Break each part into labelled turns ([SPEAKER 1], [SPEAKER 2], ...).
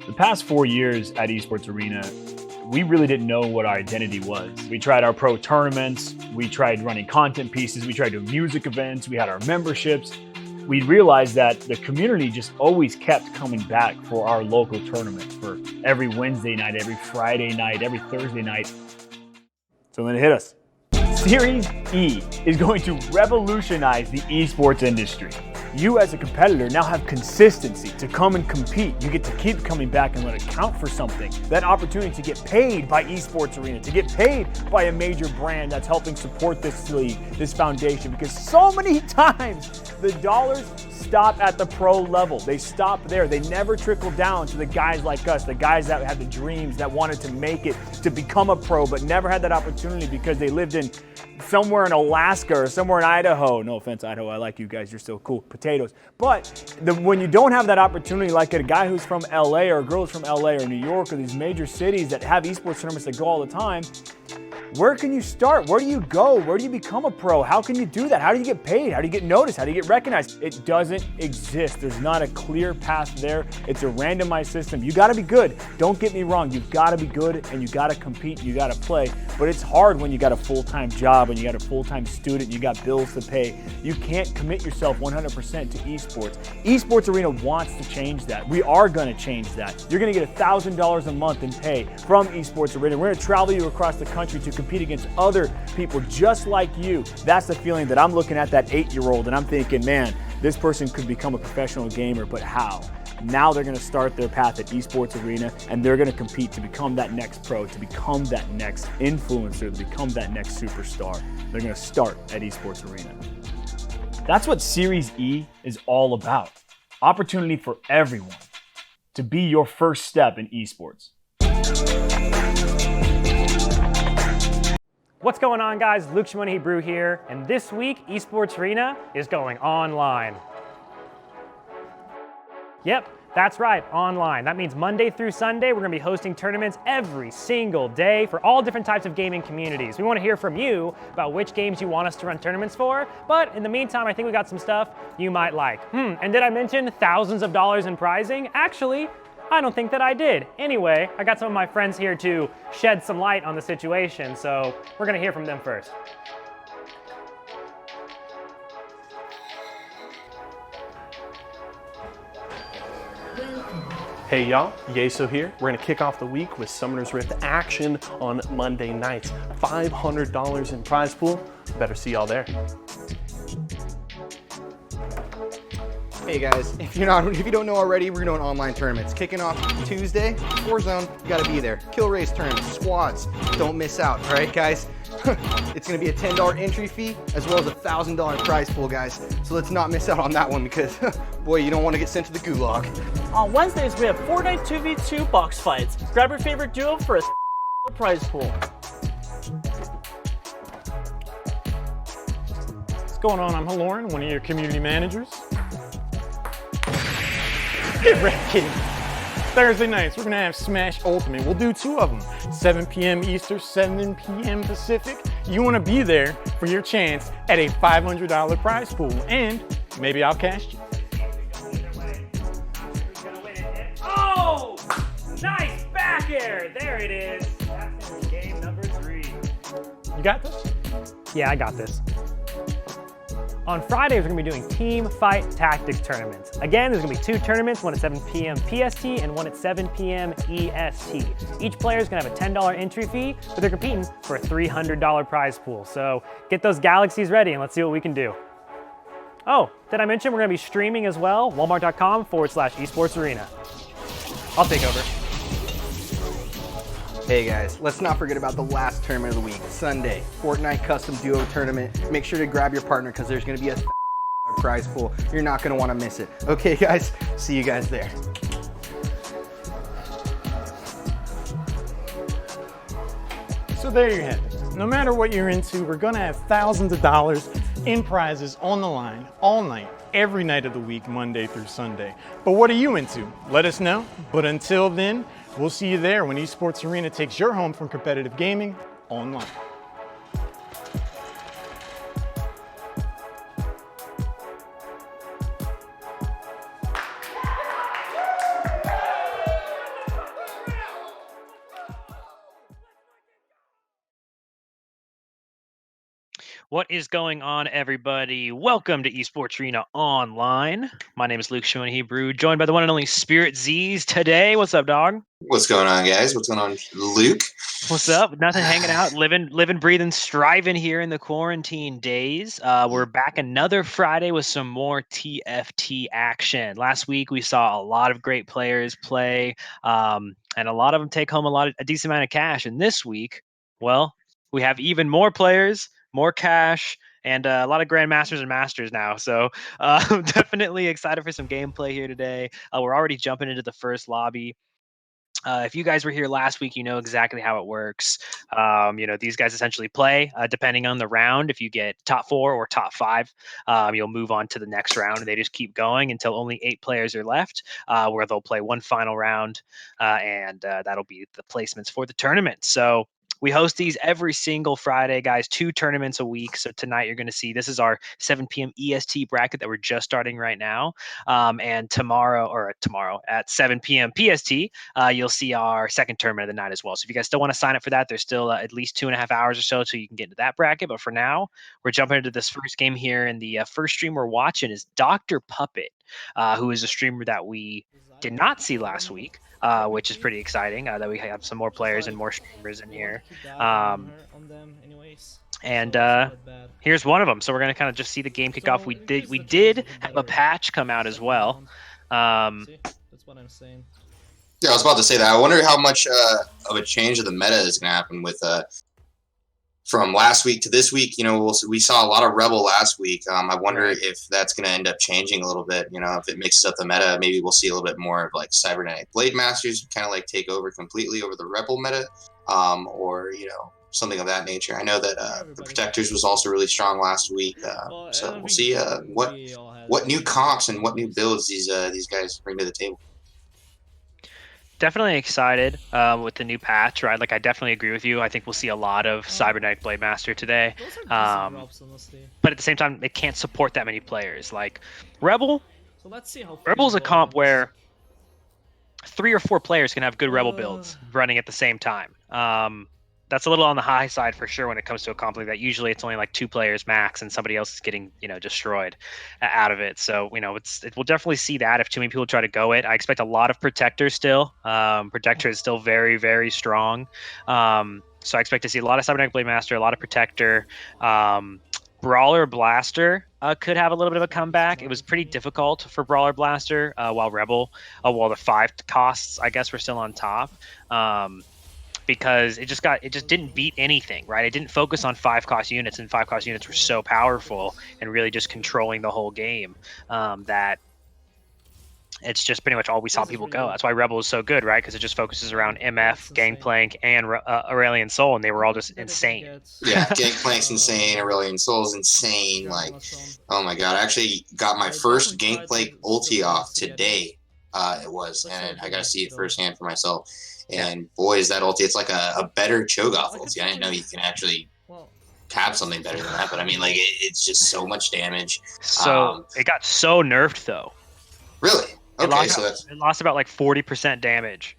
[SPEAKER 1] The past 4 years at Esports Arena, we really didn't know what our identity was. We tried our pro tournaments, we tried running content pieces, we tried doing music events, we had our memberships. We realized that the community just always kept coming back for our local tournaments, for every Wednesday night, every Friday night, every Thursday night. So then it hit us. Series E is going to revolutionize the esports industry. You as a competitor now have consistency to come and compete. You get to keep coming back and let it count for something. That opportunity to get paid by Esports Arena, to get paid by a major brand that's helping support this league, this foundation, because so many times the dollars stop at the pro level. They stop there. They never trickle down to the guys like us, the guys that had the dreams, that wanted to make it, to become a pro, but never had that opportunity because they lived in somewhere in Alaska or somewhere in Idaho. No offense, Idaho, I like you guys, you're still cool, potatoes. But when you don't have that opportunity, like a guy who's from LA or a girl who's from LA or New York or these major cities that have esports tournaments that go all the time, where can you start? Where do you go? Where do you become a pro? How can you do that? How do you get paid? How do you get noticed? How do you get recognized? It doesn't exist. There's not a clear path there. It's a randomized system. You gotta be good. Don't get me wrong. You've gotta be good and you gotta compete, you gotta play. But it's hard when you got a full-time job and you got a full-time student, you got bills to pay. You can't commit yourself 100% to esports. Esports Arena wants to change that. We are gonna change that. You're gonna get $1,000 a month in pay from Esports Arena. We're gonna travel you across the country to compete against other people just like you. That's the feeling that I'm looking at that 8-year-old and I'm thinking, man, this person could become a professional gamer, but how? Now they're going to start their path at Esports Arena and they're going to compete to become that next pro, to become that next influencer, to become that next superstar. They're going to start at Esports Arena. That's what Series E is all about. Opportunity for everyone to be your first step in esports.
[SPEAKER 2] What's going on, guys? Luke Shimon Hebrew here, and this week Esports Arena is going online. Yep, that's right, online. That means Monday through Sunday, we're gonna be hosting tournaments every single day for all different types of gaming communities. We wanna hear from you about which games you want us to run tournaments for, but in the meantime, I think we got some stuff you might like. And did I mention thousands of dollars in prizing? Actually, I don't think that I did. Anyway, I got some of my friends here to shed some light on the situation, so we're gonna hear from them first.
[SPEAKER 3] Hey y'all, Yeso here. We're gonna kick off the week with Summoner's Rift action on Monday nights. $500 in prize pool. Better see y'all there.
[SPEAKER 4] Hey guys, if you don't know already, we're doing online tournaments. Kicking off Tuesday, Warzone, you gotta be there. Kill race tournament, squads, don't miss out, all right guys? It's gonna be a $10 entry fee as well as a $1,000 prize pool, guys. So let's not miss out on that one because, boy, you don't wanna get sent to the gulag.
[SPEAKER 5] On Wednesdays, we have Fortnite 2v2 box fights. Grab your favorite duo for a prize pool.
[SPEAKER 6] What's going on? I'm Haloran, one of your community managers. Get ready. Thursday nights, we're gonna have Smash Ultimate. We'll do 2 of them, 7 p.m. Eastern, 7 p.m. Pacific. You wanna be there for your chance at a $500 prize pool, and maybe I'll cast you.
[SPEAKER 2] Oh, nice back air. There it is. That's in game number 3.
[SPEAKER 6] You got this?
[SPEAKER 2] Yeah, I got this. On Friday, we're gonna be doing Teamfight Tactics tournaments. Again, there's gonna be 2 tournaments, one at 7 p.m. PST and one at 7 p.m. EST. Each player is gonna have a $10 entry fee, but they're competing for a $300 prize pool. So get those galaxies ready and let's see what we can do. Oh, did I mention we're gonna be streaming as well? Walmart.com/esports arena. I'll take over.
[SPEAKER 4] Hey guys, let's not forget about the last tournament of the week, Sunday, Fortnite Custom Duo Tournament. Make sure to grab your partner because there's gonna be a prize pool. You're not gonna wanna miss it. Okay guys, see you guys there.
[SPEAKER 6] So there you have it. No matter what you're into, we're gonna have thousands of dollars in prizes on the line all night, every night of the week, Monday through Sunday. But what are you into? Let us know. But until then, we'll see you there when Esports Arena takes your home from competitive gaming online.
[SPEAKER 2] What is going on, everybody? Welcome to Esports Arena Online. My name is Luke Shimon Hebrew, joined by the one and only Spirit Z's today. What's up, dog?
[SPEAKER 7] What's going on, guys? What's going on, Luke?
[SPEAKER 2] What's up? Nothing, hanging out, living, breathing, striving here in the quarantine days. We're back another Friday with some more TFT action. Last week we saw a lot of great players play, and a lot of them take home a decent amount of cash. And this week, well, we have even more players, more cash, and a lot of grandmasters and masters now. So I'm definitely excited for some gameplay here today. We're already jumping into the first lobby. If you guys were here last week, you know exactly how it works. These guys essentially play depending on the round. If you get top 4 or top 5, you'll move on to the next round, and they just keep going until only 8 players are left, where they'll play one final round, and that'll be the placements for the tournament. So we host these every single Friday, guys, 2 tournaments a week. So tonight you're going to see this is our 7 p.m. EST bracket that we're just starting right now. And tomorrow at 7 p.m. PST, you'll see our second tournament of the night as well. So if you guys still want to sign up for that, there's still at least 2.5 hours or so you can get into that bracket. But for now, we're jumping into this first game here. And the first stream we're watching is Dr. Puppet, who is a streamer that we did not see last week, which is pretty exciting that we have some more players and more streamers in here. Here's one of them. So we're going to kind of just see the game kick off. We did have a patch come out as well.
[SPEAKER 7] That's what I'm saying. Yeah, I was about to say that. I wonder how much of a change of the meta is going to happen with from last week to this week. You know, we saw a lot of Rebel last week. I wonder if that's going to end up changing a little bit. You know, if it mixes up the meta, maybe we'll see a little bit more of like Cybernetic Blade Masters kind of like take over completely over the Rebel meta, or something of that nature. I know that the Protectors was also really strong last week, so we'll see what new comps and what new builds these guys bring to the table.
[SPEAKER 2] Definitely excited with the new patch, right? Like, I definitely agree with you. I think we'll see a lot of Cybernetic Blade Master today. But at the same time, it can't support that many players. Like, Rebel's a comp where 3 or 4 players can have good Rebel builds running at the same time. That's a little on the high side for sure when it comes to a comp like that. Usually it's only like 2 players max, and somebody else is getting destroyed out of it. So we'll definitely see that if too many people try to go it. I expect a lot of Protector still. Protector is still very, very strong. So I expect to see a lot of Cybernetic Blade Master, a lot of Protector. Brawler Blaster could have a little bit of a comeback. It was pretty difficult for Brawler Blaster while the 5 costs, I guess, were still on top. Because it just didn't beat anything, right? It didn't focus on 5 cost units, and 5 cost units were so powerful and really just controlling the whole game that it's just pretty much all we saw people go. That's why Rebel is so good, right? Because it just focuses around MF, Gangplank, and Aurelion Sol, and they were all just insane.
[SPEAKER 7] Yeah, Gangplank's insane, Aurelion Sol's insane. Like, oh my god, I actually got my first Gangplank ulti off today. It was, and I got to see it firsthand for myself. And boy, is that ulti! It's like a better Cho'Gath ulti. I didn't know you can actually have something better than that, but I mean, like, it's just so much damage.
[SPEAKER 2] So it got so nerfed, though.
[SPEAKER 7] Really? Okay,
[SPEAKER 2] it lost about like 40% damage.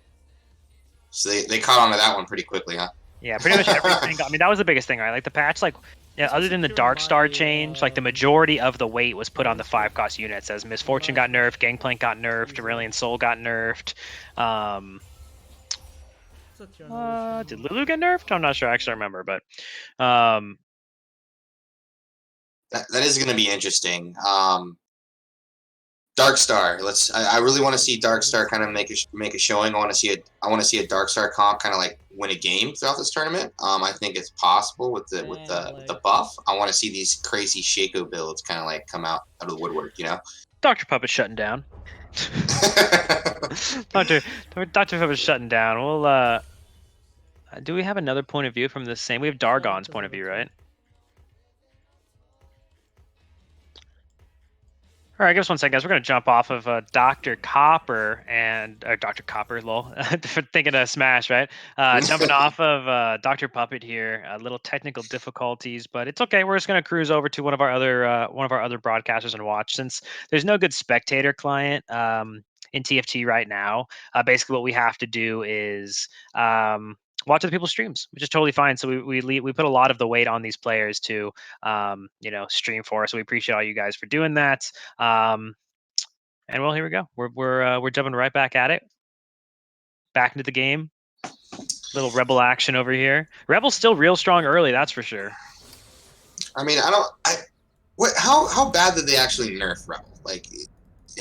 [SPEAKER 7] So they caught on to that one pretty quickly, huh?
[SPEAKER 2] Yeah, pretty much everything. I mean, that was the biggest thing, right? Like the patch, other than the Dark Star change, like the majority of the weight was put on the 5 cost units. As Misfortune got nerfed, Gangplank got nerfed, Aurelion Sol got nerfed. Did Lulu get nerfed? I'm not sure. I actually remember, but
[SPEAKER 7] that is going to be interesting. Dark Star. I really want to see Dark Star kind of make a showing. I want to see a Dark Star comp kind of like win a game throughout this tournament. I think it's possible with the buff. I want to see these crazy Shaco builds kind of like come out of the woodwork.
[SPEAKER 2] Dr. Puppet's shutting down. Dr. Puppet's shutting down. We'll do we have another point of view from the same? We have Dargon's point of view, right? All right, give us 1 second, guys. We're going to jump off of Dr. Copper and Dr. Copper, lol, for thinking of Smash, right? Jumping off of Dr. Puppet here. Little technical difficulties, but it's okay. We're just going to cruise over to one of our other broadcasters and watch. Since there's no good spectator client in TFT right now, basically what we have to do is watch other people's streams, which is totally fine. So we put a lot of the weight on these players to stream for us. So we appreciate all you guys for doing that. And well, here we go. We're jumping right back at it. Back into the game. Little Rebel action over here. Rebel's still real strong early, that's for sure.
[SPEAKER 7] I mean, how bad did they actually nerf Rebel? Like,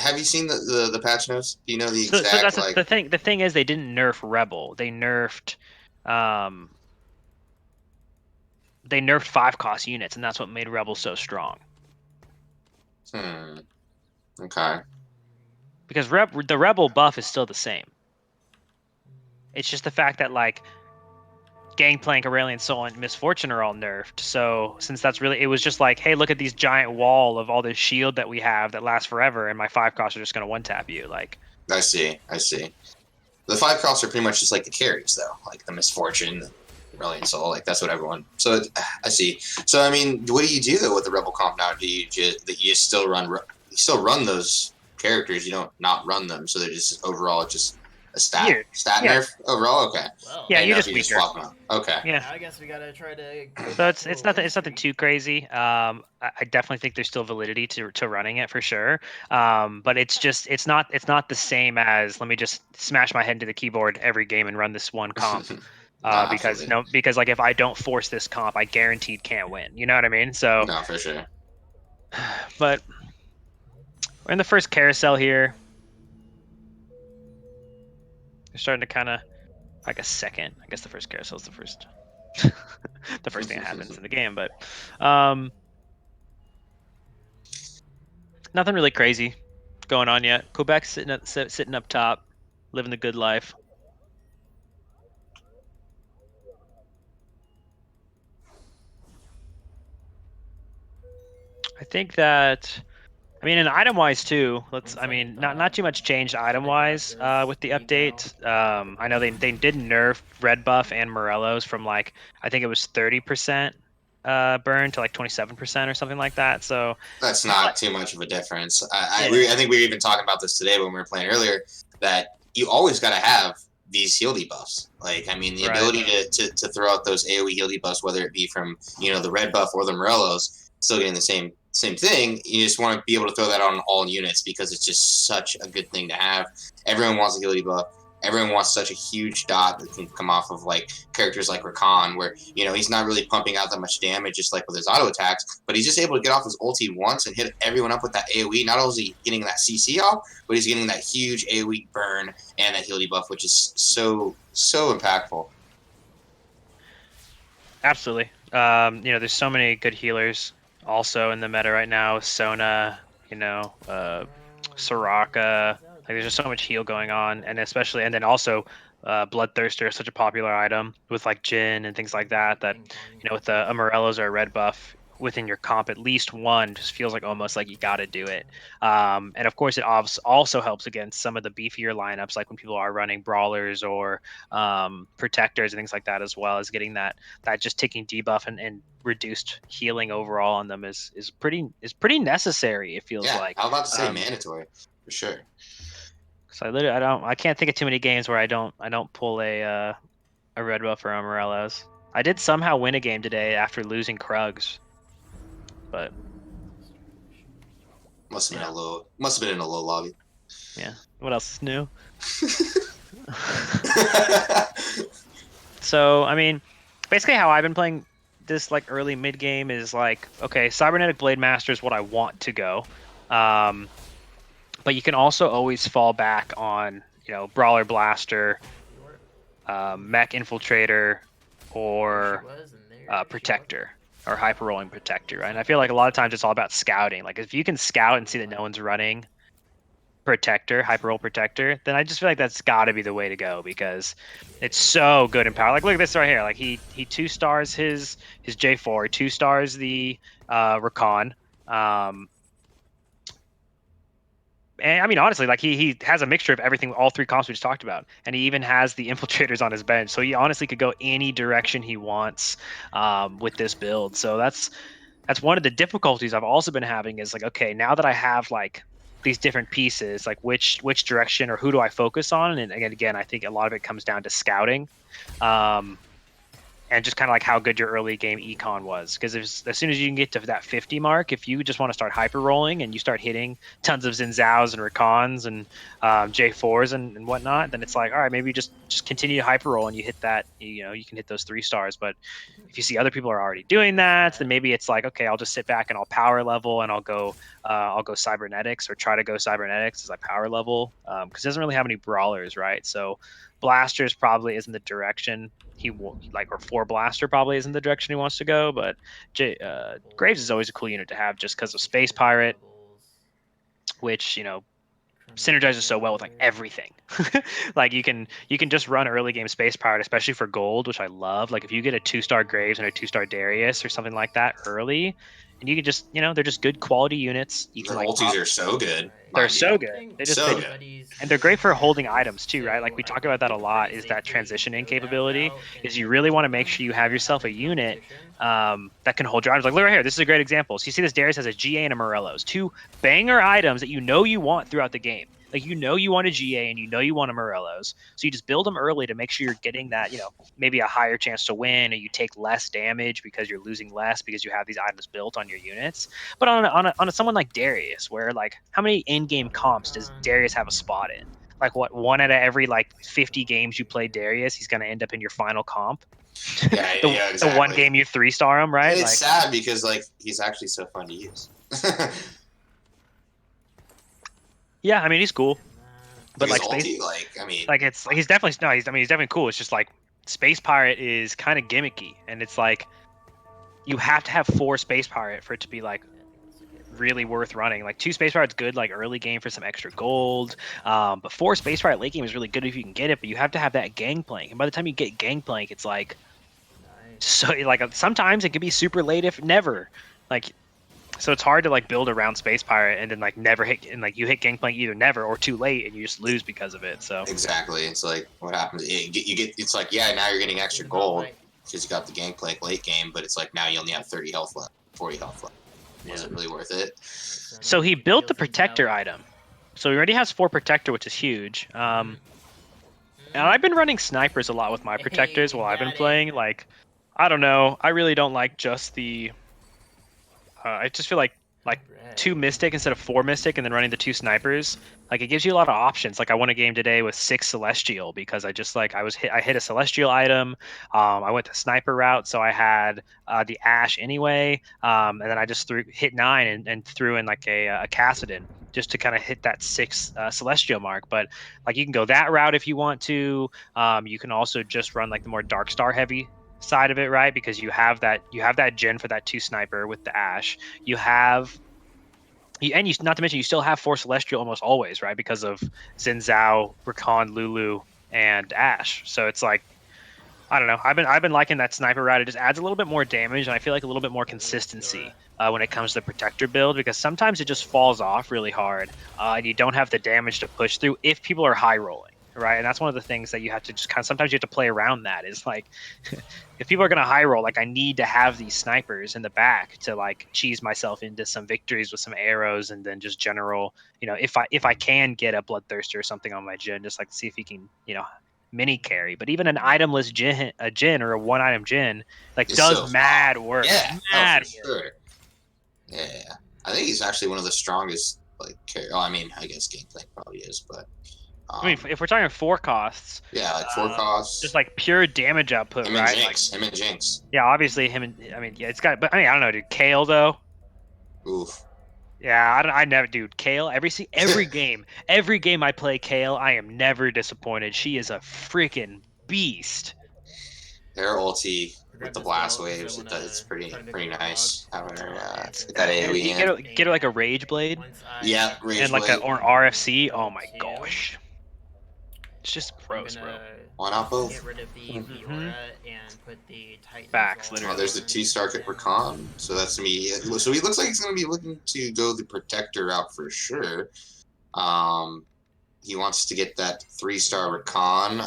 [SPEAKER 7] have you seen the patch notes? Do you know the exact?
[SPEAKER 2] So that's the thing. The thing is, they didn't nerf Rebel. They nerfed 5-cost units, and that's what made Rebel so strong.
[SPEAKER 7] Okay.
[SPEAKER 2] Because the Rebel buff is still the same. It's just the fact that like Gangplank, Aurelian Soul, and Misfortune are all nerfed. So since that's really, it was just like, hey, look at these giant wall of all this shield that we have that lasts forever, and my 5-costs are just gonna one-tap you. Like,
[SPEAKER 7] I see. The 5-costs are pretty much just like the carries, though, like the Misfortune, Aurelian Soul. Like that's what everyone. So I see. So I mean, what do you do though with the Rebel comp now? Do you just still run those characters? You don't not run them, so they're just overall just a stat nerf overall. Okay.
[SPEAKER 5] Well,
[SPEAKER 2] yeah,
[SPEAKER 7] you
[SPEAKER 2] just weaker.
[SPEAKER 7] Swap them out. Okay.
[SPEAKER 2] Yeah.
[SPEAKER 5] I guess we gotta try to.
[SPEAKER 2] So it's nothing too crazy. I definitely think there's still validity to running it for sure. But it's not the same as let me just smash my head into the keyboard every game and run this one comp. Because like if I don't force this comp, I guaranteed can't win. You know what I mean? So
[SPEAKER 7] no, for sure.
[SPEAKER 2] But we're in the first carousel here. They're starting to kind of like a second. I guess the first carousel is the first the first thing that happens in the game, but nothing really crazy going on yet. Quebec's sitting up top, living the good life. I think that, I mean, and item-wise too. Not too much changed item-wise with the update. I know they did nerf Red Buff and Morello's from like I think it was 30% burn to like 27% or something like that. So
[SPEAKER 7] that's not too much of a difference. I think we were even talking about this today when we were playing earlier that you always got to have these heal debuffs. Like, I mean, the ability to throw out those AoE heal debuffs, whether it be from the Red Buff or the Morello's, still getting the same thing. You just want to be able to throw that on all units because it's just such a good thing to have. Everyone wants a heal debuff. Everyone wants such a huge dot that can come off of like characters like Rakan, where he's not really pumping out that much damage, just like with his auto attacks, but he's just able to get off his ulti once and hit everyone up with that AoE. Not only is he getting that CC off, but he's getting that huge AoE burn and that heal debuff, which is so impactful.
[SPEAKER 2] Absolutely. There's so many good healers also in the meta right now. Sona, Soraka. Like there's just so much heal going on, and then also Bloodthirster is such a popular item with like Jhin and things like that. That with a Morello's or a Red Buff within your comp, at least one just feels like almost like you got to do it. And of course, it also helps against some of the beefier lineups, like when people are running brawlers or protectors and things like that, as well as getting that just ticking debuff and reduced healing overall on them is pretty necessary. It feels like.
[SPEAKER 7] I'm about to say mandatory for sure.
[SPEAKER 2] So I can't think of too many games where I don't pull a Red Buff or a Morello's. I did somehow win a game today after losing Krugs, but
[SPEAKER 7] must have been in a low lobby.
[SPEAKER 2] Yeah. What else is new? So I mean, basically how I've been playing this like early mid game is like, okay, Cybernetic Blade Master is what I want to go. But you can also always fall back on, Brawler Blaster, Mech Infiltrator, or Protector, or Hyper Rolling Protector, right? And I feel like a lot of times it's all about scouting. Like if you can scout and see that no one's running Protector, Hyper Roll Protector, then I just feel like that's got to be the way to go because it's so good in power. Like look at this right here. Like he 2-stars his J4, 2-stars the Rakan. And I mean, honestly, like he has a mixture of everything, all three comps we just talked about, and he even has the infiltrators on his bench, so he honestly could go any direction he wants with this build. So that's one of the difficulties I've also been having is like, okay, now that I have like these different pieces, like which direction or who do I focus on. And again, I think a lot of it comes down to scouting. And just kind of like how good your early game econ was. Because as soon as you can get to that 50 mark, if you just want to start hyper rolling and you start hitting tons of Zinzaos and Rakans and J4s and whatnot, then it's like, all right, maybe you just continue to hyper roll and you hit that, you can hit those 3 stars. But if you see other people are already doing that, then maybe it's like, okay, I'll just sit back and I'll power level and I'll go cybernetics, or try to go cybernetics as I power level, because it doesn't really have any brawlers, right? So blasters probably isn't the direction he like, or 4 blaster probably isn't the direction he wants to go. But Graves is always a cool unit to have just because of Space Pirate, which synergizes so well with like everything. Like you can just run early game Space Pirate, especially for gold, which I love. Like if you get a 2-star Graves and a 2-star Darius or something like that early, and you can just they're just good quality units. You can
[SPEAKER 7] Their ultis are so good.
[SPEAKER 2] They're so good. They just
[SPEAKER 7] So
[SPEAKER 2] good.
[SPEAKER 7] good.
[SPEAKER 2] And they're great for holding items too, right? Like we talk about that a lot, is that transitioning capability. Is you really want to make sure you have yourself a unit that can hold your items. Like look right here, this is a great example. So you see this Darius has a GA and a Morello's, 2 banger items that you want throughout the game. Like you want a GA and you want a Morello's. So you just build them early to make sure you're getting that, maybe a higher chance to win, or you take less damage because you're losing less because you have these items built on your units. But on someone like Darius, where like how many in-game comps does Darius have a spot in? Like what, 1 out of every like 50 games you play Darius, he's gonna end up in your final comp.
[SPEAKER 7] Yeah, exactly.
[SPEAKER 2] The 1 game you 3-star him, right?
[SPEAKER 7] And it's sad because like he's actually so fun to use.
[SPEAKER 2] Yeah, I mean he's cool, but like
[SPEAKER 7] ulti,
[SPEAKER 2] he's definitely cool. It's just like Space Pirate is kind of gimmicky, and it's like you have to have 4 Space Pirate for it to be like really worth running. Like 2 Space Pirate's good like early game for some extra gold, but 4 Space Pirate late game is really good if you can get it. But you have to have that Gangplank, and by the time you get Gangplank, it's like so like sometimes it can be super late, if never. Like so it's hard to like build around Space Pirate and then like never hit, and like you hit Gangplank either never or too late and you just lose because of it. So
[SPEAKER 7] exactly, it's like what happens. You get it's like now you're getting extra gold because you got the Gangplank late game, but it's like now you only have 30 health left, 40 health left. Was it really worth it?
[SPEAKER 2] So he built the Protector item. So he already has 4 Protector, which is huge. And I've been running snipers a lot with my Protectors while I've been playing. Like, I don't know. I really don't like just the... I just feel like 2 Mystic instead of 4 Mystic, and then running the 2 snipers. Like it gives you a lot of options. Like I won a game today with 6 Celestial because I just like I hit a Celestial item. I went the sniper route, so I had the Ash anyway, and then I just hit 9 and threw in like a Cassidon just to kind of hit that 6 Celestial mark. But like you can go that route if you want to. You can also just run like the more Dark Star heavy side of it, right? Because you have that gen for that 2 sniper with the Ash. Not to mention you still have 4 Celestial almost always, right? Because of Zinzao, Rakan, Lulu, and Ash. So it's like, I don't know. I've been liking that sniper route. It just adds a little bit more damage, and I feel like a little bit more consistency when it comes to the Protector build, because sometimes it just falls off really hard, and you don't have the damage to push through if people are high rolling. Right, and that's one of the things that you have to just kind of sometimes you have to play around. That is like, if people are gonna high roll, like I need to have these snipers in the back to like cheese myself into some victories with some arrows, and then just general, if I can get a Bloodthirster or something on my Jhin, just like see if he can, mini carry. But even an itemless Jhin or a 1-item Jhin, like it's does so mad work.
[SPEAKER 7] Yeah,
[SPEAKER 2] mad work.
[SPEAKER 7] Sure. Yeah, I think he's actually one of the strongest. Like, I mean, I guess Gangplank probably is, but.
[SPEAKER 2] I mean, if we're talking 4 costs,
[SPEAKER 7] yeah, like 4 costs,
[SPEAKER 2] just like pure damage output,
[SPEAKER 7] him
[SPEAKER 2] right?
[SPEAKER 7] Him and Jinx.
[SPEAKER 2] Yeah, obviously him and it's got. But I mean, I don't know, dude. Kale though.
[SPEAKER 7] Oof.
[SPEAKER 2] Yeah, I never, dude. Kale, every game I play Kale, I am never disappointed. She is a freaking beast.
[SPEAKER 7] Her ulti with the blast waves, it's pretty nice. Having her get that AoE in.
[SPEAKER 2] Get her like a Rage Blade.
[SPEAKER 7] Yeah, Rage
[SPEAKER 2] and like
[SPEAKER 7] Blade.
[SPEAKER 2] or an RFC. Oh my gosh. It's just gross, bro.
[SPEAKER 7] Why not both?
[SPEAKER 8] Get rid of the Fiora and put the Titan.
[SPEAKER 2] Facts, literally.
[SPEAKER 7] Oh, there's the 2-star Rakan, so that's me. So he looks like he's going to be looking to go the Protector route for sure. He wants to get that 3-star Rakan.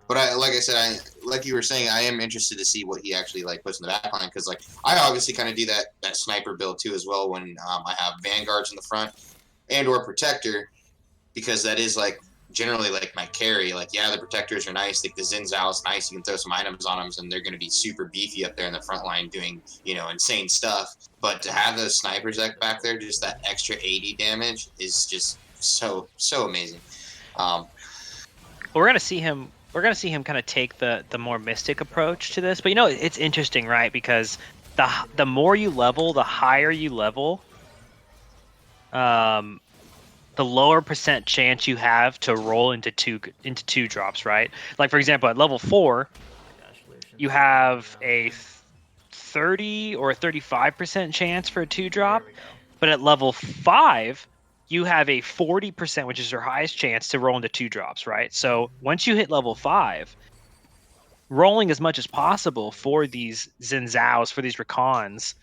[SPEAKER 7] But like I said, like you were saying, I am interested to see what he actually like puts in the back line, because like I obviously kind of do that sniper build too as well when I have Vanguards in the front. and or protector, because that is like generally like my carry. Like, yeah, the protectors are nice. Like the Xin Zhao is nice. You can throw some items on them, and they're going to be super beefy up there in the front line doing, you know, insane stuff. But to have those snipers back there, just that extra 80 damage is just so amazing.
[SPEAKER 9] We're gonna see him. We're gonna see him kind of take the more mystic approach to this. But you know, it's interesting, right? Because the more you level, the higher you level, the lower percent chance you have to roll into two drops, right? Like for example, at level 4, you have a 30 or 35% chance for a 2-drop, but at level 5, you have a 40%, which is your highest chance to roll into 2-drops, right? So once you hit level 5, rolling as much as possible for these Xin Zhaos, for these Rakans,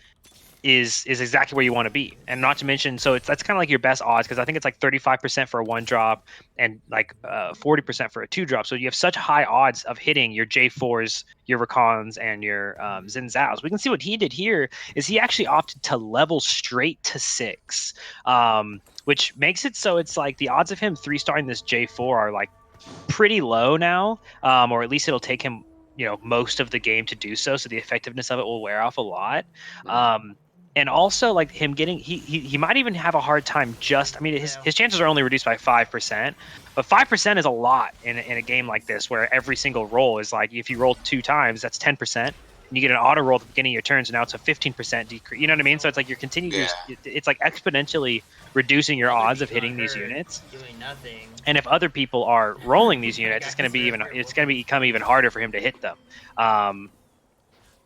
[SPEAKER 9] is exactly where you want to be. And not to mention, so that's kind of like your best odds, because I think it's like 35% for a 1-drop and like 40% for a 2-drop. So you have such high odds of hitting your J4s, your Rakans, and your Xin Zhaos. We can see what he did here is he actually opted to level straight to 6, which makes it so it's like the odds of him 3-starring this J4 are like pretty low now, or at least it'll take him, you know, most of the game to do so. So the effectiveness of it will wear off a lot. And also, like him getting, he might even have a hard time just, I mean, his chances are only reduced by 5%, but 5% is a lot in a game like this, where every single roll is like, if you roll 2 times, that's 10%, and you get an auto roll at the beginning of your turns, and now it's a 15% decrease, you know what I mean? So it's like you're continuing, it's like exponentially reducing your odds of hitting these units.
[SPEAKER 8] Doing nothing.
[SPEAKER 9] And if other people are rolling these units, it's going to become even harder for him to hit them.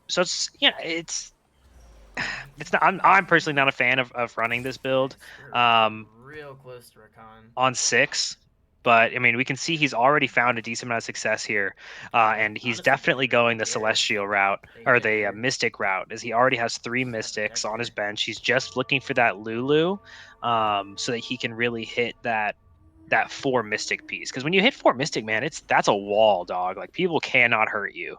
[SPEAKER 9] So it's, yeah, it's not, I'm personally not a fan of running this build
[SPEAKER 8] Real close to Rakan.
[SPEAKER 9] on 6, but I mean, we can see he's already found a decent amount of success here, and he's definitely going the Celestial route, or the Mystic route, as he already has 3 Mystics on his bench. He's just looking for that Lulu, so that he can really hit that 4 Mystic piece. Because when you hit 4 Mystic, man, that's a wall, dog. Like, people cannot hurt you.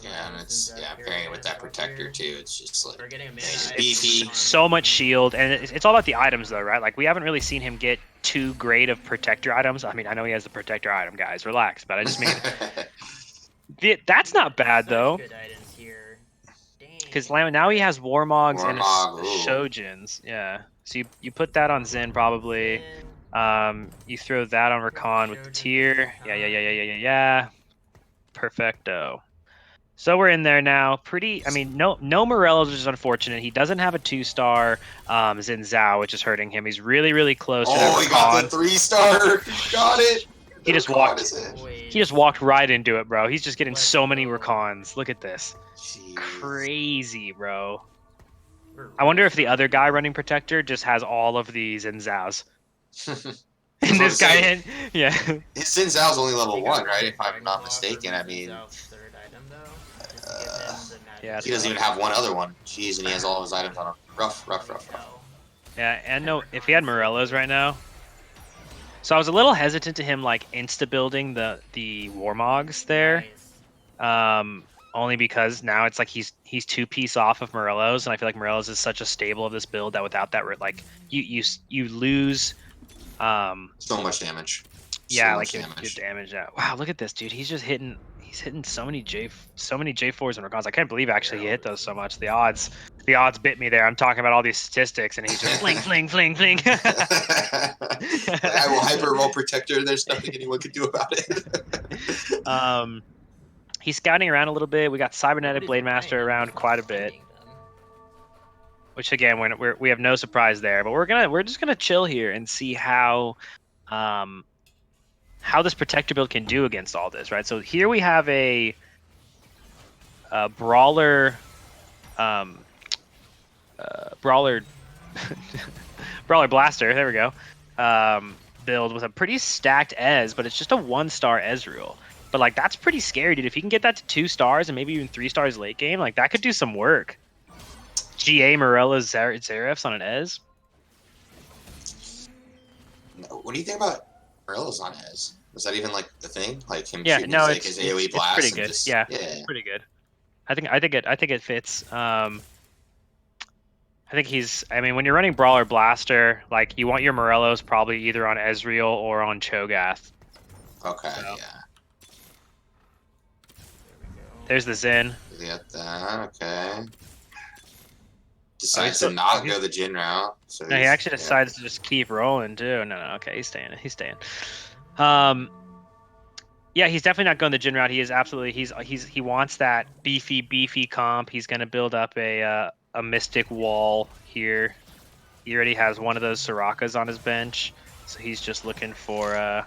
[SPEAKER 7] Yeah, and it's pairing it with that protector too. It's just like
[SPEAKER 8] It's
[SPEAKER 7] beefy.
[SPEAKER 9] So much shield, and it's all about the items though, right? Like, we haven't really seen him get too great of protector items. I mean, I know he has the protector item, guys. Relax, but I just mean that's not bad though. Because now he has Warmogs and Shojins. Yeah. So you put that on Zen probably. You throw that on Rakan with the tier. Yeah. Perfecto. So we're in there now. Pretty, I mean, no Morelos, which is unfortunate. He doesn't have a 2-star Xin Zhao, which is hurting him. He's really close to that
[SPEAKER 7] he got the 3-star. He got it.
[SPEAKER 9] He just walked right into it, bro. He's just getting so many Rakans. Look at this.
[SPEAKER 7] Jeez.
[SPEAKER 9] Crazy, bro. I wonder if the other guy running Protector just has all of these Xin Zhaos. And this guy, yeah.
[SPEAKER 7] His Xin Zhao's only level 1, right? If I'm not mistaken. I mean,
[SPEAKER 9] yeah,
[SPEAKER 7] he doesn't even have one other one. Jeez, and he has all of his items on him. Rough.
[SPEAKER 9] Yeah, and no, if he had Morelos right now. So I was a little hesitant to him like insta building the Warmogs there, only because now it's like he's 2-piece off of Morelos, and I feel like Morelos is such a staple of this build that without that, like you lose.
[SPEAKER 7] So much damage.
[SPEAKER 9] Yeah, like good damage. Wow, look at this dude. He's just hitting. He's hitting so many J4s and Rakans. I can't believe actually he hit those so much. The odds bit me there. I'm talking about all these statistics, and he's just fling.
[SPEAKER 7] I will hyper roll Protector. There's nothing anyone can do about it.
[SPEAKER 9] He's scouting around a little bit. We got Cybernetic Blademaster around quite a bit, which again, we have no surprise there. But we're just gonna chill here and see how this Protector build can do against all this, right? So here we have a Brawler Brawler Blaster, there we go, build with a pretty stacked Ez, but it's just a 1-star Ezreal. But like, that's pretty scary, dude. If you can get that to 2 stars and maybe even 3 stars late game, like that could do some work. GA Morelos Zerefs on an Ez.
[SPEAKER 7] What do you think about Morelos on Ez? Was that even like the thing? Like him
[SPEAKER 9] shooting
[SPEAKER 7] his AoE blast?
[SPEAKER 9] It's pretty good. It's pretty good. I think it fits. I I think he's. I mean, when you're running Brawler Blaster, like you want your Morellos probably either on Ezreal or on Cho'Gath.
[SPEAKER 7] Okay,
[SPEAKER 9] So.
[SPEAKER 7] yeah.
[SPEAKER 9] There's the Zen.
[SPEAKER 7] We got that. Okay.
[SPEAKER 9] Oh,
[SPEAKER 7] Decides to not go the Jhin route. So
[SPEAKER 9] no, he actually decides to just keep rolling too. No, okay, he's staying. He's staying. Yeah, he's definitely not going the Jhin route. He is absolutely. He wants that beefy comp. He's gonna build up a Mystic wall here. He already has one of those Sorakas on his bench, so he's just looking for.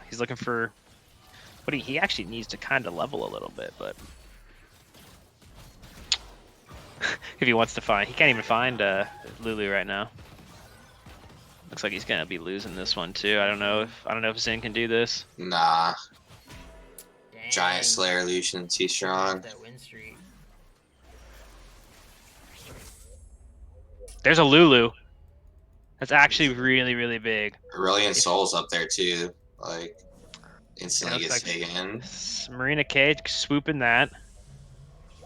[SPEAKER 9] What he actually needs to kind of level a little bit, but if he wants to find, he can't even find Lulu right now. Looks like he's gonna be losing this one too. I don't know if Zen can do this.
[SPEAKER 7] Nah.
[SPEAKER 8] Dang.
[SPEAKER 7] Giant Slayer Lucian, too strong.
[SPEAKER 8] That win streak.
[SPEAKER 9] There's a Lulu. That's actually really big.
[SPEAKER 7] Aurelion Soul's up there too. Like, instantly gets taken.
[SPEAKER 9] Marina Cage swooping that.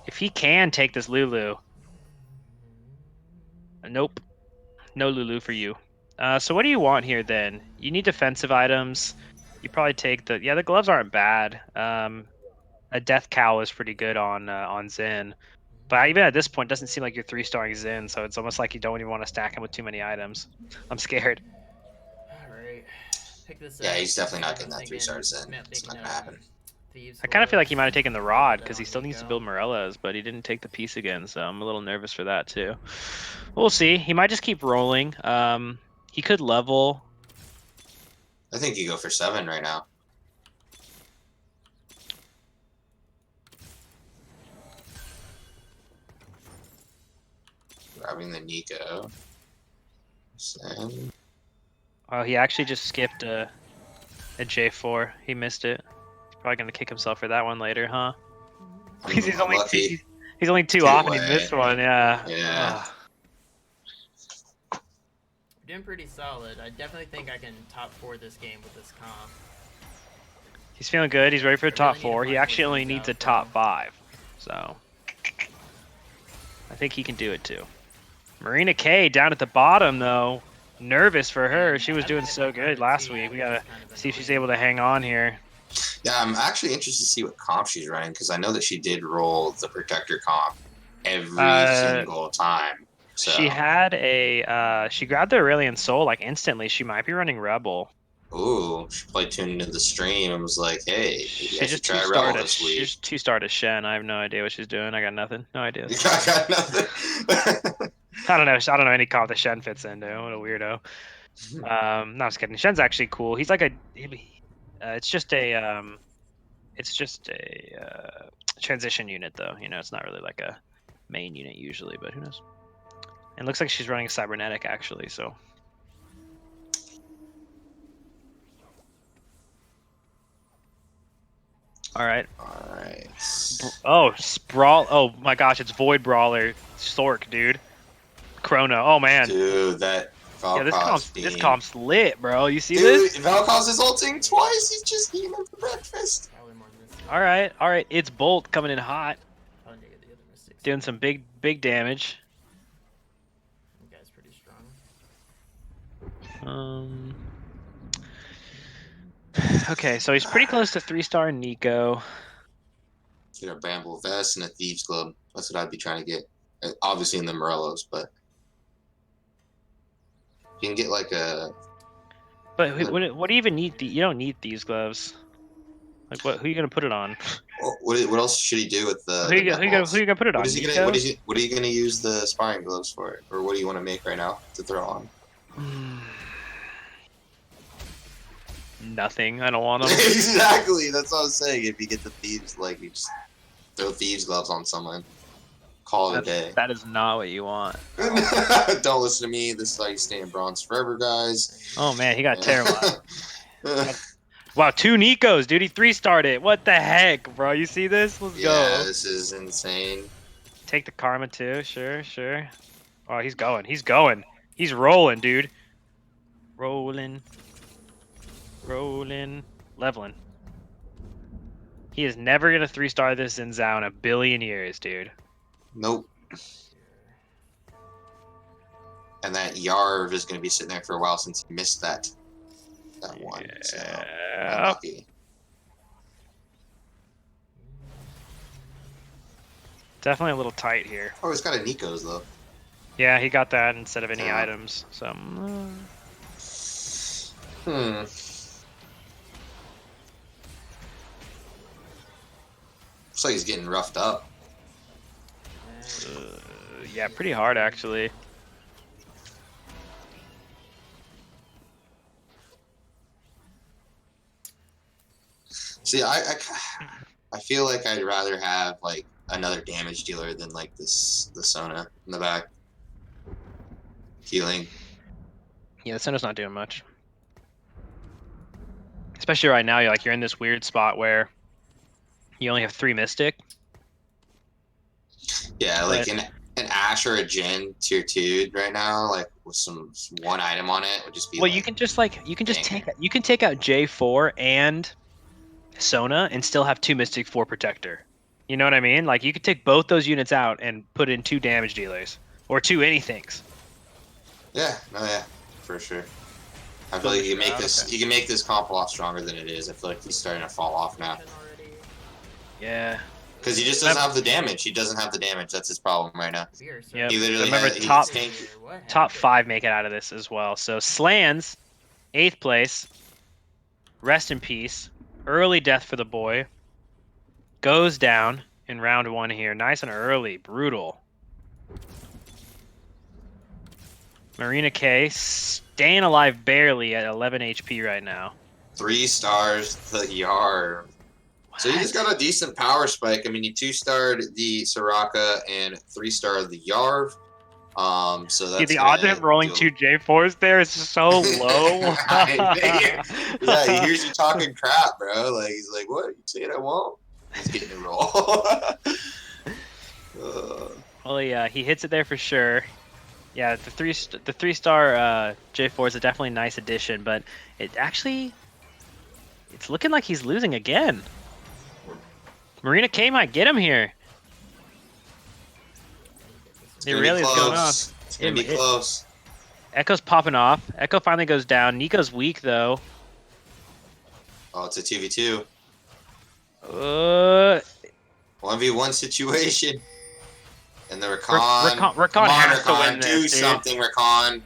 [SPEAKER 9] If he can take this Lulu. Nope. No Lulu for you. So what do you want here then? You need defensive items. You probably take the gloves aren't bad. A Death Cowl is pretty good on Zen. But even at this point, it doesn't seem like you're 3-starring Zen, so it's almost like you don't even want to stack him with too many items. I'm scared.
[SPEAKER 8] Alright. Pick this
[SPEAKER 7] Yeah,
[SPEAKER 8] up.
[SPEAKER 7] he's definitely not getting that 3-star Zen. It's not gonna happen.
[SPEAKER 9] I kind of feel like he might have taken the Rod, because he still needs to build Morellos, but he didn't take the piece again, so I'm a little nervous for that too. We'll see. He might just keep rolling. He could level.
[SPEAKER 7] I think you go for 7 right now. Grabbing the Nico. Zen.
[SPEAKER 9] Oh, he actually just skipped a J4. He missed it. He's probably gonna kick himself for that one later, huh? He's only 2 off and he missed one. Yeah.
[SPEAKER 7] Yeah.
[SPEAKER 8] Doing pretty solid. I definitely think I can top 4 this game with this comp.
[SPEAKER 9] He's feeling good. He's ready for the top 4. He actually only needs a top 5. So I think he can do it too. Marina K down at the bottom though. Nervous for her. She was doing so good last week. We gotta see if she's able to hang on here.
[SPEAKER 7] Yeah, I'm actually interested to see what comp she's running because I know that she did roll the Protector comp every single time. So.
[SPEAKER 9] She had she grabbed the Aurelion Soul like instantly. She might be running Rebel.
[SPEAKER 7] Ooh, she probably tuned into the stream and was like, "Hey, maybe I should try
[SPEAKER 9] She
[SPEAKER 7] Rebel this week."
[SPEAKER 9] just 2-starred as Shen. I have no idea what she's doing. I got nothing. No idea.
[SPEAKER 7] I got nothing.
[SPEAKER 9] I don't know any comp that Shen fits into. What a weirdo. No, I was kidding. Shen's actually cool. He's like it's just a transition unit though. You know, it's not really like a main unit usually, but who knows? And it looks like she's running a cybernetic actually. So. All right. Oh, Sprawl. Oh my gosh, it's Void Brawler Sork, dude. Chrono. Oh man.
[SPEAKER 7] Dude, that Valkos
[SPEAKER 9] this comp's lit, bro. You see this?
[SPEAKER 7] Dude, Valkos is ulting twice. He's just eating him for breakfast.
[SPEAKER 9] All right. It's Bolt coming in hot. Doing some big damage.
[SPEAKER 8] You guys pretty strong.
[SPEAKER 9] Okay, so he's pretty close to 3-star Nico.
[SPEAKER 7] Get a Bramble Vest and a Thieves Club. That's what I'd be trying to get. Obviously in the Morellos, but you can get like a.
[SPEAKER 9] But what do you even need? You don't need Thieves Gloves. Like what? Who are you gonna put it on?
[SPEAKER 7] What else should he do with the?
[SPEAKER 9] Who are you gonna put it on?
[SPEAKER 7] What are you gonna use the sparring gloves for, or what do you want to make right now to throw on?
[SPEAKER 9] Nothing. I don't want them.
[SPEAKER 7] Exactly. That's what I was saying. If you get the thieves, like you just throw Thieves Gloves on someone, call it a day.
[SPEAKER 9] That is not what you want.
[SPEAKER 7] Don't listen to me. This is how you stay in bronze forever, guys.
[SPEAKER 9] Oh man, he got terrible. Wow, 2 Nikos, dude. He 3-starred it. What the heck, bro? You see this? Let's go.
[SPEAKER 7] Yeah, this is insane.
[SPEAKER 9] Take the Karma too. Sure. Oh, he's going. He's rolling, dude. Rolling. Leveling. He is never gonna 3-star this in Zao in a billion years, dude.
[SPEAKER 7] Nope. And that Yarv is going to be sitting there for a while since he missed that one. So unlucky.
[SPEAKER 9] Definitely a little tight here.
[SPEAKER 7] Oh, he's got a Nico's though.
[SPEAKER 9] Yeah, he got that instead of any
[SPEAKER 7] Yeah.
[SPEAKER 9] items. So.
[SPEAKER 7] Looks like he's getting roughed up.
[SPEAKER 9] Yeah, pretty hard actually.
[SPEAKER 7] See, I feel like I'd rather have like another damage dealer than like the Sona in the back healing.
[SPEAKER 9] Yeah, the Sona's not doing much. Especially right now, you're in this weird spot where you only have 3 Mystic.
[SPEAKER 7] Yeah, like an Ash or a Jhin tier 2 right now, like with some one item on it would just be.
[SPEAKER 9] Well,
[SPEAKER 7] like,
[SPEAKER 9] you can just take out J4 and Sona and still have 2 Mystic 4 Protector. You know what I mean? Like you could take both those units out and put in 2 damage dealers or 2 anythings.
[SPEAKER 7] Yeah, no, yeah, for sure. I feel like you can make this. Okay. You can make this comp a lot stronger than it is. I feel like he's starting to fall off now.
[SPEAKER 9] Yeah.
[SPEAKER 7] Because he just doesn't have the damage. He doesn't have the damage. That's his problem right now.
[SPEAKER 9] Yeah.
[SPEAKER 7] He literally
[SPEAKER 9] remember top 5 make it out of this as well. So Slans, 8th place. Rest in peace. Early death for the boy. Goes down in round 1 here. Nice and early. Brutal. Marina K staying alive barely at 11 HP right now.
[SPEAKER 7] 3 stars the Yarv. So you just got a decent power spike. I mean, you 2-starred the Soraka and 3-starred the Yarv. So that's
[SPEAKER 9] the odds of him rolling 2 J4s there is so low.
[SPEAKER 7] Yeah, he hears you talking crap, bro. Like he's like, "What? You saying I won't?" He's getting a roll.
[SPEAKER 9] Well, yeah, he hits it there for sure. Yeah, the 3-star J4 is a definitely nice addition, but it's looking like he's losing again. Marina K might get him here. It really is going off.
[SPEAKER 7] It's gonna be close.
[SPEAKER 9] Echo's popping off. Echo finally goes down. Nico's weak though.
[SPEAKER 7] Oh, it's a 2v2. 1v1 situation. And the Rakan
[SPEAKER 9] has to win
[SPEAKER 7] do
[SPEAKER 9] this,
[SPEAKER 7] something, Rakan.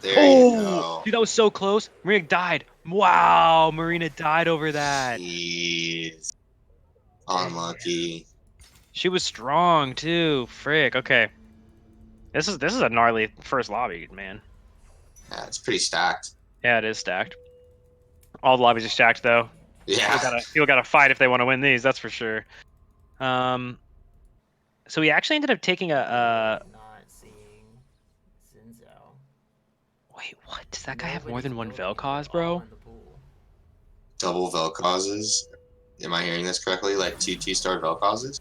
[SPEAKER 7] There you go.
[SPEAKER 9] Dude, that was so close. Marina died. Wow, Marina died over that.
[SPEAKER 7] Jeez. Unlucky.
[SPEAKER 9] She was strong too. Frick. Okay. This is a gnarly first lobby, man.
[SPEAKER 7] Yeah, it's pretty stacked.
[SPEAKER 9] Yeah, it is stacked. All the lobbies are stacked though.
[SPEAKER 7] Yeah.
[SPEAKER 9] People gotta fight if they want to win these, that's for sure. So we actually ended up taking
[SPEAKER 8] Not seeing Zinzao.
[SPEAKER 9] Wait, what? Does that guy have more than 1 Vel'Koz, bro?
[SPEAKER 7] Double Vel'Kozes? Am I hearing this correctly? Like 2 2-star Vel'Kozes?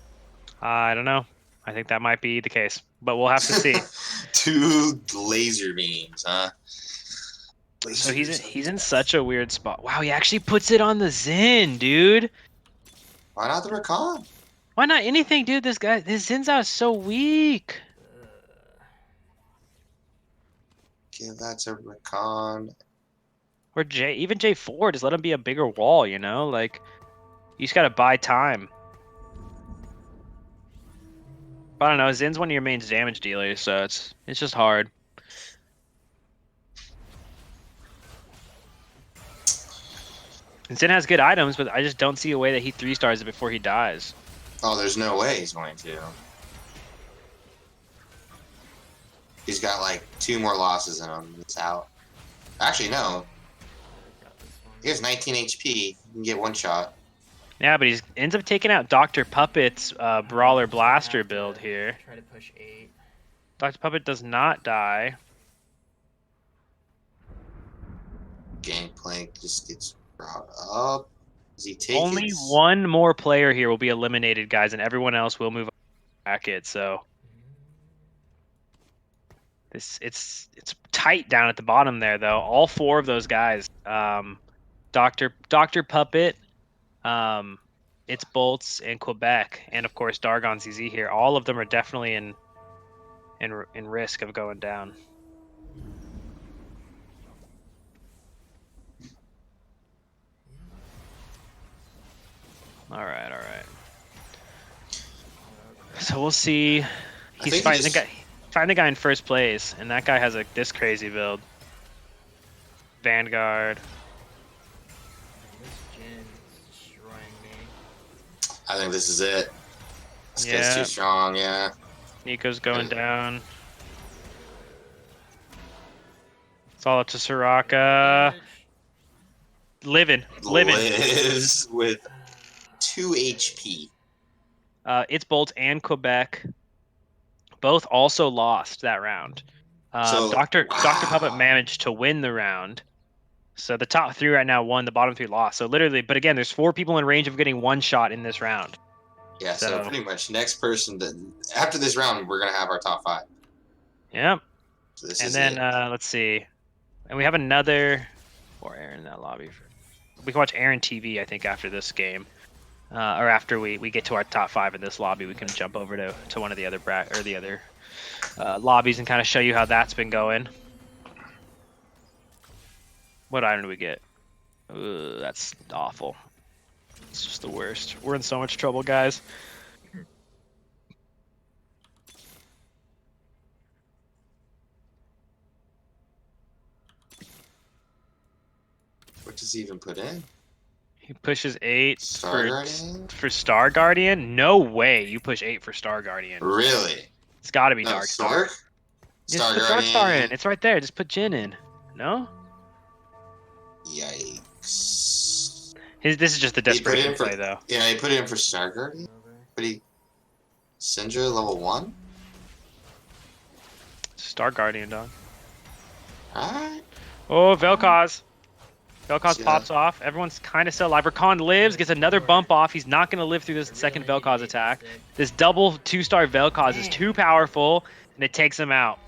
[SPEAKER 9] I don't know. I think that might be the case, but we'll have to see.
[SPEAKER 7] 2 laser beams, huh?
[SPEAKER 9] So he's in such a weird spot. Wow, he actually puts it on the Xin, dude.
[SPEAKER 7] Why not the Rakan?
[SPEAKER 9] Why not anything, dude? This Zinzao is so weak.
[SPEAKER 7] Give that to Rakan.
[SPEAKER 9] Or even J4, just let him be a bigger wall, you know? Like, you just gotta buy time. But I don't know, Zin's one of your main damage dealers, so it's just hard. And Zin has good items, but I just don't see a way that he 3-stars it before he dies.
[SPEAKER 7] Oh, there's no way he's going to. He's got like 2 more losses in him. It's out. Actually, no. He has 19 HP. He can get 1 shot.
[SPEAKER 9] Yeah, but he ends up taking out Dr. Puppet's Brawler Blaster build here.
[SPEAKER 8] Try to push 8.
[SPEAKER 9] Dr. Puppet does not die.
[SPEAKER 7] Gangplank just gets brought up. Does he take
[SPEAKER 9] Only one more player here will be eliminated, guys, and everyone else will move on to bracket. So it's tight down at the bottom there, though. All 4 of those guys, Dr. Puppet, It's Bolts, and Quebec, and of course Dargon CZ here. All of them are definitely in risk of going down. All right, all right. So we'll see. He's
[SPEAKER 7] think
[SPEAKER 9] fighting the guy in first place, and that guy has like this crazy build. Vanguard.
[SPEAKER 8] This Jin is destroying me.
[SPEAKER 7] I think this is it. This guy's
[SPEAKER 9] Yeah.
[SPEAKER 7] too strong, yeah.
[SPEAKER 9] Nico's going down. It's all up to Soraka. Living.
[SPEAKER 7] Lives with 2 HP.
[SPEAKER 9] It's Bolt and Quebec. Both also lost that round.
[SPEAKER 7] So,
[SPEAKER 9] Dr. Puppet
[SPEAKER 7] wow.
[SPEAKER 9] managed to win the round. So the top 3 right now won, the bottom 3 lost. So literally, but again, there's 4 people in range of getting 1 shot in this round.
[SPEAKER 7] Yeah, so pretty much next person after this round, we're gonna have our top 5.
[SPEAKER 9] Yep.
[SPEAKER 7] So this
[SPEAKER 9] And
[SPEAKER 7] is
[SPEAKER 9] then
[SPEAKER 7] it.
[SPEAKER 9] let's see. And we have another or Aaron in that lobby. We can watch Aaron TV, I think, after this game. Or after we get to our top 5 in this lobby, we can jump over to one of the other lobbies and kind of show you how that's been going. What item do we get? That's awful. It's just the worst. We're in so much trouble, guys.
[SPEAKER 7] What does he even put in?
[SPEAKER 9] He pushes 8
[SPEAKER 7] Star Guardian?
[SPEAKER 9] for Star Guardian? No way you push 8 for Star Guardian.
[SPEAKER 7] Really?
[SPEAKER 9] It's got to be
[SPEAKER 7] No,
[SPEAKER 9] Dark Star. Just
[SPEAKER 7] Star
[SPEAKER 9] put Dark Star in. It's right there. Just put Jin in. No?
[SPEAKER 7] Yikes.
[SPEAKER 9] This is just the desperation play, though.
[SPEAKER 7] Yeah, he put it in for Star Guardian? But Syndra level 1?
[SPEAKER 9] Star Guardian, dog.
[SPEAKER 7] Alright.
[SPEAKER 9] Oh, Vel'Koz. Vel'Koz
[SPEAKER 7] Yeah.
[SPEAKER 9] pops off. Everyone's kind of still alive. Rakan lives, gets another bump off. He's not going to live through this second Vel'Koz attack. This double 2-star Vel'Koz is too powerful, and it takes him out.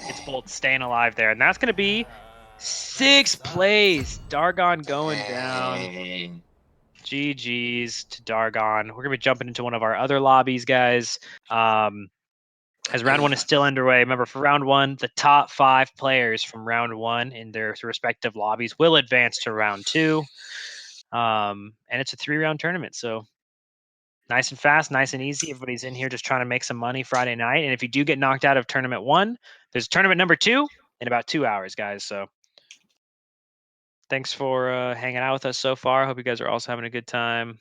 [SPEAKER 9] It's Bolt staying alive there. And that's going to be 6 plays. Dargon going down.
[SPEAKER 7] Dang.
[SPEAKER 9] GG's to Dargon. We're going to be jumping into one of our other lobbies, guys. As round 1 is still underway. Remember, for round 1, the top 5 players from round 1 in their respective lobbies will advance to round 2. And it's a 3-round tournament, so nice and fast, nice and easy. Everybody's in here just trying to make some money Friday night. And if you do get knocked out of tournament 1, there's tournament number 2 in about 2 hours, guys. So thanks for hanging out with us so far. Hope you guys are also having a good time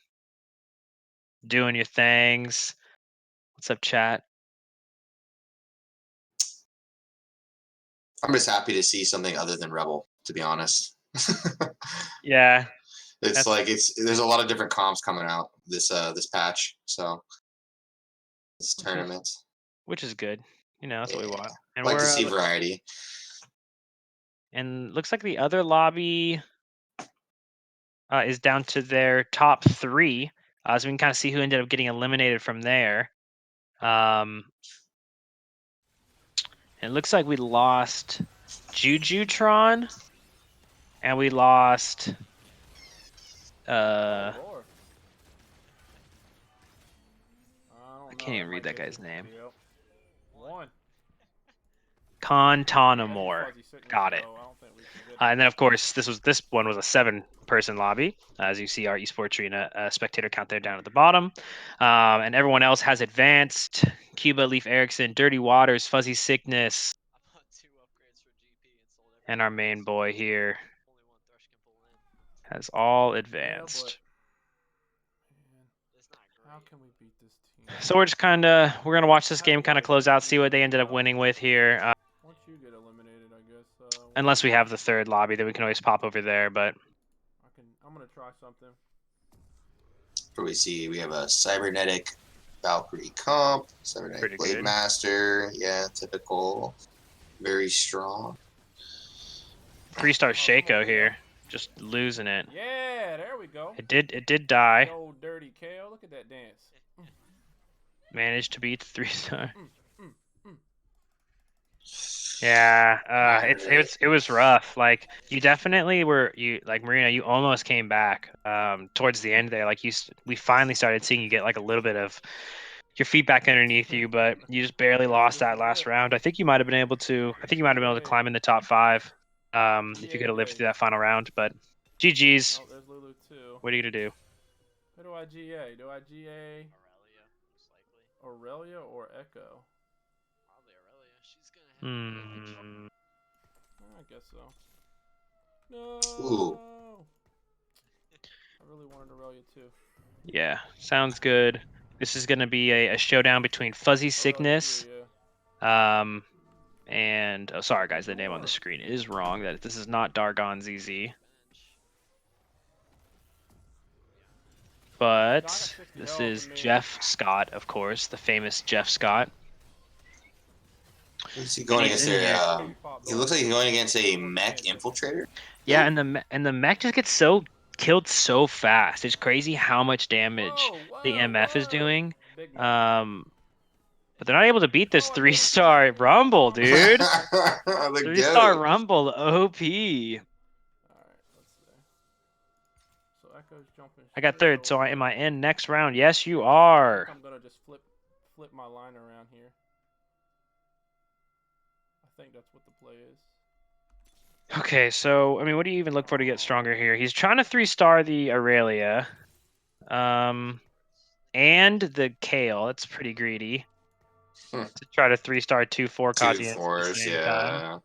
[SPEAKER 9] doing your things. What's up, chat?
[SPEAKER 7] I'm just happy to see something other than Rebel, to be honest.
[SPEAKER 9] Yeah.
[SPEAKER 7] There's a lot of different comps coming out this patch, so this tournament.
[SPEAKER 9] Which is good. That's what we want. And
[SPEAKER 7] I like to see variety.
[SPEAKER 9] And looks like the other lobby is down to their top 3. So we can kind of see who ended up getting eliminated from there. It looks like we lost Jujutron, and we lost I can't even read that guy's name. Contanamore. Got it. And then, of course, this one was a 7-person lobby. As you see, our esports arena spectator count there down at the bottom. And everyone else has advanced. Cuba, Leaf Erickson, Dirty Waters, Fuzzy Sickness. And our main boy here has all advanced.
[SPEAKER 3] How can we beat this team?
[SPEAKER 9] So we're going to watch this game kind of close out, see what they ended up winning with here.
[SPEAKER 3] Once you get eliminated, I guess.
[SPEAKER 9] Unless we have the 3rd lobby, then we can always pop over there, but
[SPEAKER 3] I'm gonna try something.
[SPEAKER 7] Here we see we have a cybernetic Valkyrie comp, cybernetic Blade Master, yeah, typical, very strong.
[SPEAKER 9] 3-star Shaco here, just losing it.
[SPEAKER 3] Yeah, there we go.
[SPEAKER 9] It did die.
[SPEAKER 3] Old dirty KO, look at that dance.
[SPEAKER 9] Managed to beat the 3-star. Yeah, it was rough. Like, you definitely were, Marina, you almost came back towards the end there. Like, we finally started seeing you get like a little bit of your feet back underneath you, but you just barely lost that last round. I think you might have been able to climb in the top 5 if you could have lived through that final round. But GG's.
[SPEAKER 3] Oh, there's Lulu too.
[SPEAKER 9] What are you gonna do?
[SPEAKER 3] Who do I GA? Do I GA
[SPEAKER 9] Aurelia, most likely.
[SPEAKER 3] Aurelia or Echo?
[SPEAKER 9] Probably Aurelia. She's gonna
[SPEAKER 3] I guess so. No.
[SPEAKER 7] Ooh.
[SPEAKER 3] I really wanted Aurelia too.
[SPEAKER 9] Yeah, sounds good. This is gonna be a showdown between Fuzzy Sickness, and oh, sorry guys, the name on the screen is wrong. That this is not Dargon ZZ. But this is Jeff Scott, of course, the famous Jeff Scott.
[SPEAKER 7] Who's he going against there? He looks like he's going against a mech infiltrator.
[SPEAKER 9] Yeah, and the mech just gets so killed so fast. It's crazy how much damage the MF is doing. But they're not able to beat this 3-star Rumble, dude. 3-star Rumble, OP.
[SPEAKER 3] So Echo's jumping.
[SPEAKER 9] I got third, so am I in next round? Yes, you are.
[SPEAKER 3] I'm gonna just flip my line around here. I think that's what the play is.
[SPEAKER 9] Okay, so I mean, what do you even look for to get stronger here? He's trying to 3-star the Aurelia, and the Kale. That's pretty greedy. To try to 3-star 2-4 Kazi at the same time.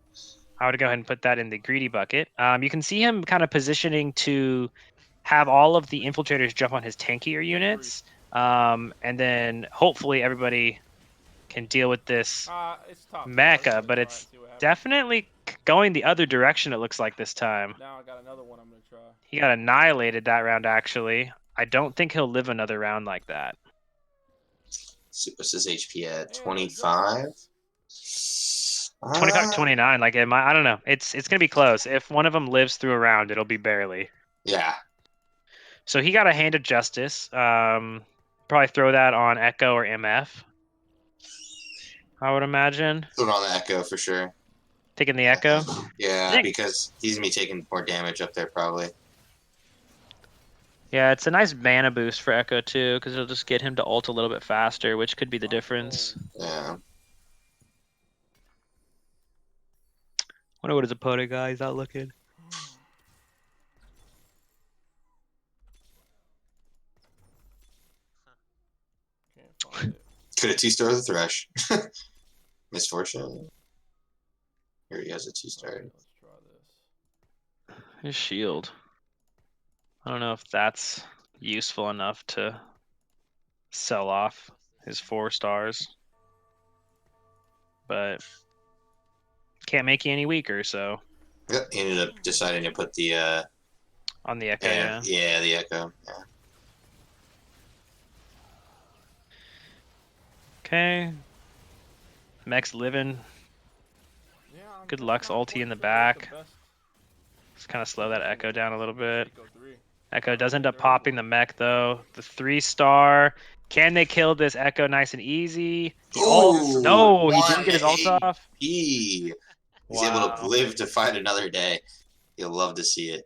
[SPEAKER 9] I would go ahead and put that in the greedy bucket. You can see him kind of positioning to have all of the infiltrators jump on his tankier units, and then hopefully everybody can deal with this mecha, but it's definitely going the other direction, it looks like this time.
[SPEAKER 3] Now I got another one I'm gonna try.
[SPEAKER 9] He got annihilated that round, actually. I don't think he'll live another round like that.
[SPEAKER 7] Super says HP at 25.
[SPEAKER 9] 25, 29. Like, I don't know. It's gonna be close. If one of them lives through a round, it'll be barely.
[SPEAKER 7] Yeah.
[SPEAKER 9] So he got a Hand of Justice. Probably throw that on Echo or MF. I would imagine.
[SPEAKER 7] Throw it on the Echo for sure.
[SPEAKER 9] Taking the Echo?
[SPEAKER 7] Yeah, because he's gonna be taking more damage up there probably.
[SPEAKER 9] Yeah, it's a nice mana boost for Echo too, because it'll just get him to ult a little bit faster, which could be the difference.
[SPEAKER 7] Yeah.
[SPEAKER 9] Wonder what his opponent got. He's not looking.
[SPEAKER 3] Can't find it.
[SPEAKER 7] Could have 2-star the Thresh. Misfortune. Here he has a 2-star.
[SPEAKER 3] Let's try this.
[SPEAKER 9] His shield. I don't know if that's useful enough to sell off his 4 stars. But can't make you any weaker, so.
[SPEAKER 7] Yep, he ended up deciding to put the
[SPEAKER 9] on the Echo, yeah.
[SPEAKER 7] Yeah, the Echo. Yeah.
[SPEAKER 9] Okay. Mech's living. Good Lux ulti in the back. Just kind of slow that Echo down a little bit. Echo does end up popping the mech though. The 3-star. Can they kill this Echo nice and easy? No, he didn't get his ult off.
[SPEAKER 7] He's able to live to fight another day. You'll love to see it.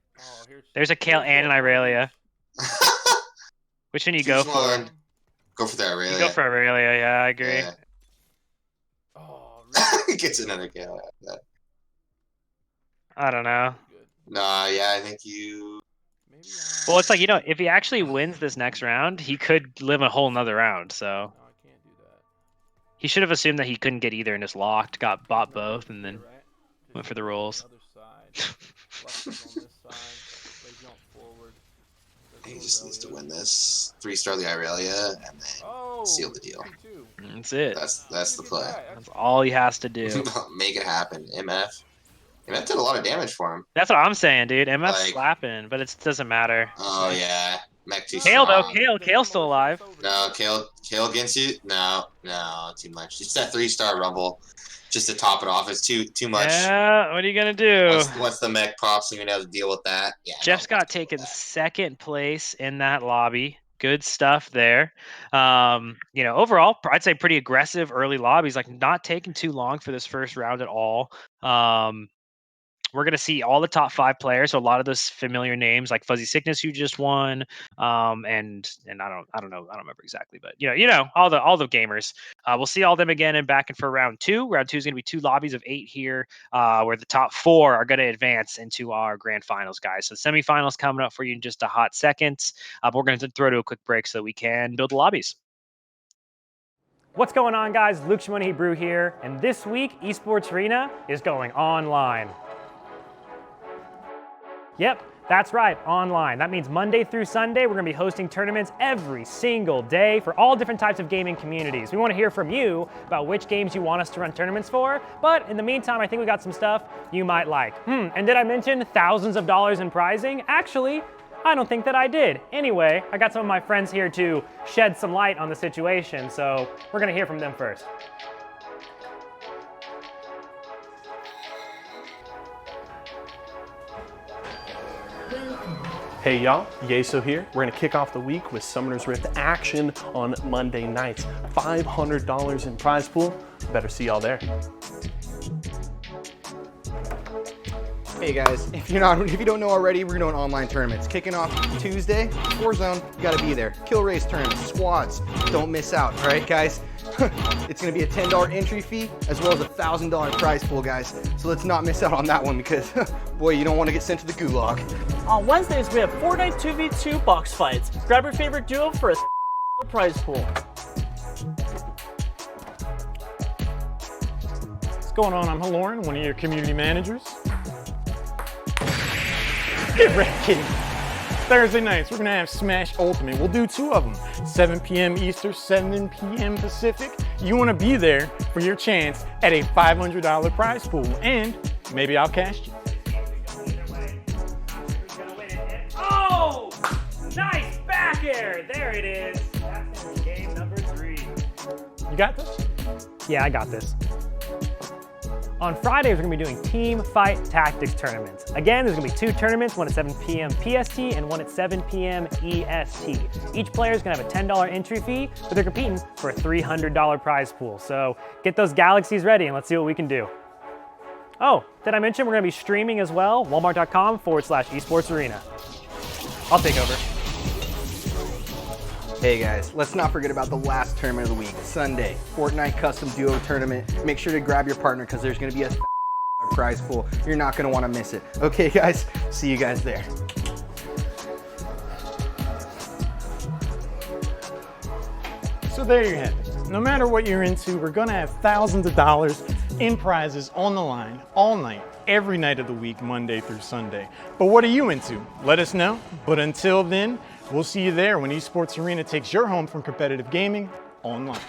[SPEAKER 9] There's a Kale and an Irelia. Which one you go for?
[SPEAKER 7] Go for the Aurelia.
[SPEAKER 9] You go for Aurelia, yeah, I agree.
[SPEAKER 7] Yeah. Gets another Kale after that.
[SPEAKER 9] I don't know.
[SPEAKER 7] Nah, yeah, I think you...
[SPEAKER 9] Well, it's like, you know, if he actually wins this next round, he could live a whole nother round, so. He should have assumed that he couldn't get either and just locked, bought both, and then went for the rolls.
[SPEAKER 7] He just needs to win this. 3-star the Irelia, and then seal the deal.
[SPEAKER 9] That's it.
[SPEAKER 7] That's the play.
[SPEAKER 9] That's all he has to do.
[SPEAKER 7] Make it happen. MF did a lot of damage for him.
[SPEAKER 9] That's what I'm saying, dude. MF's slapping, but it doesn't matter.
[SPEAKER 7] Oh, yeah. Mech too
[SPEAKER 9] Kale,
[SPEAKER 7] strong.
[SPEAKER 9] though. Kale's still alive.
[SPEAKER 7] No, Kale against you? No, too much. It's that 3-star Rumble. Just to top it off. It's too much.
[SPEAKER 9] Yeah, what are you going to do?
[SPEAKER 7] Once the mech pops, you're going to have to deal with that. Yeah.
[SPEAKER 9] Jeff Scott taken second place in that lobby. Good stuff there. You know, overall, I'd say pretty aggressive early lobbies. Like, not taking too long for this first round at all. we're going to see all the top 5 players. So a lot of those familiar names like Fuzzy Sickness, who just won. And I don't know. I don't remember exactly, but all the gamers, we'll see all them again and back in for round 2. Round 2 is going to be 2 lobbies of 8 here, where the top 4 are going to advance into our grand finals, guys. So the semifinals coming up for you in just a hot second. But we're going to throw to a quick break so we can build the lobbies.
[SPEAKER 2] What's going on, guys? Luke Shimoni Hebrew here, and this week, Esports Arena is going online. Yep, that's right, online. That means Monday through Sunday, we're gonna be hosting tournaments every single day for all different types of gaming communities. We wanna hear from you about which games you want us to run tournaments for, but in the meantime, I think we got some stuff you might like. And did I mention thousands of dollars in prizing? Actually, I don't think that I did. Anyway, I got some of my friends here to shed some light on the situation, so we're gonna hear from them first.
[SPEAKER 3] Hey y'all, Yeso here. We're gonna kick off the week with Summoner's Rift action on Monday nights. $500 in prize pool. Better see y'all there.
[SPEAKER 4] Hey guys, if you don't know already, we're doing online tournaments. Kicking off Tuesday, Warzone, you gotta be there. Kill race tournament, squads, don't miss out, all right guys? It's gonna be a $10 entry fee as well as a $1,000 prize pool, guys. So let's not miss out on that one because, boy, you don't wanna get sent to the gulag.
[SPEAKER 5] On Wednesdays, we have Fortnite 2v2 box fights. Grab your favorite duo for a prize pool.
[SPEAKER 6] What's going on? I'm Haloran, one of your community managers. Get ready. Thursday nights, we're gonna have Smash Ultimate. We'll do 2 of them, 7 p.m. Eastern, 7 p.m. Pacific. You wanna be there for your chance at a $500 prize pool, and maybe I'll cast you.
[SPEAKER 2] Oh, nice back air. There it is. That's game number 3.
[SPEAKER 6] You got this?
[SPEAKER 2] Yeah, I got this. On Friday, we're gonna be doing Teamfight Tactics tournaments. Again, there's gonna be 2 tournaments, one at 7 p.m. PST and one at 7 p.m. EST. Each player is gonna have a $10 entry fee, but they're competing for a $300 prize pool. So get those galaxies ready and let's see what we can do. Oh, did I mention we're gonna be streaming as well? Walmart.com/esports arena. I'll take over.
[SPEAKER 4] Hey guys, let's not forget about the last tournament of the week, Sunday, Fortnite Custom Duo Tournament. Make sure to grab your partner because there's gonna be a prize pool. You're not gonna wanna miss it. Okay guys, see you guys there.
[SPEAKER 6] So there you have it. No matter what you're into, we're gonna have thousands of dollars in prizes on the line all night, every night of the week, Monday through Sunday. But what are you into? Let us know. But until then, we'll see you there when Esports Arena takes your home from competitive gaming online.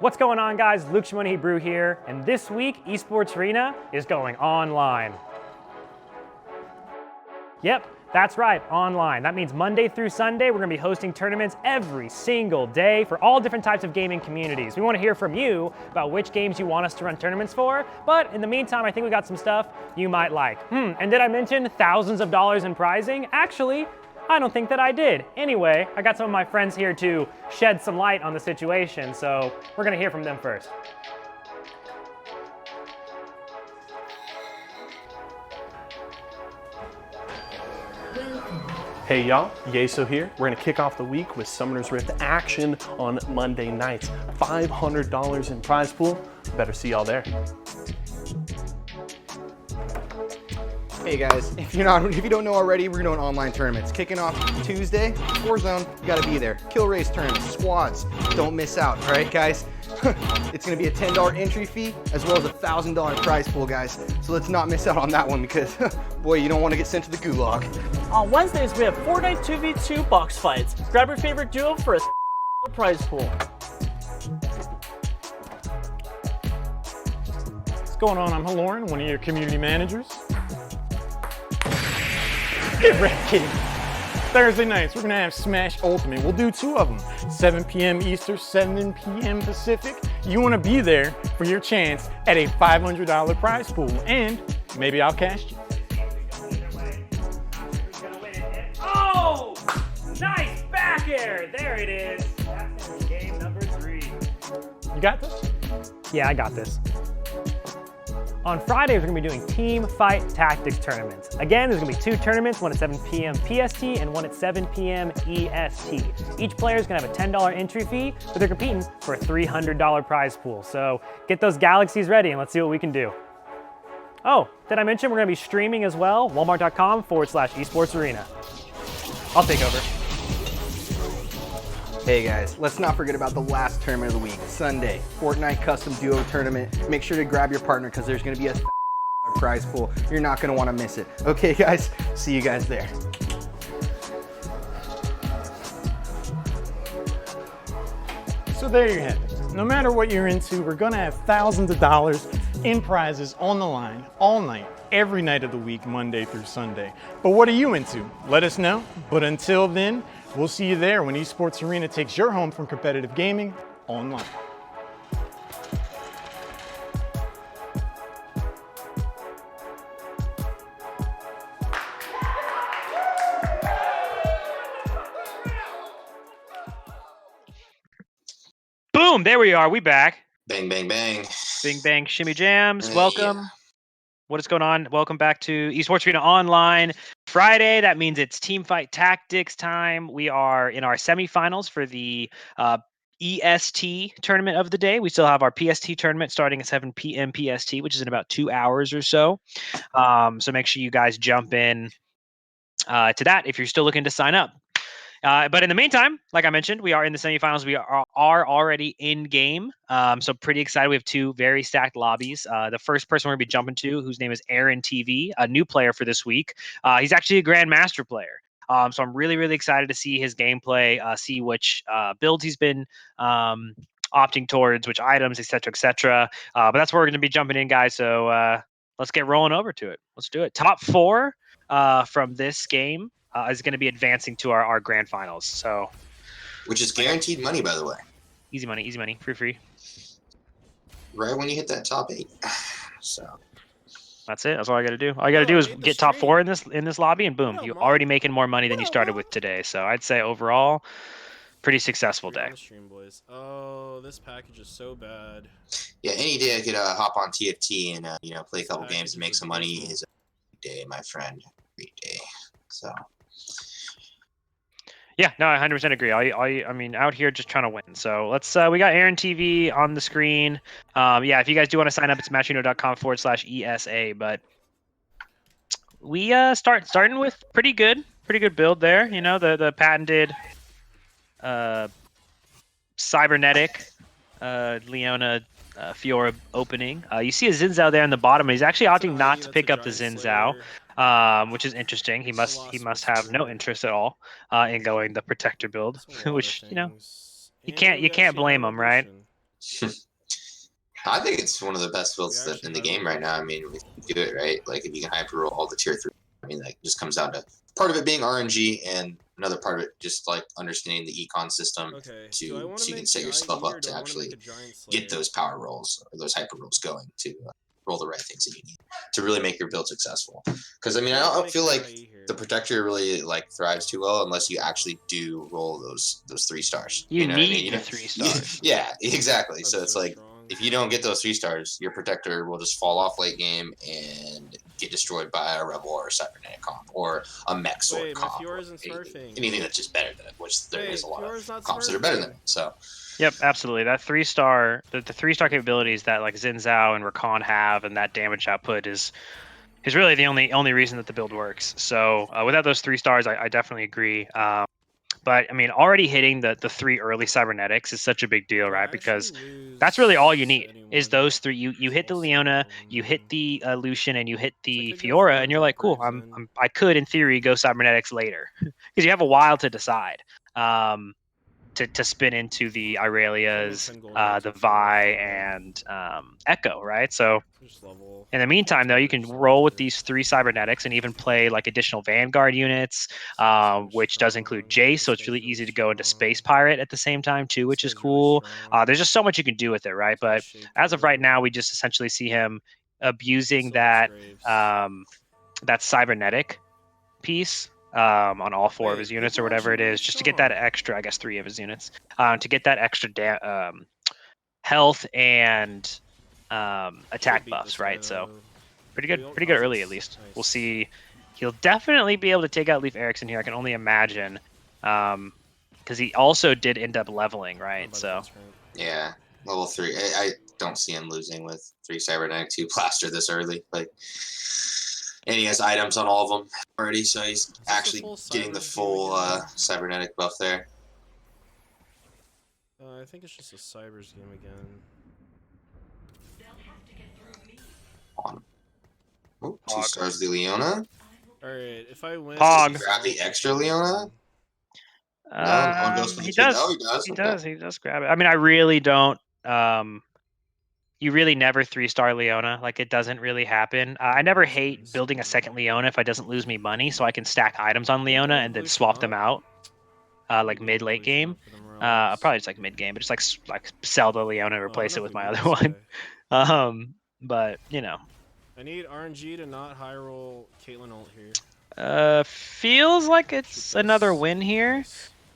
[SPEAKER 2] What's going on, guys? Luke Shimoni Hebrew here, and this week, Esports Arena is going online. Yep, that's right, online. That means Monday through Sunday, we're gonna be hosting tournaments every single day for all different types of gaming communities. We wanna hear from you about which games you want us to run tournaments for, but in the meantime, I think we got some stuff you might like. And did I mention thousands of dollars in prizing? Actually, I don't think that I did. Anyway, I got some of my friends here to shed some light on the situation, so we're gonna hear from them first.
[SPEAKER 3] Hey y'all, Yeso here. We're gonna kick off the week with Summoner's Rift action on Monday nights. $500 in prize pool. Better see y'all there.
[SPEAKER 4] Hey guys, if you don't know already, we're doing online tournaments. Kicking off Tuesday, Warzone, you gotta be there. Kill race tournaments, squads, don't miss out, all right guys? It's gonna be a $10 entry fee as well as a $1,000 prize pool, guys. So let's not miss out on that one because, boy, you don't wanna get sent to the gulag.
[SPEAKER 5] On Wednesdays, we have Fortnite 2v2 box fights. Grab your favorite duo for a prize pool.
[SPEAKER 6] What's going on? I'm Haloran, one of your community managers. Get ready. Thursday nights, we're gonna have Smash Ultimate. We'll do 2 of them, 7 p.m. Eastern, 7 p.m. Pacific. You wanna be there for your chance at a $500 prize pool, and maybe I'll cash you.
[SPEAKER 2] Oh! Nice back air! There it is. That's game number 3.
[SPEAKER 6] You got this?
[SPEAKER 2] Yeah, I got this. On Fridays, we're gonna be doing Teamfight Tactics tournaments. Again, there's gonna be 2 tournaments, one at 7 p.m. PST and one at 7 p.m. EST. Each player is gonna have a $10 entry fee, but they're competing for a $300 prize pool. So get those galaxies ready and let's see what we can do. Oh, did I mention we're gonna be streaming as well? Walmart.com/esportsarena. I'll take over.
[SPEAKER 4] Hey guys, let's not forget about the last tournament of the week, Sunday, Fortnite Custom Duo Tournament. Make sure to grab your partner because there's gonna be a prize pool. You're not gonna wanna miss it. Okay guys, see you guys there.
[SPEAKER 6] So there you have it. No matter what you're into, we're gonna have thousands of dollars in prizes on the line all night, every night of the week, Monday through Sunday. But what are you into? Let us know. But until then, we'll see you there when Esports Arena takes your home from competitive gaming online.
[SPEAKER 9] Boom! There we are. We back.
[SPEAKER 7] Bang, bang, bang.
[SPEAKER 9] Bing bang shimmy jams.
[SPEAKER 7] Hey.
[SPEAKER 9] Welcome. What is going on? Welcome back to Esports Arena Online. Friday, that means it's Teamfight Tactics time. We are in our semifinals for the EST tournament of the day. We still have our PST tournament starting at 7 p.m. PST, which is in about 2 hours or so. So make sure you guys jump in to that if you're still looking to sign up. But in the meantime, like I mentioned, we are in the semifinals. We are already in game. So pretty excited. We have 2 very stacked lobbies. The first person we're going to be jumping to, whose name is Aaron TV, a new player for this week. He's actually a Grandmaster player. So I'm really, really excited to see his gameplay, see which builds he's been opting towards, which items, et cetera, et cetera. But that's where we're going to be jumping in, guys. So let's get rolling over to it. Let's do it. Top 4 from this game is going to be advancing to our grand finals. So,
[SPEAKER 7] Which is guaranteed money, by the way.
[SPEAKER 9] Easy money, free.
[SPEAKER 7] Right when you hit that top 8. So
[SPEAKER 9] that's it. That's all I got to do. All you got to do is get top 4 in this lobby, and boom, you're already making more money than you started with today. So I'd say overall, pretty successful day.
[SPEAKER 10] Stream, boys. Oh, this package is so bad.
[SPEAKER 7] yeah, any day I could hop on TFT and play a couple games and make some money is a great day, my friend. Great day. So.
[SPEAKER 9] Yeah, no, I 100% agree. I mean, out here just trying to win. So let's. We got Aaron TV on the screen. Yeah, if you guys do want to sign up, it's matchuno.com/ESA. But we starting with pretty good build there. You know, the patented cybernetic Leona Fiora opening. You see a Zinzao there in the bottom. He's actually opting not to pick up the Zinzao. Which is interesting. He must have no interest at all in going the protector build, which you can't blame him, right?
[SPEAKER 7] I think it's one of the best builds in the game right now. I mean, if you do it right, like if you can hyper roll all the tier 3, I mean, like, it just comes down to part of it being RNG and another part of it just like understanding the econ system so you can set yourself up to actually get those power rolls or those hyper rolls going to roll the right things that you need to really make your build successful. Because I mean, I don't feel like the protector really like thrives too well unless you actually do roll those 3 stars.
[SPEAKER 9] You
[SPEAKER 7] know
[SPEAKER 9] need
[SPEAKER 7] what I mean?
[SPEAKER 9] the 3 stars.
[SPEAKER 7] Yeah, exactly. So it's like if you don't get those 3 stars, your protector will just fall off late game and get destroyed by a rebel or a cybernetic comp or a mech sword comp. Anything that's just better than it, which there is a lot of comps that are better than it. So.
[SPEAKER 9] Yep, absolutely. That 3-star, the 3-star capabilities that like Xin Zhao and Rakan have, and that damage output is really the only reason that the build works. So without those 3 stars, I definitely agree. But I mean, already hitting the 3 early cybernetics is such a big deal, right? Because that's really all you need is those 3. You hit the Leona, you hit the Lucian, and you hit the Fiora, and you're like, cool. I could in theory go cybernetics later because you have a while to decide. To spin into the Irelias, the Vi, and Echo, right? So in the meantime, though, you can roll with these 3 cybernetics and even play like additional Vanguard units, which does include Jace. So it's really easy to go into Space Pirate at the same time too, which is cool. There's just so much you can do with it, right? But as of right now, we just essentially see him abusing that that cybernetic piece on all 4 of his units or whatever it is, just to get that extra, I guess 3 of his units, to get that extra health and attack buffs, right? So pretty good early at least. We'll see. He'll definitely be able to take out Leif Erikson here. I can only imagine, because he also did end up leveling, right? So
[SPEAKER 7] yeah, level 3. I don't see him losing with 3 cybernetic 2 plaster this early. Like. And he has items on all of them already, so he's actually getting the full cybernetic buff there.
[SPEAKER 10] I think it's just a Cybers game again.
[SPEAKER 7] Oh, 2 stars the Leona.
[SPEAKER 10] Alright, if I win...
[SPEAKER 9] Pog.
[SPEAKER 7] Grab the extra Leona?
[SPEAKER 9] No, one goes for the 2. Oh, he does. He does grab it. I mean, I really don't... you really never 3-star Leona. Like, it doesn't really happen. I never hate building a second Leona if it doesn't lose me money, so I can stack items on Leona and then swap them out, like mid-late game. Probably just like mid-game, but just like sell the Leona and replace it with my other one. But, you know.
[SPEAKER 10] I need RNG to not high roll Caitlyn ult here.
[SPEAKER 9] Feels like it's another win here.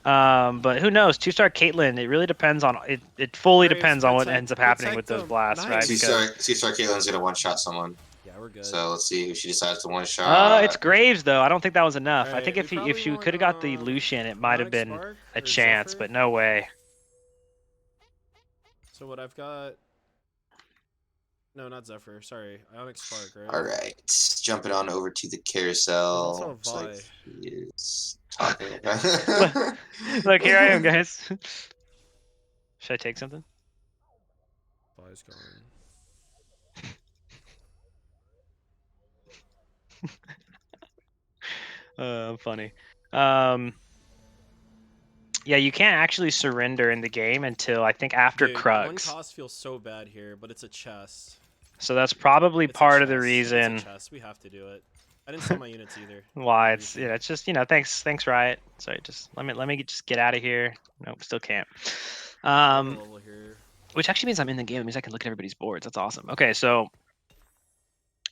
[SPEAKER 9] But who knows? 2-star Caitlyn, it really depends on it. It fully depends on what ends up happening with those blasts, right?
[SPEAKER 7] 2-star Caitlyn's gonna one-shot someone. Yeah, we're good. So let's see who she decides to one-shot.
[SPEAKER 9] It's Graves though. I don't think that was enough. I think if she could have got the Lucian, it might have been a chance, but no way.
[SPEAKER 10] So what I've got. No, not Zephyr. Sorry, Ionic Spark, right?
[SPEAKER 7] All right, jumping on over to the carousel. Looks like he is talking about.
[SPEAKER 9] Look, here I am, guys. Should I take something?
[SPEAKER 10] Vi's gone.
[SPEAKER 9] I'm funny. Yeah, you can't actually surrender in the game until I think after Krugs.
[SPEAKER 10] One cost feels so bad here, but it's a chest.
[SPEAKER 9] So that's probably part of the reason.
[SPEAKER 10] It's a chest. We have to do it. I didn't sell my units either.
[SPEAKER 9] Why? It's just thanks Riot. Sorry, just let me just get out of here. Nope, still can't. Which actually means I'm in the game. It means I can look at everybody's boards. That's awesome. Okay, so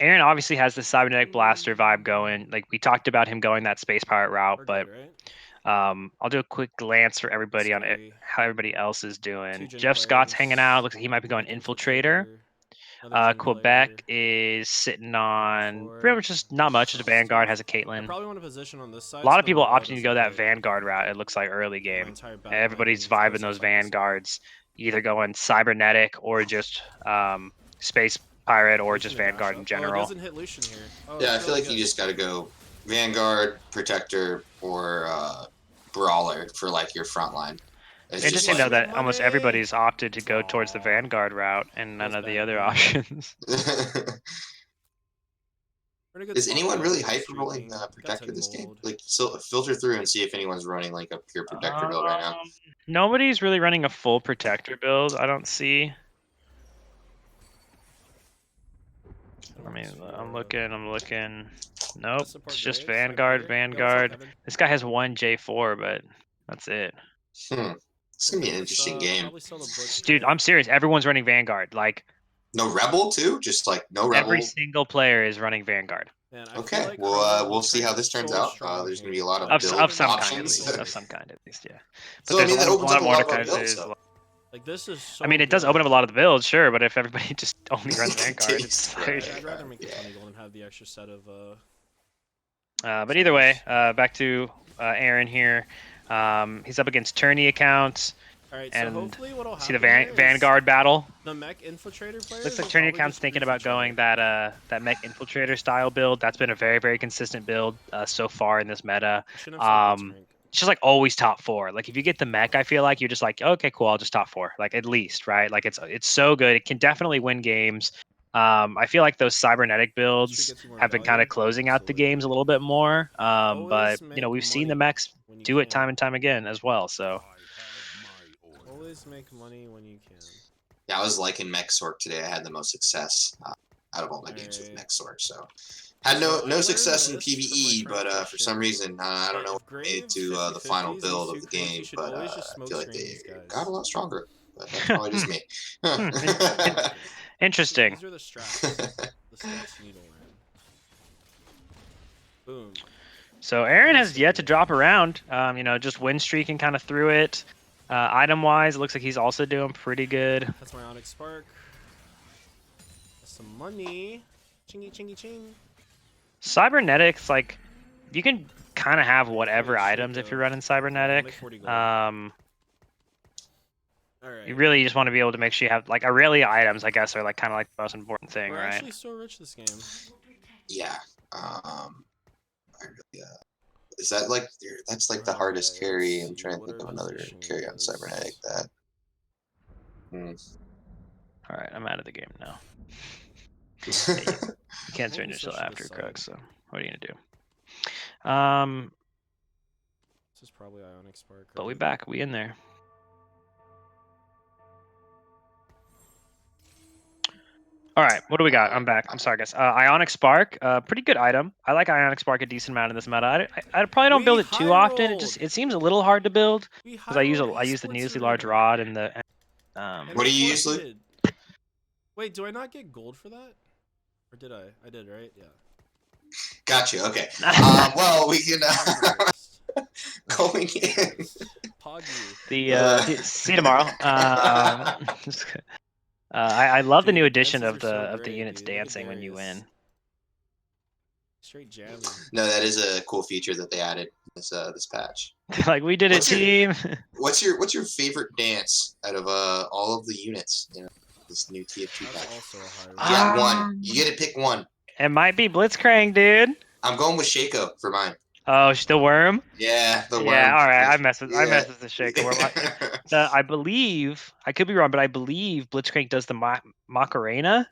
[SPEAKER 9] Aaron obviously has the cybernetic blaster vibe going. Like we talked about him going that space pirate route, but I'll do a quick glance for everybody on how everybody else is doing. Jeff Scott's hanging out. Looks like he might be going infiltrator. Quebec is sitting on pretty much just not much. Just a Vanguard, has a Caitlyn.
[SPEAKER 10] Probably want to position on this side.
[SPEAKER 9] A lot of people opting to go that Vanguard route. It looks like early game. Everybody's vibing those Vanguards, either going cybernetic or just space pirate or just Vanguard in general.
[SPEAKER 10] Doesn't hit Lucian here.
[SPEAKER 7] Yeah, I feel like you just got to go Vanguard, Protector, or Brawler for like your front line.
[SPEAKER 9] Interesting though that almost everybody's opted to go towards the Vanguard route and none of the other options.
[SPEAKER 10] We're in a good
[SPEAKER 7] Is
[SPEAKER 10] spot,
[SPEAKER 7] anyone
[SPEAKER 10] guys.
[SPEAKER 7] really
[SPEAKER 10] We're
[SPEAKER 7] hyped for rolling
[SPEAKER 10] streaking. Got
[SPEAKER 7] Protector
[SPEAKER 10] 10
[SPEAKER 7] this game?
[SPEAKER 10] gold.
[SPEAKER 7] Like, so filter through and see if anyone's running like a pure Protector build right now.
[SPEAKER 9] Nobody's really running a full Protector build. I don't see. I mean, I'm looking. Nope, it's just Vanguard. This guy has one J4, but that's it.
[SPEAKER 7] It's gonna be an interesting game.
[SPEAKER 9] Dude, I'm serious. Everyone's running Vanguard. Like,
[SPEAKER 7] no Rebel too? Just like no Rebel?
[SPEAKER 9] Every single player is running Vanguard.
[SPEAKER 7] Okay, well, we'll see how this turns out. There's gonna be a lot of build
[SPEAKER 9] of some
[SPEAKER 7] options.
[SPEAKER 9] kind, of some kind at least, yeah. But
[SPEAKER 7] So I mean, that opens up a lot of our builds.
[SPEAKER 9] builds.
[SPEAKER 10] Like this is. So
[SPEAKER 9] I mean, it does open up a lot of the builds, sure, but if everybody just only runs Vanguard, it's
[SPEAKER 10] I'd rather make the 20 gold and have the extra set of.
[SPEAKER 9] But either way, back to Aaron here. He's up against tourney accounts.
[SPEAKER 10] All right,
[SPEAKER 9] and
[SPEAKER 10] so hopefully what'll
[SPEAKER 9] see the
[SPEAKER 10] happen
[SPEAKER 9] Vanguard battle.
[SPEAKER 10] The mech infiltrator players.
[SPEAKER 9] Looks like tourney accounts thinking about going that mech infiltrator style build. That's been a very, very consistent build so far in this meta. It's just like always top 4. Like if you get the mech, I feel like you're just like, okay, cool, I'll just top 4. Like at least, right? Like it's so good. It can definitely win games. I feel like those cybernetic builds have been kind of closing out the games a little bit more. But you know, we've seen the mechs do it time and time again as well. So
[SPEAKER 10] always make money when you can.
[SPEAKER 7] Yeah, I was liking Mech Sork today. I had the most success out of all my games with Mech Sork. So had no success in PvE, but for some reason I don't know what made it to the final build of the game. But I feel like they got a lot stronger. But that's probably just me.
[SPEAKER 9] Interesting.
[SPEAKER 10] These are the strats. The strats you need to learn. Boom.
[SPEAKER 9] So Aaron has yet to drop around. You know, just win streaking kind of through it. Item-wise, it looks like he's also doing pretty good.
[SPEAKER 10] That's my Onyx Spark. That's some money. Chingy, chingy, ching.
[SPEAKER 9] Cybernetics, like, you can kind of have whatever items if you're running Cybernetic. You really just want to be able to make sure you have, like, Aurelia items, I guess, are, like, kind of like the most important thing,
[SPEAKER 10] We're
[SPEAKER 9] right?
[SPEAKER 10] actually so rich this game.
[SPEAKER 7] Yeah. I really, is that like that's like the hardest carry? I'm trying to think of another carry on Cybernetic that.
[SPEAKER 9] All right, I'm out of the game now. Yeah, you can't turn yourself after Krug, so what are you gonna do?
[SPEAKER 10] This is probably Ionic Spark.
[SPEAKER 9] But we back, we in there. All right, what do we got? I'm back. I'm sorry, guys. Ionic Spark, pretty good item. I like Ionic Spark a decent amount in this meta. I probably don't build it too often. It seems a little hard to build because I use the needlessly large rod and the.
[SPEAKER 7] What do you use, Luke?
[SPEAKER 10] Wait, do I not get gold for that? Or did I? I did, right? Yeah.
[SPEAKER 7] Gotcha. Okay. Well, we can going in.
[SPEAKER 9] See you tomorrow. I love the new addition of the units dancing when you win.
[SPEAKER 10] Straight jamming.
[SPEAKER 7] No, that is a cool feature that they added this patch.
[SPEAKER 9] Like we did it, team.
[SPEAKER 7] What's your favorite dance out of all of the units? You know, this new TFT patch. Yeah, one. You get to pick one.
[SPEAKER 9] It might be Blitzcrank, dude.
[SPEAKER 7] I'm going with Shaco for mine.
[SPEAKER 9] Oh, the worm?
[SPEAKER 7] Yeah, the worm.
[SPEAKER 9] Yeah, all right. I mess with the Shaco worm. I believe, I could be wrong, but I believe Blitzcrank does the Macarena,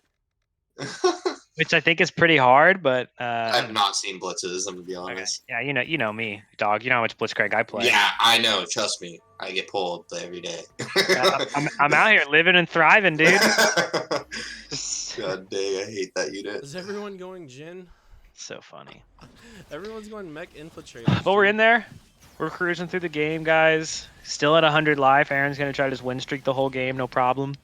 [SPEAKER 9] which I think is pretty hard. But
[SPEAKER 7] I've not seen blitzes. I'm gonna be honest.
[SPEAKER 9] Okay. Yeah, you know me, dog. You know how much Blitzcrank I play.
[SPEAKER 7] Yeah, I know. Trust me, I get pulled every day.
[SPEAKER 9] I'm out here living and thriving, dude.
[SPEAKER 7] God dang, I hate that unit.
[SPEAKER 10] Is everyone going Jin?
[SPEAKER 9] So funny.
[SPEAKER 10] Everyone's going mech infiltrator.
[SPEAKER 9] But we're in there. We're cruising through the game, guys. Still at 100 life. Aaron's gonna try to just win streak the whole game, no problem.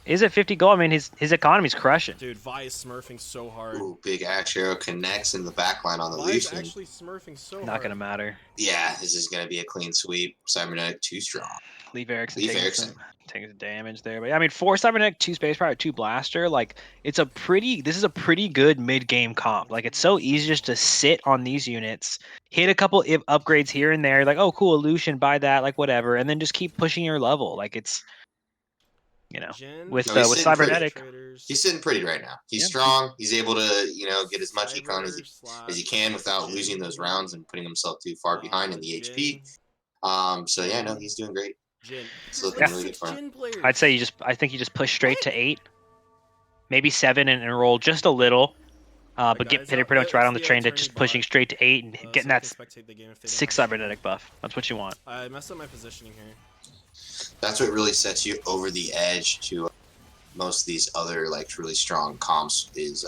[SPEAKER 9] Is it 50 gold? I mean, his economy's crushing.
[SPEAKER 10] Dude, Vi is smurfing so hard.
[SPEAKER 7] Ooh, big axe arrow connects in the backline on the
[SPEAKER 10] Vi's
[SPEAKER 7] Lucian.
[SPEAKER 10] actually smurfing so hard.
[SPEAKER 9] Not gonna matter.
[SPEAKER 7] Yeah, this is gonna be a clean sweep. Cybernetic too strong.
[SPEAKER 9] Leave Erickson taking some damage there, but I mean, 4 Cybernetic, 2 Space Power, 2 Blaster. Like, this is a pretty good mid game comp. Like, it's so easy just to sit on these units, hit a couple upgrades here and there. Like, oh, cool, Lucian, buy that, like whatever, and then just keep pushing your level. Like, it's, you know, with Cybernetic,
[SPEAKER 7] he's sitting pretty right now. He's strong. He's able to get as much econ as he can without losing those rounds and putting himself too far behind in the HP. So yeah, no, he's doing great. It's looking really good for him.
[SPEAKER 9] I'd say I think you just push straight to 8, maybe 7, and roll just a little. But get pretty much right on the train to just pushing straight to 8 and getting that 6 cybernetic buff. That's what you want.
[SPEAKER 10] I messed up my positioning here.
[SPEAKER 7] That's what really sets you over the edge to most of these other like really strong comps is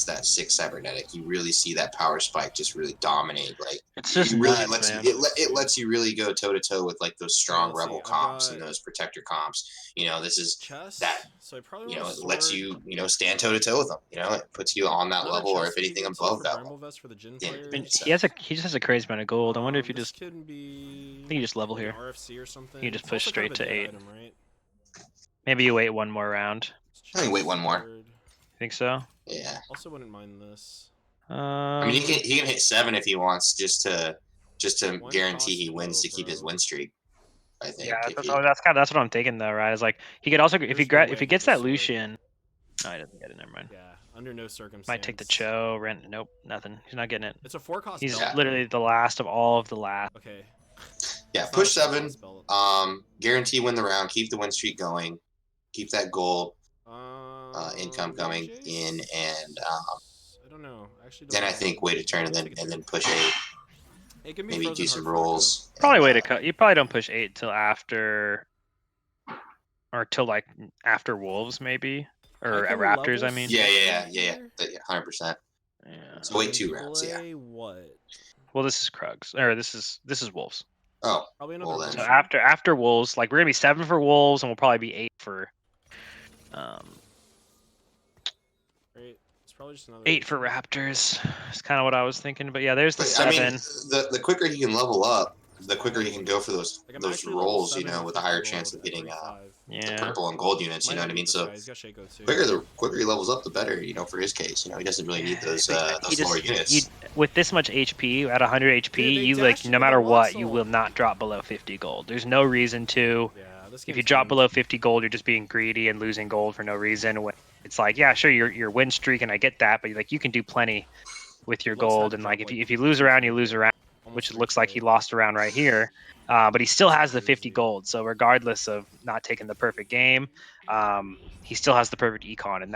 [SPEAKER 7] that 6 cybernetic. You really see that power spike just really dominate. Like
[SPEAKER 9] it's just
[SPEAKER 7] it really
[SPEAKER 9] nuts,
[SPEAKER 7] lets
[SPEAKER 9] man.
[SPEAKER 7] it lets you really go toe to toe with like those strong rebel comps and those protector comps. You know, this is that.
[SPEAKER 10] So I probably
[SPEAKER 7] You know, it lets you stand toe to toe with them. You know, it puts you on that level, or if anything above that level.
[SPEAKER 9] And he just has a crazy amount of gold. I wonder if you just I think you just level here.
[SPEAKER 10] RFC or something.
[SPEAKER 9] You just push straight to 8.
[SPEAKER 10] Item, right?
[SPEAKER 9] Maybe you wait one more round.
[SPEAKER 7] I think wait one more.
[SPEAKER 9] Think so?
[SPEAKER 7] Yeah.
[SPEAKER 10] Also wouldn't mind this.
[SPEAKER 7] I mean, he can hit 7 if he wants, just to guarantee he wins to keep his win streak. I think.
[SPEAKER 9] Yeah, that's what I'm thinking though, right? Is like he could also if he gets that Lucian. No, he doesn't get it. Never mind.
[SPEAKER 10] Yeah, under no circumstance.
[SPEAKER 9] Might take the Cho. Rent. Nope, nothing. He's not getting it.
[SPEAKER 10] It's a 4 cost.
[SPEAKER 9] He's
[SPEAKER 10] belt.
[SPEAKER 9] literally the last of all of the last.
[SPEAKER 10] Okay.
[SPEAKER 7] Yeah, push 7. Guarantee win the round. Keep the win streak going. Keep that goal income coming in, and
[SPEAKER 10] I don't know. Actually,
[SPEAKER 7] then I think wait a turn and then push 8.
[SPEAKER 10] It can be
[SPEAKER 7] maybe
[SPEAKER 10] frozen
[SPEAKER 7] do some
[SPEAKER 10] hard
[SPEAKER 7] rolls.
[SPEAKER 9] Probably wait a cut. You probably don't push 8 till after, or till like after Wolves maybe, or at Raptors. I mean.
[SPEAKER 7] Yeah, 100%.
[SPEAKER 9] Yeah.
[SPEAKER 7] So wait 2 rounds. Yeah.
[SPEAKER 10] What?
[SPEAKER 9] Well, this is Krugs, or this is Wolves.
[SPEAKER 7] Oh.
[SPEAKER 10] Probably another
[SPEAKER 7] Well, then.
[SPEAKER 9] So after Wolves, like we're gonna be 7 for Wolves, and we'll probably be 8 for.
[SPEAKER 10] It's probably just another
[SPEAKER 9] 8 for Raptors. It's kind of what I was thinking, but yeah, there's the 7.
[SPEAKER 7] I mean, the quicker he can level up, the quicker he can go for those rolls. You know, with a higher chance of getting the purple and gold units. You know what I mean? So the quicker he levels up, the better. You know, for his case, you know, he doesn't really need those lower units.
[SPEAKER 9] With this much HP, at 100 HP, you like no matter what, you will not drop below 50 gold. There's no reason to. If you drop below 50 gold, you're just being greedy and losing gold for no reason. When it's like, yeah, sure, your win streak, and I get that, but like you can do plenty with your gold. And like if you lose around, you lose around, which it looks like he lost around right here. But he still has the 50 gold. So regardless of not taking the perfect game, he still has the perfect econ, and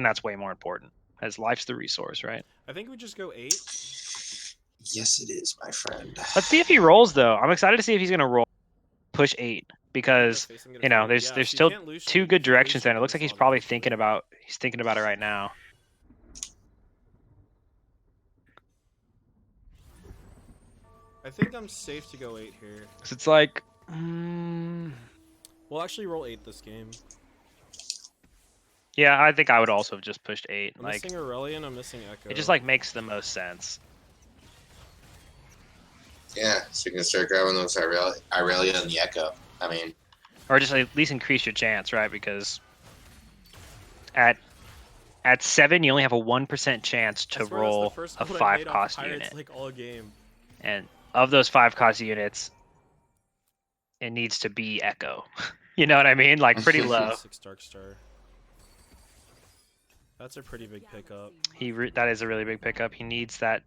[SPEAKER 9] that's way more important. As life's the resource, right?
[SPEAKER 10] I think we just go 8.
[SPEAKER 7] Yes, it is, my friend.
[SPEAKER 9] Let's see if he rolls though. I'm excited to see if he's gonna roll push 8. Because you know, there's still 2 good directions there, and it looks like he's probably thinking about it right now.
[SPEAKER 10] I think I'm safe to go 8 here.
[SPEAKER 9] Cause it's like,
[SPEAKER 10] We'll actually roll 8 this game.
[SPEAKER 9] Yeah, I think I would also have just pushed 8.
[SPEAKER 10] I'm
[SPEAKER 9] like
[SPEAKER 10] missing Aurelion, I'm missing Echo.
[SPEAKER 9] it just like makes the most sense.
[SPEAKER 7] Yeah, so you can start grabbing those Irelia and the Echo. I mean,
[SPEAKER 9] or just at least increase your chance, right? Because at 7, you only have a 1% chance to roll a 5 cost unit.
[SPEAKER 10] Like all game.
[SPEAKER 9] And of those 5 cost units, it needs to be Echo. You know what I mean? Like pretty low.
[SPEAKER 10] 6 Dark Star. That's a pretty big pickup.
[SPEAKER 9] That is a really big pickup. He needs that.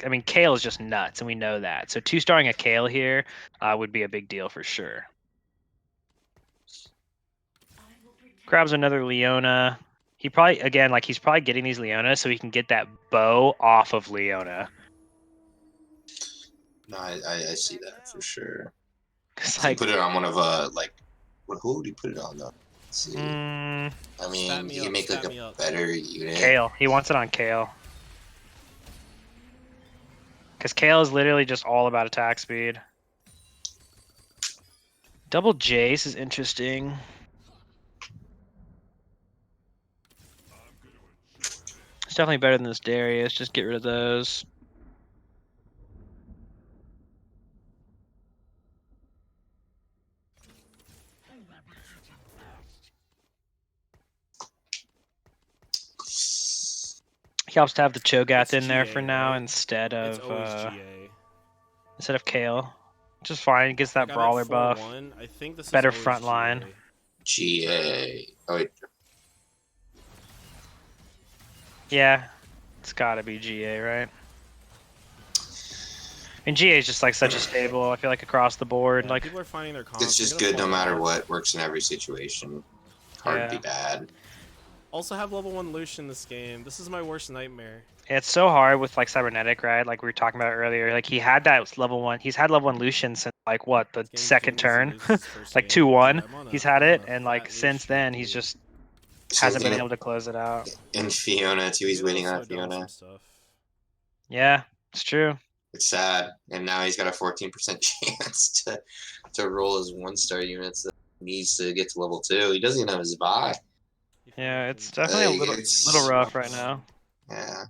[SPEAKER 9] I mean, Kale is just nuts, and we know that. So 2-starring a Kale here would be a big deal for sure. Grabs another Leona. He probably, again, like he's probably getting these Leona so he can get that bow off of Leona.
[SPEAKER 7] No, I see that for sure.
[SPEAKER 9] Cause
[SPEAKER 7] like, put it on one of who would he put it on though? Let's see. I mean, he can make like a better unit.
[SPEAKER 9] Kale. He wants it on Kale. Because Kale is literally just all about attack speed. Double Jace is interesting. It's definitely better than this Darius. Just get rid of those. He helps to have the Cho'Gath in there for now instead of Kale. Just fine. Gets that brawler buff.
[SPEAKER 10] I think this
[SPEAKER 9] better
[SPEAKER 10] is
[SPEAKER 9] front line.
[SPEAKER 7] GA. Oh wait.
[SPEAKER 9] Yeah, it's gotta be GA, right? And GA is just like such a stable. I feel like across the board, like
[SPEAKER 10] people are finding their comps.
[SPEAKER 7] It's just good no matter what. Works in every situation. Hard to be bad.
[SPEAKER 10] Also have level 1 Lucian in this game. This is my worst nightmare.
[SPEAKER 9] It's so hard with like cybernetic, right? Like we were talking about earlier. Like he had that level 1. He's had level 1 Lucian since like what, the
[SPEAKER 10] This
[SPEAKER 9] second
[SPEAKER 10] game
[SPEAKER 9] turn,
[SPEAKER 10] loses his first
[SPEAKER 9] like
[SPEAKER 10] game.
[SPEAKER 9] 2-1.
[SPEAKER 10] Dude,
[SPEAKER 9] He's had it, and
[SPEAKER 10] fat
[SPEAKER 9] like since
[SPEAKER 10] Lucian,
[SPEAKER 9] then he's
[SPEAKER 10] dude.
[SPEAKER 9] just
[SPEAKER 7] So
[SPEAKER 9] hasn't been
[SPEAKER 7] in-
[SPEAKER 9] able to close it out.
[SPEAKER 7] in Fiona too. He's
[SPEAKER 10] Maybe
[SPEAKER 7] waiting
[SPEAKER 10] I'll
[SPEAKER 7] on
[SPEAKER 10] slow down
[SPEAKER 7] Fiona.
[SPEAKER 10] some stuff.
[SPEAKER 9] Yeah, it's true.
[SPEAKER 7] It's sad, and now he's got a 14% chance to roll his 1-star units that he needs to get to level 2. He doesn't even have his buy.
[SPEAKER 9] Yeah, it's definitely a little rough right now.
[SPEAKER 7] Yeah.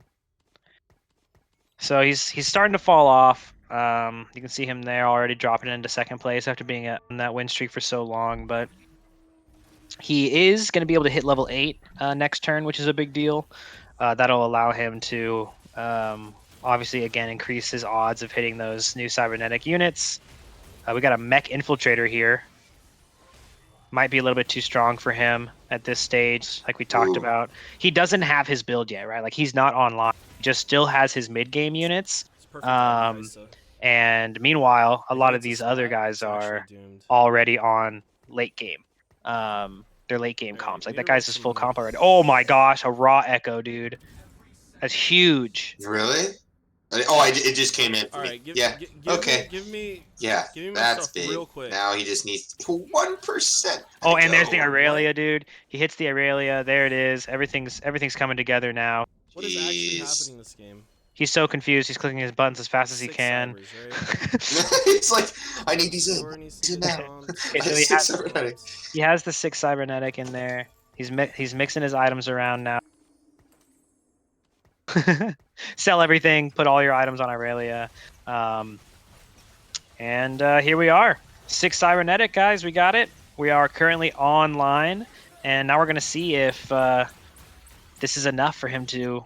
[SPEAKER 9] So he's starting to fall off. You can see him there already dropping into second place after being on that win streak for so long. But he is going to be able to hit level 8 next turn, which is a big deal. That'll allow him to obviously again increase his odds of hitting those new cybernetic units. We got a mech infiltrator here. Might be a little bit too strong for him at this stage, like we talked about. He doesn't have his build yet, right? Like he's not online. He just still has his mid-game units. And meanwhile, a lot of these other guys are already on late game. They're late game comps. Like that guy's his full comp already. Oh my gosh, a raw echo, dude. That's huge.
[SPEAKER 7] Really? Oh, it just came in for me. Yeah. Okay.
[SPEAKER 10] Give me.
[SPEAKER 7] Yeah,
[SPEAKER 10] Give me my
[SPEAKER 7] that's
[SPEAKER 10] stuff
[SPEAKER 7] big.
[SPEAKER 10] real quick.
[SPEAKER 7] Now he just needs 1%.
[SPEAKER 9] Oh, and there's the Aurelia, dude. He hits the Aurelia. There it is. Everything's coming together now.
[SPEAKER 10] What is actually happening in this game?
[SPEAKER 9] He's so confused. He's clicking his buttons as fast as he can.
[SPEAKER 7] It's like, I need these in. Now.
[SPEAKER 9] He has the 6 cybernetic in there. He's mixing his items around now. Sell everything. Put all your items on Aurelia. And here we are. 6 cybernetic, guys. We got it. We are currently online. And now we're going to see if this is enough for him to...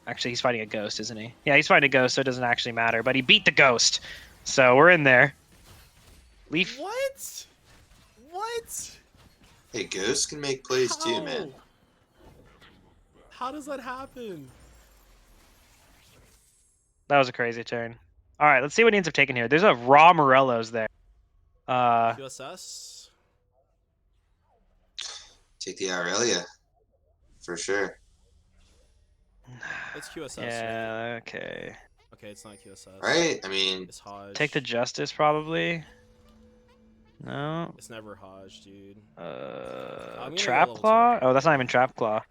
[SPEAKER 9] Actually, he's fighting a ghost, isn't he? Yeah, he's fighting a ghost, so it doesn't actually matter. But he beat the ghost. So we're in there. Leaf.
[SPEAKER 10] What? What?
[SPEAKER 7] Hey, ghosts can make plays too, man.
[SPEAKER 10] How does that happen?
[SPEAKER 9] That was a crazy turn. All right, let's see what he ends up taking here. There's a raw Morello's there.
[SPEAKER 10] QSS?
[SPEAKER 7] Take the Aurelia. For sure.
[SPEAKER 10] It's QSS.
[SPEAKER 9] Yeah, right? Okay.
[SPEAKER 10] Okay, it's not QSS.
[SPEAKER 7] Right? I mean...
[SPEAKER 10] It's Hodge.
[SPEAKER 9] Take the Justice, probably. No.
[SPEAKER 10] It's never Hodge, dude.
[SPEAKER 9] Trap Claw? Oh, that's not even Trap Claw.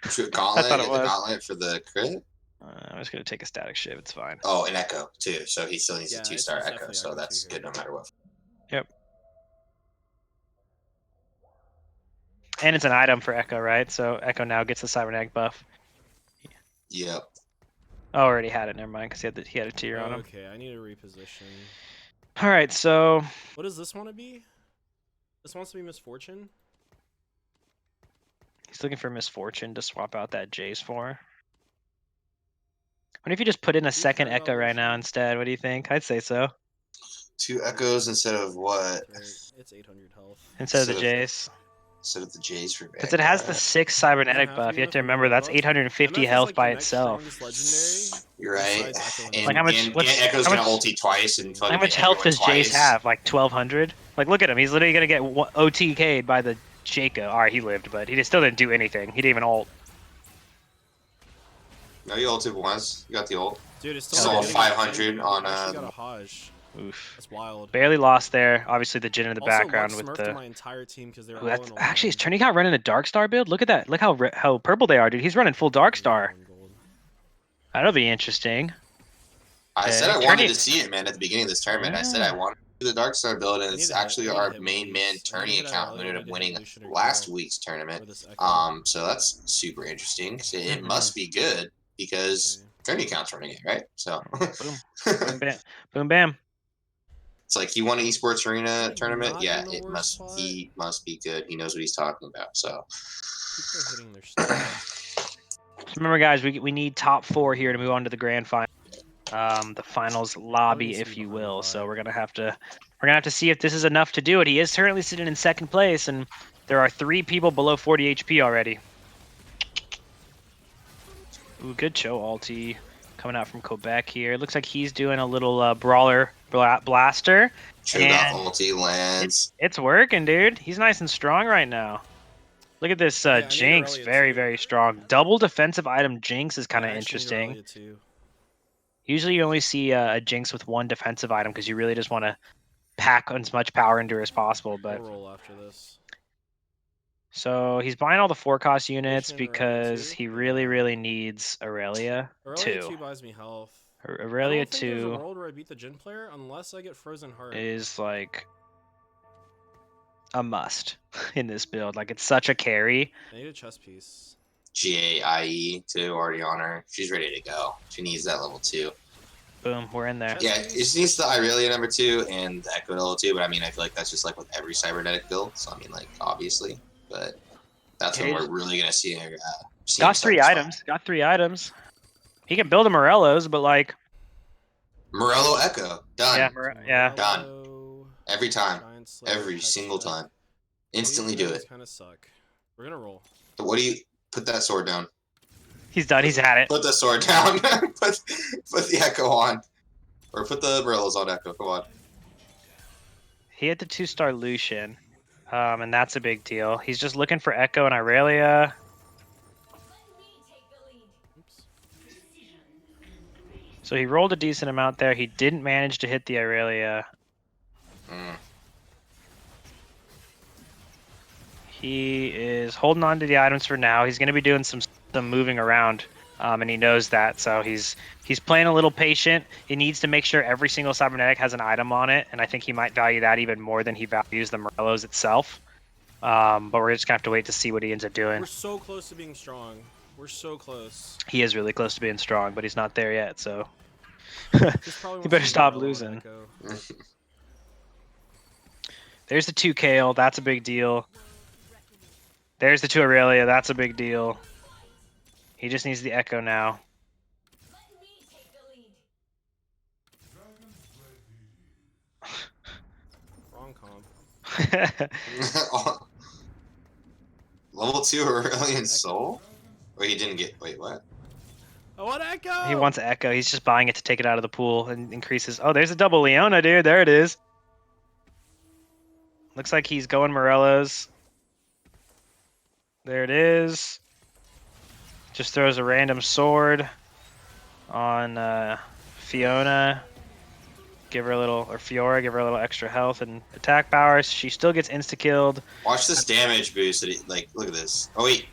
[SPEAKER 7] Gauntlet?
[SPEAKER 9] I thought it was.
[SPEAKER 7] The Gauntlet for the crit?
[SPEAKER 9] I'm just going to take a static shiv. It's fine.
[SPEAKER 7] Oh, an Echo, too. So he still needs a
[SPEAKER 10] it's
[SPEAKER 7] 2-star Echo,
[SPEAKER 10] definitely
[SPEAKER 7] so
[SPEAKER 10] Echo
[SPEAKER 7] that's
[SPEAKER 10] 2
[SPEAKER 7] good no matter what.
[SPEAKER 9] Yep. And it's an item for Echo, right? So Echo now gets the cybernetic buff.
[SPEAKER 7] Yep.
[SPEAKER 9] Oh, already had it. Never mind, because he had a tier on him.
[SPEAKER 10] Okay, I need to reposition.
[SPEAKER 9] All right, so...
[SPEAKER 10] What does this want to be? This wants to be Misfortune?
[SPEAKER 9] He's looking for Misfortune to swap out that Jace for. What if you just put in a second Echo right now instead? What do you think? I'd say so.
[SPEAKER 7] 2 Echoes instead of what?
[SPEAKER 10] It's 800 health.
[SPEAKER 9] Instead of the Jace.
[SPEAKER 7] Instead of the Jace for
[SPEAKER 9] Because it has the 6 cybernetic buff. You have to remember that's 850 health by itself.
[SPEAKER 7] You're right. And,
[SPEAKER 9] Like how much?
[SPEAKER 7] Echo's gonna ulti twice and
[SPEAKER 9] how much health does Jace have? Like 1,200. Like look at him. He's literally gonna get OTK'd by the Jacob. All right, he lived, but he just still didn't do anything. He didn't even ult.
[SPEAKER 7] No, you ulted once. You got the ult.
[SPEAKER 10] Dude, it's
[SPEAKER 7] still 500 on
[SPEAKER 10] got a Hodge.
[SPEAKER 9] Oof.
[SPEAKER 10] That's wild.
[SPEAKER 9] Barely lost there. Obviously the Jhin in the
[SPEAKER 10] Also,
[SPEAKER 9] background
[SPEAKER 10] Lux
[SPEAKER 9] with
[SPEAKER 10] smurfed
[SPEAKER 9] the.
[SPEAKER 10] my entire team because they were
[SPEAKER 9] Ooh,
[SPEAKER 10] all in a
[SPEAKER 9] actually,
[SPEAKER 10] line.
[SPEAKER 9] is Turnikout running a Darkstar build? Look at that. Look how purple they are, dude. He's running full Darkstar. That'll be interesting.
[SPEAKER 7] I said I wanted to see it, man, at the beginning of this tournament. I said I wanted to do the Darkstar build, and it's actually our main man Turney account who ended up winning last week's tournament. So that's super interesting. So it must be good because Turney account's running it, right? So
[SPEAKER 9] Boom. Boom, bam. Boom, bam.
[SPEAKER 7] It's like he won an esports arena tournament. Yeah, he must be good. He knows what he's talking about. So
[SPEAKER 10] People are hitting their stuff.
[SPEAKER 9] Remember, guys, we need top 4 here to move on to the grand final, the finals lobby, if you will. So we're gonna have to see if this is enough to do it. He is currently sitting in second place, and there are 3 people below 40 HP already. Ooh, good show, Alti, coming out from Quebec here. Looks like he's doing a little brawler blaster.
[SPEAKER 7] True, that ulti lands.
[SPEAKER 9] It's working, dude. He's nice and strong right now. Look at this
[SPEAKER 10] I need
[SPEAKER 9] Jinx,
[SPEAKER 10] Aurelia
[SPEAKER 9] very,
[SPEAKER 10] too.
[SPEAKER 9] very strong. Double defensive item Jinx is kind of
[SPEAKER 10] I actually need
[SPEAKER 9] interesting.
[SPEAKER 10] Aurelia too.
[SPEAKER 9] Usually you only see a Jinx with one defensive item because you really just want to pack as much power into her as possible. But
[SPEAKER 10] We'll roll after this.
[SPEAKER 9] so he's buying all the 4-cost units
[SPEAKER 10] Lucian and Aurelia
[SPEAKER 9] because
[SPEAKER 10] too?
[SPEAKER 9] he really,
[SPEAKER 10] Yeah.
[SPEAKER 9] really needs Aurelia
[SPEAKER 10] Aurelia
[SPEAKER 9] 2.
[SPEAKER 10] 2 buys me health.
[SPEAKER 9] Aurelia
[SPEAKER 10] I don't think there's a
[SPEAKER 9] 2
[SPEAKER 10] world where I beat the Jhin player unless I get Frozen Heart.
[SPEAKER 9] is like a must in this build. Like it's such a carry.
[SPEAKER 10] I need a chess piece.
[SPEAKER 7] GAIE too, already on her. She's ready to go. She needs that level 2.
[SPEAKER 9] Boom, we're in there.
[SPEAKER 10] Chess
[SPEAKER 7] Yeah,
[SPEAKER 10] piece?
[SPEAKER 7] it needs the Irelia number 2 and the Echo level 2, but I mean, I feel like that's just like with every cybernetic build. So I mean, like obviously, but that's when we're really gonna see her.
[SPEAKER 9] Got 3 items. Got 3 items. He can build a Morello's, but like
[SPEAKER 7] Morello Echo done.
[SPEAKER 9] Yeah,
[SPEAKER 7] Done.
[SPEAKER 10] Morello,
[SPEAKER 7] Every time,
[SPEAKER 10] Giant Slayer,
[SPEAKER 7] every
[SPEAKER 10] Hex
[SPEAKER 7] single
[SPEAKER 10] Shed.
[SPEAKER 7] time. Instantly do it.
[SPEAKER 10] Kind of suck. We're gonna roll.
[SPEAKER 7] What do you put that sword down?
[SPEAKER 9] He's done. He's had it.
[SPEAKER 7] Put the sword down. put the Echo on, or put the Morellos on Echo. Come on.
[SPEAKER 9] He had the 2-star Lucian, and that's a big deal. He's just looking for Echo and Irelia. So he rolled a decent amount there. He didn't manage to hit the Irelia. He is holding on to the items for now. He's going to be doing some moving around, and he knows that. So he's playing a little patient. He needs to make sure every single cybernetic has an item on it, and I think he might value that even more than he values the Morellos itself. But we're just going to have to wait to see what he ends up doing.
[SPEAKER 10] We're so close to being strong. We're so close.
[SPEAKER 9] He is really close to being strong, but he's not there yet, so you better stop losing. There's the 2 Kale. That's a big deal. There's the 2 Aurelia. That's a big deal. He just needs the Echo now.
[SPEAKER 10] Wrong comp.
[SPEAKER 7] Level 2 Aurelian Soul? Wait, he didn't get. Wait, what?
[SPEAKER 10] I want Echo!
[SPEAKER 9] He wants Echo. He's just buying it to take it out of the pool and increases. Oh, there's a double Leona, dude. There it is. Looks like he's going Morello's. There it is. Just throws a random sword on Fiona. Give her a little, or Fiora, give her a little extra health and attack power. She still gets insta-killed.
[SPEAKER 7] Watch this damage boost. That like, look at this. Oh wait,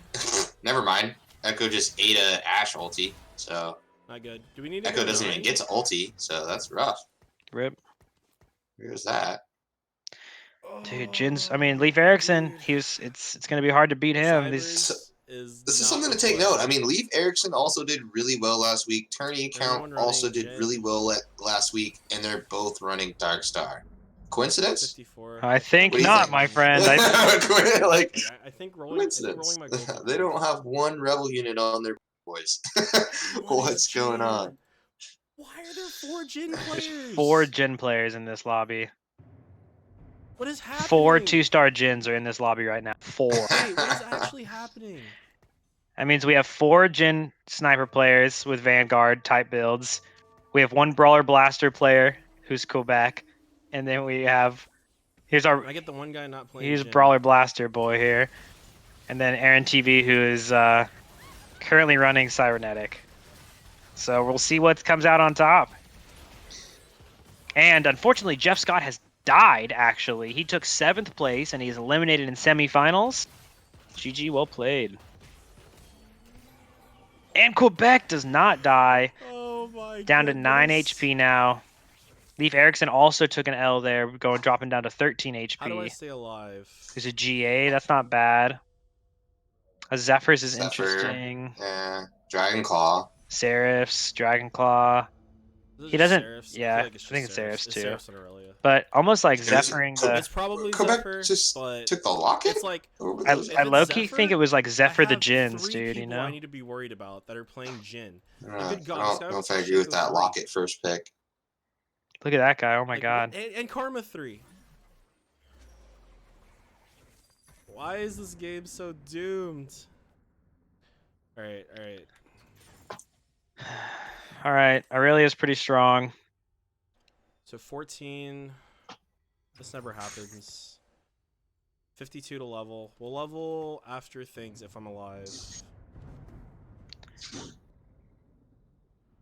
[SPEAKER 7] never mind. Echo just ate a Ashe ulti, so
[SPEAKER 10] not good. Do we need to
[SPEAKER 7] Echo
[SPEAKER 10] go
[SPEAKER 7] doesn't
[SPEAKER 10] 9?
[SPEAKER 7] even get to ulti, so that's rough.
[SPEAKER 9] Rip.
[SPEAKER 7] Here's that.
[SPEAKER 9] Dude, Jin's. I mean, Leif Erikson. It's gonna be hard to beat him.
[SPEAKER 7] This is something to take note. I mean, Leif Erikson also did really well last week. Tourney account also did really well last week, and they're both running Dark Star. Coincidence?
[SPEAKER 10] 54.
[SPEAKER 9] I think not, my friend.
[SPEAKER 7] like,
[SPEAKER 10] I think
[SPEAKER 7] coincidence.
[SPEAKER 10] My gold
[SPEAKER 7] They don't have one rebel unit on their boys. What's going on?
[SPEAKER 10] Why are there 4 Jhin players?
[SPEAKER 9] There's 4 Jhin players in this lobby.
[SPEAKER 10] What is happening?
[SPEAKER 9] 4 2-star Jins are in this lobby right now. 4.
[SPEAKER 10] Wait, what is actually happening?
[SPEAKER 9] That means we have 4 Jhin sniper players with Vanguard type builds. We have 1 Brawler Blaster player who's Quebec. And then we have, here's our,
[SPEAKER 10] I get the one guy not playing.
[SPEAKER 9] here's
[SPEAKER 10] Jhin.
[SPEAKER 9] Brawler Blaster boy here. And then Aaron TV, who is currently running Cybernetic. So we'll see what comes out on top. And unfortunately, Jeff Scott has died, actually. He took 7th place, and he's eliminated in semifinals. GG, well played. And Quebec does not die.
[SPEAKER 10] Oh my
[SPEAKER 9] Down to 9 HP now. Leif Erikson also took an L there, dropping down to 13 HP.
[SPEAKER 10] How do I stay alive?
[SPEAKER 9] There's a GA, that's not bad. A Zephyrs is
[SPEAKER 7] Zephyr,
[SPEAKER 9] interesting.
[SPEAKER 7] Yeah, Dragon Claw.
[SPEAKER 9] Seraphs, Dragon Claw. He doesn't.
[SPEAKER 10] Seraphs?
[SPEAKER 9] Yeah, I
[SPEAKER 10] I
[SPEAKER 9] think it's Seraphs too.
[SPEAKER 10] Seraphs and Aurelia.
[SPEAKER 9] But almost like Zephyring the.
[SPEAKER 10] It's probably
[SPEAKER 7] Quebec
[SPEAKER 10] Zephyr,
[SPEAKER 7] just
[SPEAKER 10] but
[SPEAKER 7] took the locket.
[SPEAKER 10] it's like
[SPEAKER 9] I low-key think it was like Zephyr the Jins, dude. You know.
[SPEAKER 10] I need to be worried about that are playing Jhin.
[SPEAKER 7] I
[SPEAKER 10] Good God,
[SPEAKER 7] don't
[SPEAKER 10] this guy
[SPEAKER 7] know
[SPEAKER 10] was
[SPEAKER 7] if I
[SPEAKER 10] such
[SPEAKER 7] agree
[SPEAKER 10] a
[SPEAKER 7] with
[SPEAKER 10] good
[SPEAKER 7] that
[SPEAKER 10] three.
[SPEAKER 7] locket first pick.
[SPEAKER 9] Look at that guy! Oh my
[SPEAKER 10] Like,
[SPEAKER 9] God.
[SPEAKER 10] And Karma 3. Why is this game so doomed? All right.
[SPEAKER 9] All right, Aurelia's pretty strong.
[SPEAKER 10] So 14. This never happens. 52 to level. We'll level after things if I'm alive.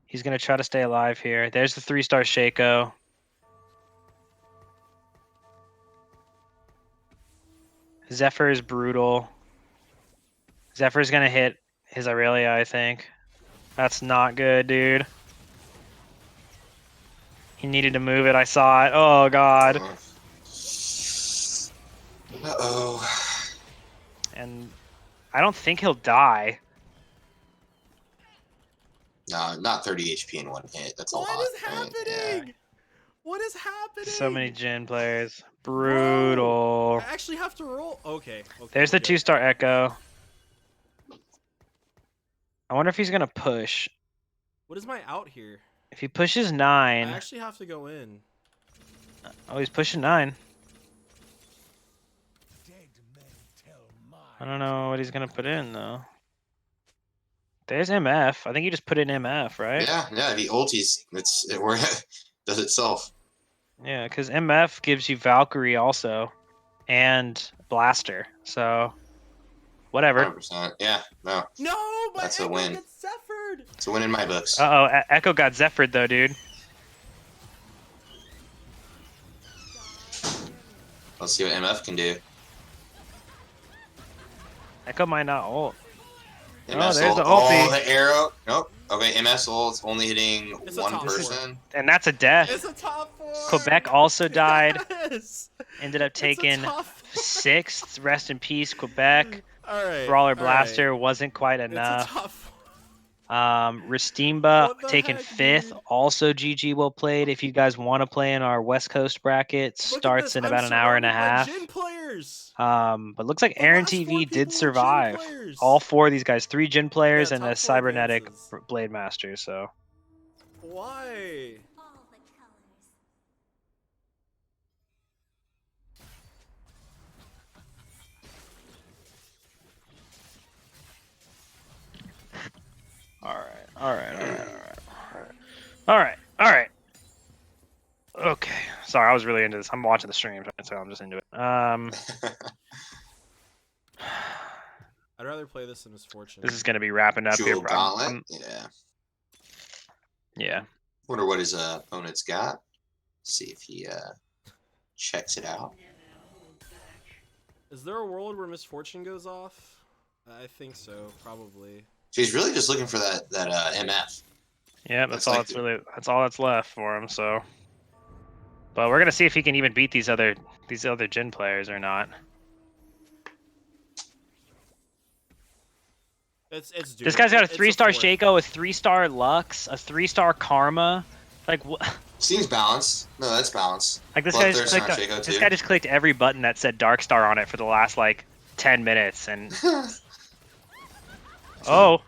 [SPEAKER 9] He's gonna try to stay alive here. There's the 3-star Shaco. Zephyr is brutal. Zephyr's gonna hit his Aurelia, I think. That's not good, dude. He needed to move it. I saw it. Oh, God.
[SPEAKER 7] Uh-oh.
[SPEAKER 9] And I don't think he'll die.
[SPEAKER 7] No, not 30 HP in one hit. That's a lot.
[SPEAKER 10] What is
[SPEAKER 7] right?
[SPEAKER 10] happening?
[SPEAKER 7] Yeah.
[SPEAKER 10] What is happening?
[SPEAKER 9] So many Jhin players. Brutal.
[SPEAKER 10] Bro, I actually have to roll. Okay.
[SPEAKER 9] There's the 2-star Echo. I wonder if he's going to push.
[SPEAKER 10] What is my out here?
[SPEAKER 9] If he pushes
[SPEAKER 10] I
[SPEAKER 9] 9.
[SPEAKER 10] actually have to go in.
[SPEAKER 9] Oh, he's pushing 9. I don't know what he's going to put in, though. There's MF. I think you just put in MF, right?
[SPEAKER 7] Yeah, the ultis, it does itself.
[SPEAKER 9] Yeah, because MF gives you Valkyrie also, and Blaster. So, whatever.
[SPEAKER 7] 100%. Yeah, no.
[SPEAKER 10] No, but
[SPEAKER 7] That's a
[SPEAKER 10] Echo
[SPEAKER 7] win.
[SPEAKER 10] gets Zephyred.
[SPEAKER 7] It's a win in my books.
[SPEAKER 9] Uh-oh, Echo got Zephyred though, dude.
[SPEAKER 7] Let's see what MF can do.
[SPEAKER 9] Echo might not ult.
[SPEAKER 7] MS
[SPEAKER 9] there's
[SPEAKER 7] ult.
[SPEAKER 9] the ulti.
[SPEAKER 7] Oh, the arrow. Nope. Okay, MS ult's only hitting
[SPEAKER 10] It's a
[SPEAKER 7] one
[SPEAKER 10] top
[SPEAKER 7] person.
[SPEAKER 9] And that's a death.
[SPEAKER 10] It's a top 4.
[SPEAKER 9] Quebec also died.
[SPEAKER 10] Yes.
[SPEAKER 9] Ended up
[SPEAKER 10] It's a
[SPEAKER 9] taking
[SPEAKER 10] top 4.
[SPEAKER 9] 6th. Rest in peace, Quebec.
[SPEAKER 10] All right.
[SPEAKER 9] Brawler Blaster wasn't quite
[SPEAKER 10] It's a
[SPEAKER 9] enough.
[SPEAKER 10] top 4.
[SPEAKER 9] Ristimba
[SPEAKER 10] What the
[SPEAKER 9] taking
[SPEAKER 10] heck,
[SPEAKER 9] 5th.
[SPEAKER 10] dude?
[SPEAKER 9] Also GG well played. If you guys want to play in our West Coast bracket,
[SPEAKER 10] Look at
[SPEAKER 9] starts
[SPEAKER 10] this,
[SPEAKER 9] in
[SPEAKER 10] I'm
[SPEAKER 9] about an hour and a
[SPEAKER 10] surrounded by
[SPEAKER 9] half.
[SPEAKER 10] Jhin players.
[SPEAKER 9] But looks like
[SPEAKER 10] The
[SPEAKER 9] Aaron
[SPEAKER 10] last 4
[SPEAKER 9] TV did
[SPEAKER 10] people were Jhin
[SPEAKER 9] survive.
[SPEAKER 10] players.
[SPEAKER 9] All 4 of these guys, 3 Jhin players
[SPEAKER 10] Yeah,
[SPEAKER 9] and a
[SPEAKER 10] top 4
[SPEAKER 9] cybernetic
[SPEAKER 10] advances.
[SPEAKER 9] Blade Master. So
[SPEAKER 10] Why?
[SPEAKER 9] all right. Okay. Sorry, I was really into this. I'm watching the stream, so I'm just into it.
[SPEAKER 10] I'd rather play this than Misfortune.
[SPEAKER 9] This is gonna be wrapping up here.
[SPEAKER 7] Jewel Gauntlet. Yeah.
[SPEAKER 9] Yeah.
[SPEAKER 7] Wonder what his opponent's got. See if he checks it out.
[SPEAKER 10] Is there a world where Misfortune goes off? I think so, probably.
[SPEAKER 7] So he's really just looking for that MF.
[SPEAKER 9] Yeah, that's
[SPEAKER 7] Looks
[SPEAKER 9] all
[SPEAKER 7] like
[SPEAKER 9] that's all that's left for him. So, but we're gonna see if he can even beat these other Jhin players or not.
[SPEAKER 10] It's
[SPEAKER 9] This guy's got a
[SPEAKER 10] It's
[SPEAKER 9] 3-star
[SPEAKER 10] 4th.
[SPEAKER 9] Shaco, a 3-star Lux, a 3-star Karma. Like what?
[SPEAKER 7] Seems balanced. No, that's balanced.
[SPEAKER 9] Like this
[SPEAKER 7] Well,
[SPEAKER 9] guy just
[SPEAKER 7] there's
[SPEAKER 9] clicked.
[SPEAKER 7] Shaco
[SPEAKER 9] This
[SPEAKER 7] too.
[SPEAKER 9] guy just clicked every button that said Dark Star on it for the last like 10 minutes, and oh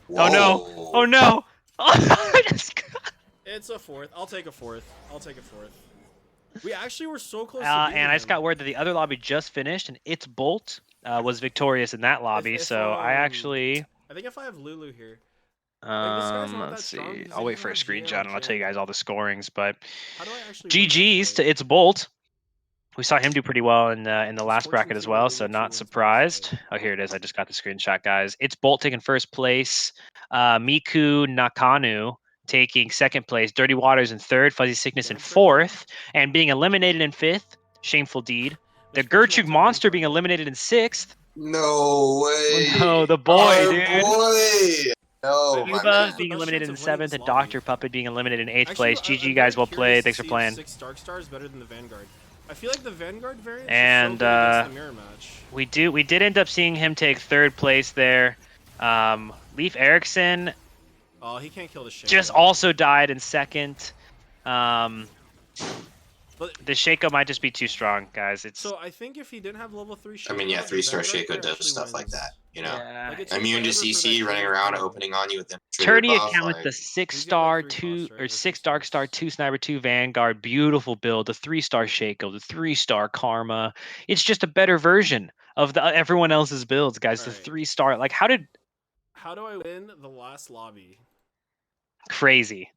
[SPEAKER 9] no!
[SPEAKER 7] Whoa.
[SPEAKER 9] Oh no! I just got-
[SPEAKER 10] It's a 4th. I'll take a 4th. I'll take a 4th. We actually were so close to
[SPEAKER 9] and I just
[SPEAKER 10] him.
[SPEAKER 9] got word that the other lobby just finished, and its Bolt was victorious in that lobby.
[SPEAKER 10] if,
[SPEAKER 9] So I actually.
[SPEAKER 10] I think if I have Lulu here. Like, this guy's not
[SPEAKER 9] Let's
[SPEAKER 10] that strong
[SPEAKER 9] see.
[SPEAKER 10] because
[SPEAKER 9] I'll
[SPEAKER 10] he
[SPEAKER 9] wait
[SPEAKER 10] doesn't
[SPEAKER 9] for a
[SPEAKER 10] have Jhin
[SPEAKER 9] screenshot and I'll
[SPEAKER 10] on
[SPEAKER 9] tell you guys all the scorings. But
[SPEAKER 10] How do I actually win this
[SPEAKER 9] GG's
[SPEAKER 10] fight?
[SPEAKER 9] to its Bolt. We saw him do pretty well in the last bracket as well, so not surprised. Oh, here it is. I just got the screenshot, guys. It's Bolt taking first place. Miku Nakanu taking second place. Dirty Waters in third. Fuzzy Sickness in fourth. And being eliminated in fifth. Shameful Deed. The Gertrude Monster being eliminated in sixth.
[SPEAKER 7] No way.
[SPEAKER 9] No, the boy,
[SPEAKER 7] Our
[SPEAKER 9] dude.
[SPEAKER 7] boy. No, my
[SPEAKER 9] Cuba
[SPEAKER 7] man.
[SPEAKER 9] being eliminated in
[SPEAKER 10] chance of winning
[SPEAKER 9] seventh,
[SPEAKER 10] this
[SPEAKER 9] and
[SPEAKER 10] lobby.
[SPEAKER 9] Dr. Puppet being eliminated in eighth
[SPEAKER 10] Actually,
[SPEAKER 9] place.
[SPEAKER 10] I'm
[SPEAKER 9] GG,
[SPEAKER 10] very
[SPEAKER 9] guys. Well
[SPEAKER 10] curious
[SPEAKER 9] played.
[SPEAKER 10] to
[SPEAKER 9] Thanks for
[SPEAKER 10] see if
[SPEAKER 9] playing.
[SPEAKER 10] 6 Dark Star is better than the Vanguard. I feel like the Vanguard variant
[SPEAKER 9] And,
[SPEAKER 10] is so good against the mirror match.
[SPEAKER 9] We did end up seeing him take third place there. Leif Erikson
[SPEAKER 10] Oh, he can't kill the Shaco.
[SPEAKER 9] just also died in second.
[SPEAKER 10] But,
[SPEAKER 9] The Shaco might just be too strong, guys. It's
[SPEAKER 10] so I think if he didn't have level 3 Shaco,
[SPEAKER 7] I mean, yeah,
[SPEAKER 10] the
[SPEAKER 7] 3-star
[SPEAKER 10] Vanguard
[SPEAKER 7] Shaco
[SPEAKER 10] player
[SPEAKER 7] does
[SPEAKER 10] actually
[SPEAKER 7] stuff like
[SPEAKER 10] wins.
[SPEAKER 7] that. You know,
[SPEAKER 9] yeah.
[SPEAKER 10] Like, it takes
[SPEAKER 7] immune to
[SPEAKER 10] forever for
[SPEAKER 7] CC,
[SPEAKER 10] that
[SPEAKER 7] running
[SPEAKER 10] Shaco
[SPEAKER 7] around,
[SPEAKER 10] to-
[SPEAKER 7] opening on you with them.
[SPEAKER 9] Turdy
[SPEAKER 7] buff,
[SPEAKER 9] account with
[SPEAKER 7] like-
[SPEAKER 9] the
[SPEAKER 10] He's
[SPEAKER 9] six-star
[SPEAKER 10] got, like, 3
[SPEAKER 9] two or
[SPEAKER 10] Fosters or
[SPEAKER 9] 6 Dark Star, 2 Sniper, 2 Vanguard, beautiful build, the 3-star Shaco, the 3-star Karma. It's just a better version of the everyone else's builds, guys. The
[SPEAKER 10] Alright.
[SPEAKER 9] 3-star, like how do
[SPEAKER 10] How do I win the last lobby?
[SPEAKER 9] crazy.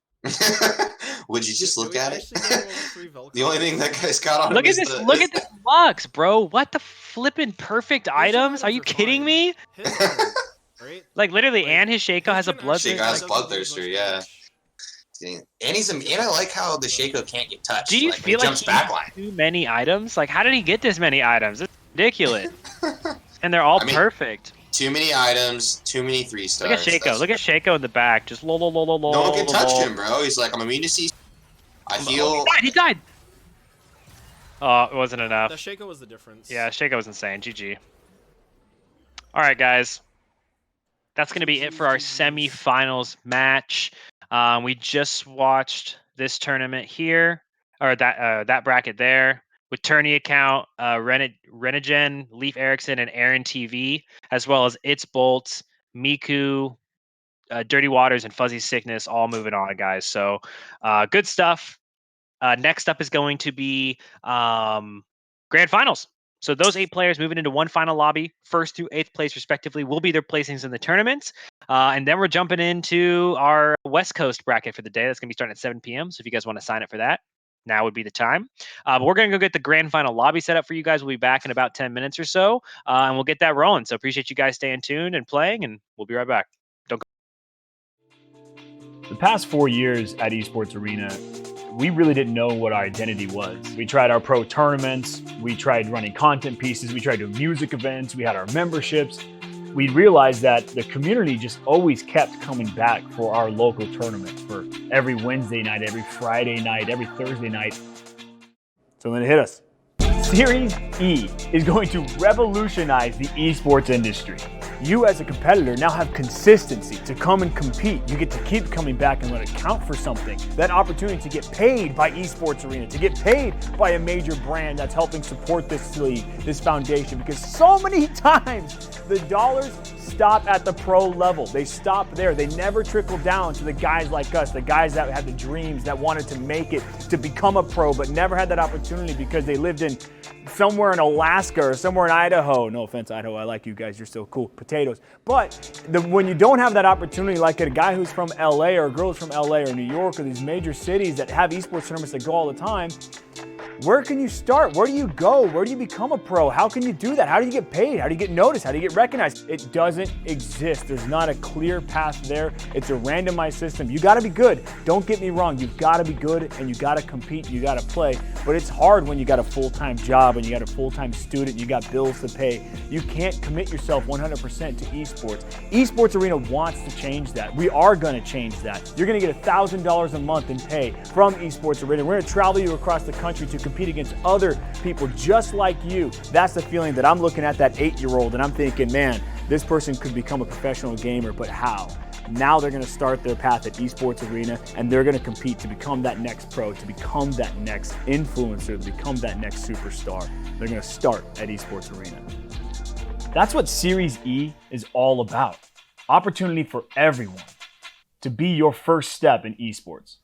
[SPEAKER 7] Would you just look at it?
[SPEAKER 10] Actually get level 3 Velcro?
[SPEAKER 7] The only thing that guy's got on
[SPEAKER 9] Look
[SPEAKER 7] him
[SPEAKER 9] at
[SPEAKER 7] is
[SPEAKER 9] this.
[SPEAKER 7] the.
[SPEAKER 9] Look at this Lux, bro. What the flippin' perfect items? Are you kidding
[SPEAKER 10] fine.
[SPEAKER 9] me?
[SPEAKER 10] His aren't, right?
[SPEAKER 9] Like literally,
[SPEAKER 10] Like,
[SPEAKER 9] and his Shaco has a
[SPEAKER 10] gen
[SPEAKER 9] blood.
[SPEAKER 10] actually
[SPEAKER 7] Shaco has
[SPEAKER 10] doesn't do as
[SPEAKER 7] Bloodthirster,
[SPEAKER 10] much
[SPEAKER 7] yeah.
[SPEAKER 10] damage.
[SPEAKER 7] And I like how the Shaco can't get touched.
[SPEAKER 9] Do you
[SPEAKER 7] like,
[SPEAKER 9] feel
[SPEAKER 7] he
[SPEAKER 9] like
[SPEAKER 7] jumps
[SPEAKER 9] he
[SPEAKER 7] backline.
[SPEAKER 9] has too many items? Like, how did he get this many items? It's ridiculous. And they're all
[SPEAKER 7] I mean,
[SPEAKER 9] perfect.
[SPEAKER 7] Too many items, too many 3 stars.
[SPEAKER 9] Look at Shaco. Look at Shaco in the back. Just lol.
[SPEAKER 7] No one can touch him, bro. He's like, I'm immune to C. I feel.
[SPEAKER 9] Oh, he died. Oh, it wasn't enough.
[SPEAKER 10] The Shaco was the difference.
[SPEAKER 9] Yeah, Shaco was insane. GG. All right, guys. That's going to be it for our semifinals match. We just watched this tournament here, or that bracket there, with Tourney account, Renigen, Leaf Erickson, and Aaron TV, as well as It's Bolts, Miku, Dirty Waters, and Fuzzy Sickness, all moving on, guys. So good stuff. Next up is going to be Grand Finals. So those 8 players moving into one final lobby, 1st through 8th place respectively, will be their placings in the tournament. And then we're jumping into our West Coast bracket for the day. That's going to be starting at 7 p.m. So if you guys want to sign up for that, now would be the time. But we're going to go get the grand final lobby set up for you guys. We'll be back in about 10 minutes or so, and we'll get that rolling. So appreciate you guys staying tuned and playing, and we'll be right back. Don't go.
[SPEAKER 1] The past 4 years at Esports Arena, we really didn't know what our identity was. We tried our pro tournaments, we tried running content pieces, we tried doing music events, we had our memberships. We realized that the community just always kept coming back for our local tournaments, for every Wednesday night, every Friday night, every Thursday night. So then it hit us. Series E is going to revolutionize the esports industry. You as a competitor now have consistency to come and compete. You get to keep coming back and let it count for something. That opportunity to get paid by Esports Arena, to get paid by a major brand that's helping support this league, this foundation, because so many times the dollars stop at the pro level. They stop there. They never trickle down to the guys like us, the guys that had the dreams, that wanted to make it, to become a pro, but never had that opportunity because they lived in somewhere in Alaska or somewhere in Idaho. No offense, Idaho, I like you guys, you're still cool, potatoes. But when you don't have that opportunity, like a guy who's from LA or a girl who's from LA or New York or these major cities that have esports tournaments that go all the time, where can you start? Where do you go? Where do you become a pro? How can you do that? How do you get paid? How do you get noticed? How do you get recognized? It doesn't exist. There's not a clear path there. It's a randomized system. You gotta be good. Don't get me wrong. You've gotta be good and you gotta compete, you gotta play. But it's hard when you got a full-time job and you got a full-time student, you got bills to pay. You can't commit yourself 100% to esports. Esports Arena wants to change that. We are gonna change that. You're gonna get $1,000 a month in pay from Esports Arena. We're gonna travel you across the country to compete against other people just like you. That's the feeling that I'm looking at that 8-year-old and I'm thinking, man, this person could become a professional gamer, but how? Now they're gonna start their path at Esports Arena and they're gonna compete to become that next pro, to become that next influencer, to become that next superstar. They're gonna start at Esports Arena. That's what Series E is all about. Opportunity for everyone to be your first step in esports.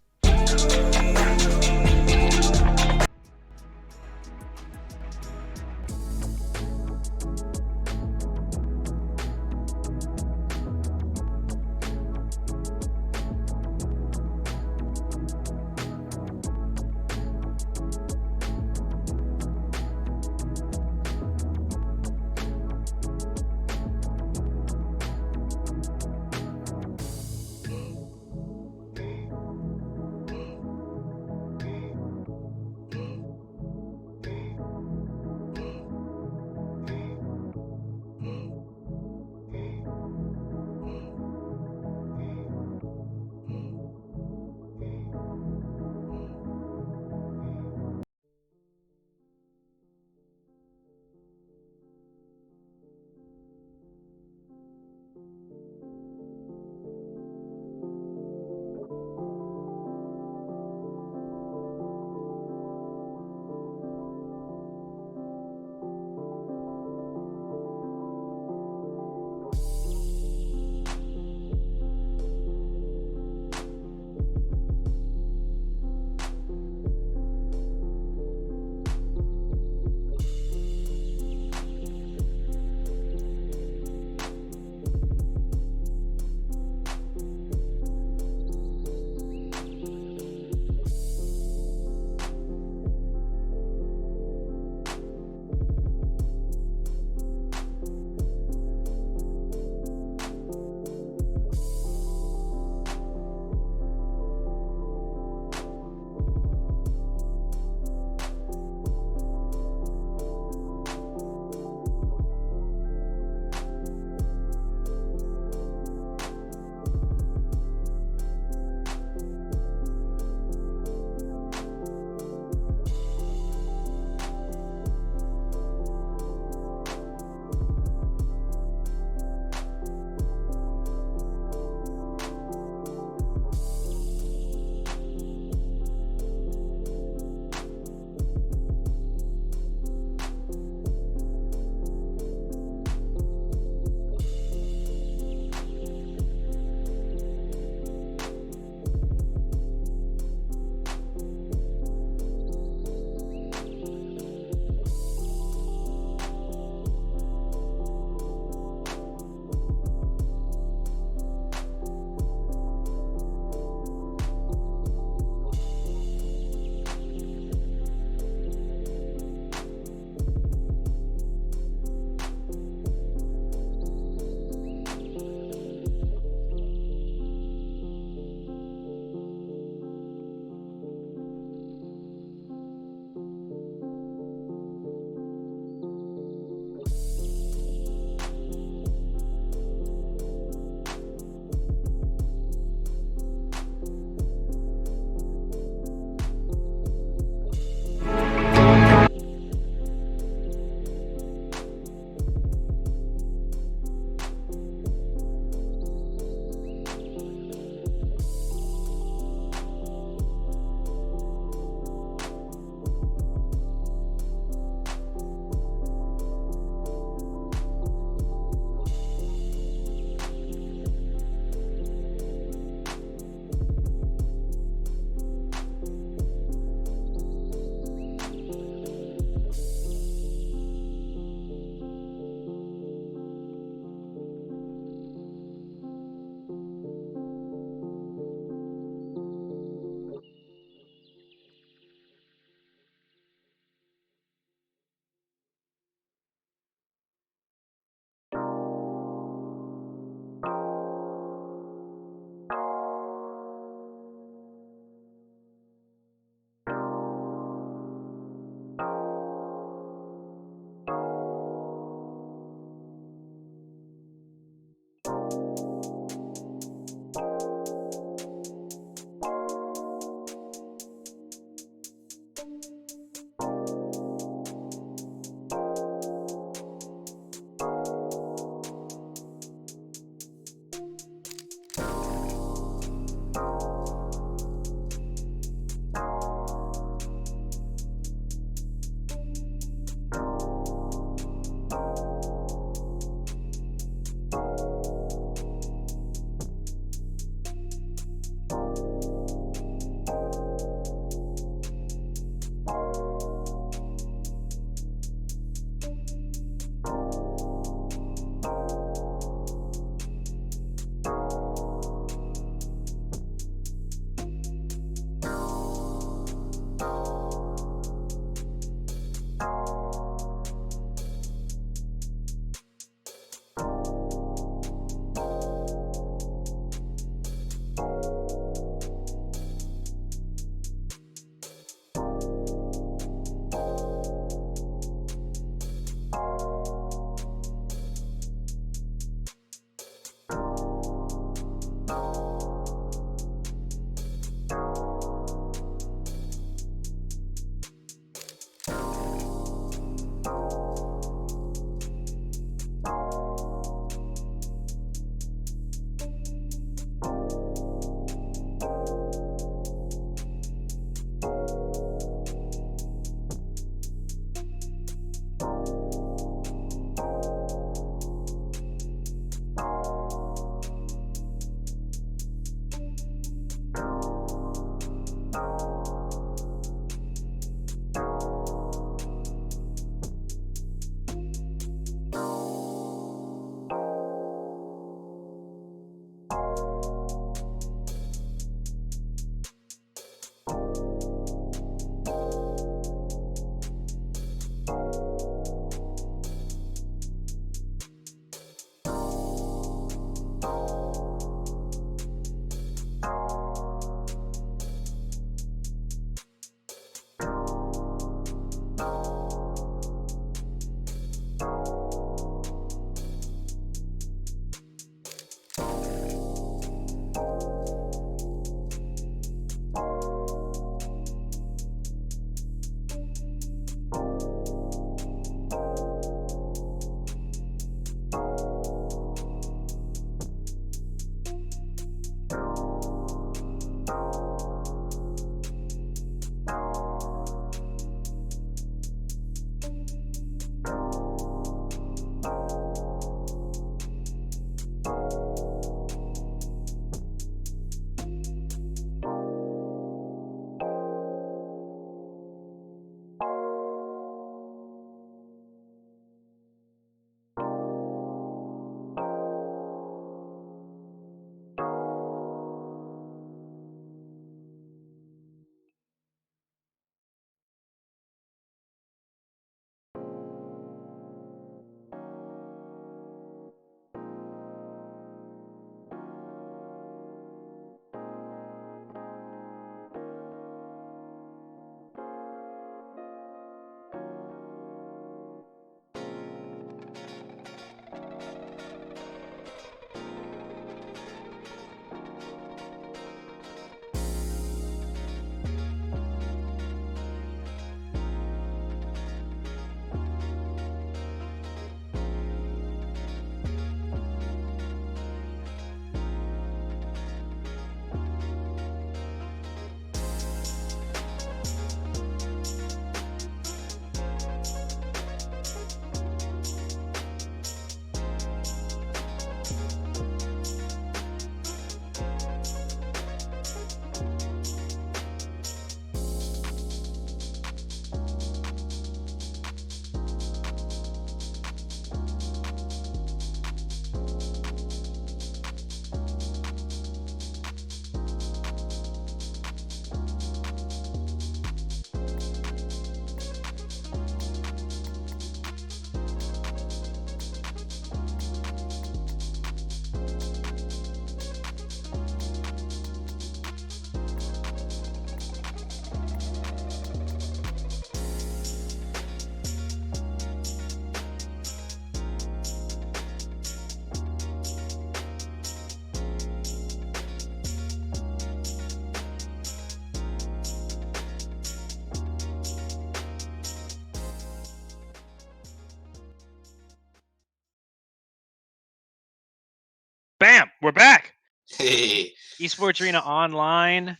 [SPEAKER 9] Bam! We're back.
[SPEAKER 7] Hey.
[SPEAKER 9] Esports Arena Online.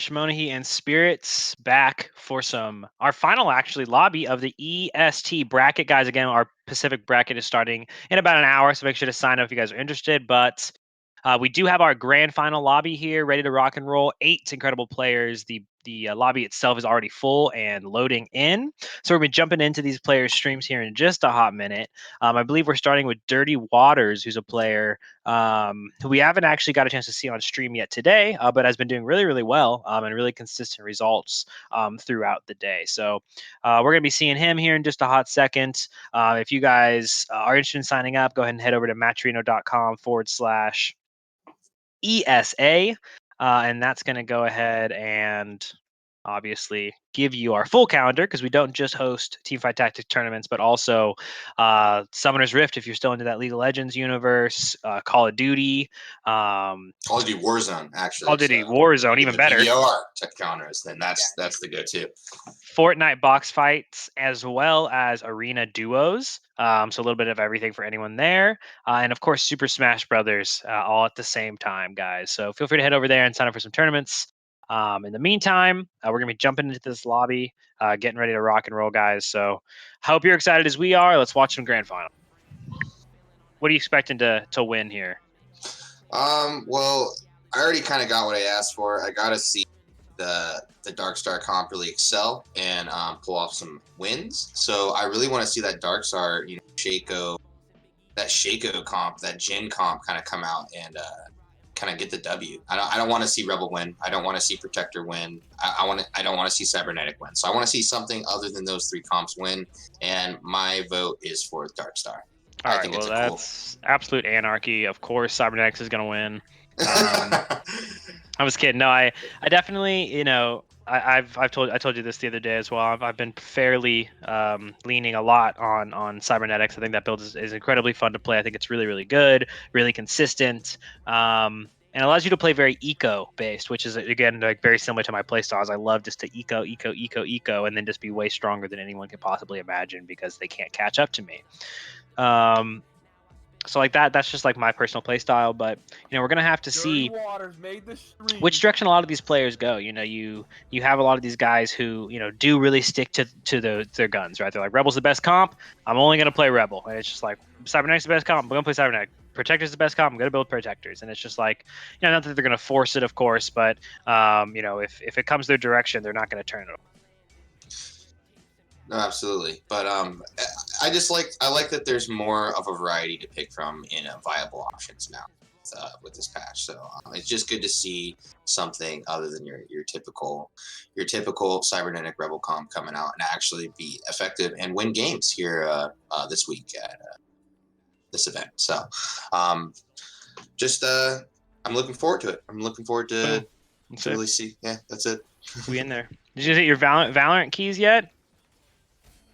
[SPEAKER 9] Shimonahi and Spirits back for our final actually lobby of the EST bracket, guys. Again, our Pacific bracket is starting in about an hour, so make sure to sign up if you guys are interested. But we do have our grand final lobby here, ready to rock and roll. 8 incredible players. The the lobby itself is already full and loading in. So we're going to be jumping into these players' streams here in just a hot minute. I believe we're starting with Dirty Waters, who's a player who we haven't actually got a chance to see on stream yet today, but has been doing really, really well and really consistent results throughout the day. So we're going to be seeing him here in just a hot second. If you guys are interested in signing up, go ahead and head over to matcherino.com/ESA. And that's going to go ahead and obviously give you our full calendar, because we don't just host Teamfight Tactics tournaments, but also Summoner's Rift if you're still into that League of Legends universe, Call of Duty.
[SPEAKER 7] Call of Duty Warzone, actually.
[SPEAKER 9] Call of Duty Warzone, even better.
[SPEAKER 7] PBR to counters, then that's the go-to.
[SPEAKER 9] Fortnite box fights, as well as arena duos. So a little bit of everything for anyone there. And of course, Super Smash Brothers, all at the same time, guys. So feel free to head over there and sign up for some tournaments. In the meantime, we're going to be jumping into this lobby, getting ready to rock and roll, guys. So hope you're excited as we are. Let's watch some grand final. What are you expecting to win here?
[SPEAKER 7] Well, I already kind of got what I asked for. I got to see the Darkstar comp really excel and pull off some wins. So I really want to see that Darkstar, Shaco comp, that Jin comp kind of come out and kind of get the W. I don't want to see Rebel win. I don't want to see Protector win. I don't want to see Cybernetic win. So I want to see something other than those 3 comps win. And my vote is for Darkstar.
[SPEAKER 9] All right, well, that's absolute anarchy. Of course, Cybernetics is going to win. I was kidding. No, I definitely, I told you this the other day as well. I've been fairly leaning a lot on Cybernetics. I think that build is incredibly fun to play. I think it's really, really good, really consistent, and allows you to play very eco-based, which is, again, like very similar to my playstyles. I love just to eco, and then just be way stronger than anyone could possibly imagine because they can't catch up to me. So like that's just like my personal play style, but we're gonna have to see which direction a lot of these players go. You have a lot of these guys who do really stick to their guns, right? They're like, Rebel's the best comp, I'm only gonna play Rebel, and it's just like Cybernetic's the best comp, I'm gonna play Cybernetic. Protector's the best comp, I'm gonna build Protectors, and it's just like not that they're gonna force it, of course, but if it comes their direction, they're not gonna turn it over.
[SPEAKER 7] No, absolutely. But I like that there's more of a variety to pick from in viable options now with this patch. So it's just good to see something other than your typical Cybernetic Rebel comp coming out and actually be effective and win games here this week at this event. So I'm looking forward to it. I'm looking forward to really see. Yeah, that's it.
[SPEAKER 9] We in there. Did you get your Valorant keys yet?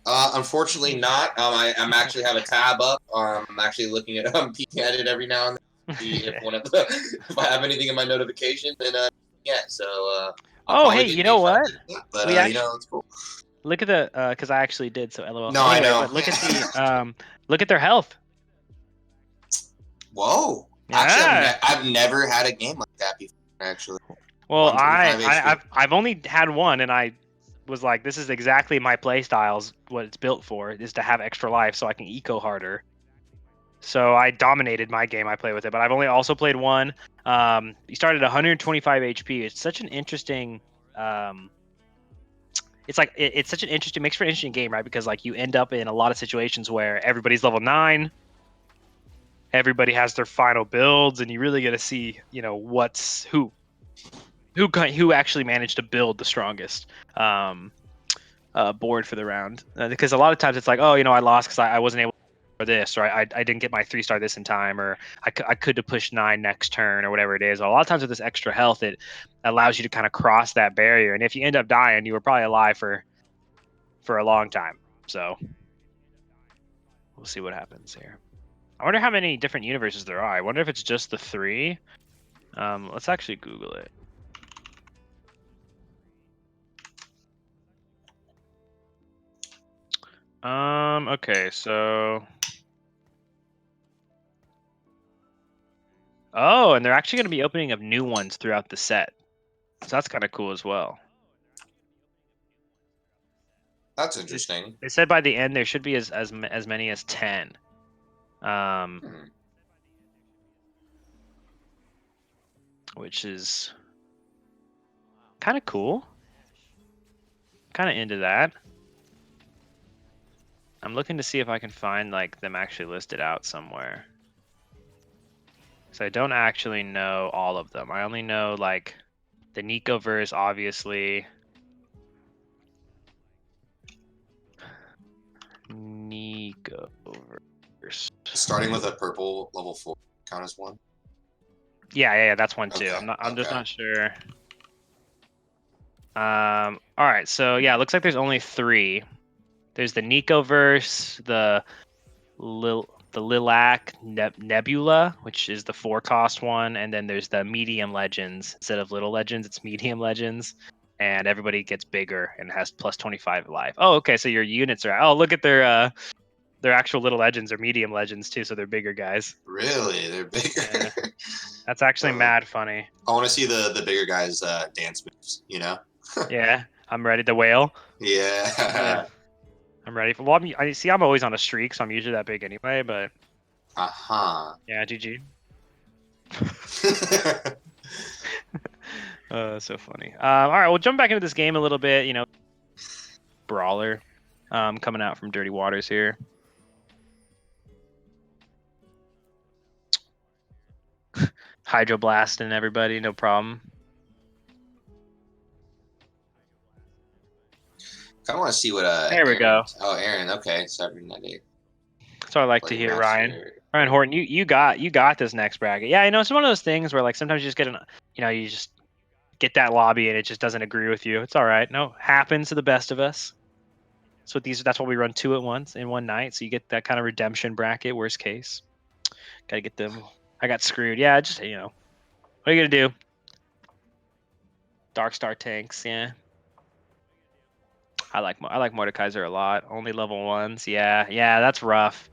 [SPEAKER 7] Unfortunately not. I'm actually have a tab up. I'm actually looking at peeking at it every now and then to see if I have anything in my notification. And so.
[SPEAKER 9] Hey, you know what?
[SPEAKER 7] But it's cool.
[SPEAKER 9] Look at the because I actually did. So LOL.
[SPEAKER 7] No, anyway, I know.
[SPEAKER 9] But look at the look at their health.
[SPEAKER 7] Whoa!
[SPEAKER 9] Yeah.
[SPEAKER 7] Actually, I've never had a game like that before. Actually.
[SPEAKER 9] Well, I've only had one, and I was like, this is exactly my play styles. What it's built for is to have extra life, so I can eco harder. So I dominated my game I play with it, but I've only also played one. You started at 125 HP. It's such an interesting. It's such an interesting, makes for an interesting game, right? Because like you end up in a lot of situations where everybody's level 9. Everybody has their final builds, and you really get to see, what's who actually managed to build the strongest board for the round. Because a lot of times it's like, I lost because I wasn't able to for this, or I didn't get my 3-star this in time, or I could have pushed 9 next turn, or whatever it is. A lot of times with this extra health, it allows you to kind of cross that barrier. And if you end up dying, you were probably alive for a long time. So we'll see what happens here. I wonder how many different universes there are. I wonder if it's just the 3. Let's actually Google it. Okay, so. Oh, and they're actually going to be opening up new ones throughout the set. So that's kind of cool as well.
[SPEAKER 7] That's interesting.
[SPEAKER 9] They said by the end there should be as many as 10. Which is kind of cool. kind of into that. I'm looking to see if I can find like them actually listed out somewhere. So I don't actually know all of them. I only know like the Nicoverse, obviously. Nicoverse.
[SPEAKER 7] Starting with a purple level 4 count as one.
[SPEAKER 9] Yeah, that's one too.
[SPEAKER 7] Okay,
[SPEAKER 9] I'm just not sure. All right, so yeah, it looks like there's only 3. There's the Nicoverse, the Lilac Nebula, which is the 4-cost one, and then there's the Medium Legends. Instead of Little Legends, it's Medium Legends, and everybody gets bigger and has plus 25 life. Oh, okay, so your units are. Oh, look at their actual Little Legends or Medium Legends too, so they're bigger guys.
[SPEAKER 7] Really, they're bigger.
[SPEAKER 9] Yeah. That's actually mad funny.
[SPEAKER 7] I want to see the bigger guys dance moves. You know.
[SPEAKER 9] Yeah, I'm ready. The whale.
[SPEAKER 7] Yeah.
[SPEAKER 9] I'm ready for. Well, I see. I'm always on a streak, so I'm usually that big anyway. But. Yeah, GG. So funny. All right, we'll jump back into this game a little bit. You know, brawler, coming out from Dirty Waters here. Hydroblasting everybody, no problem.
[SPEAKER 7] I want to see what.
[SPEAKER 9] There we go.
[SPEAKER 7] Oh, Aaron. Okay, cybernetic.
[SPEAKER 9] That's what I like to hear, Ryan. Ryan Horton, you got this next bracket. Yeah, I know it's one of those things where like sometimes you just get you just get that lobby and it just doesn't agree with you. It's all right. No, happens to the best of us. That's why we run 2 at once in one night, so you get that kind of redemption bracket. Worst case, gotta get them. I got screwed. Yeah, just what are you gonna do? Dark Star tanks, yeah. I like Mordekaiser a lot. Only level 1s. Yeah, that's rough.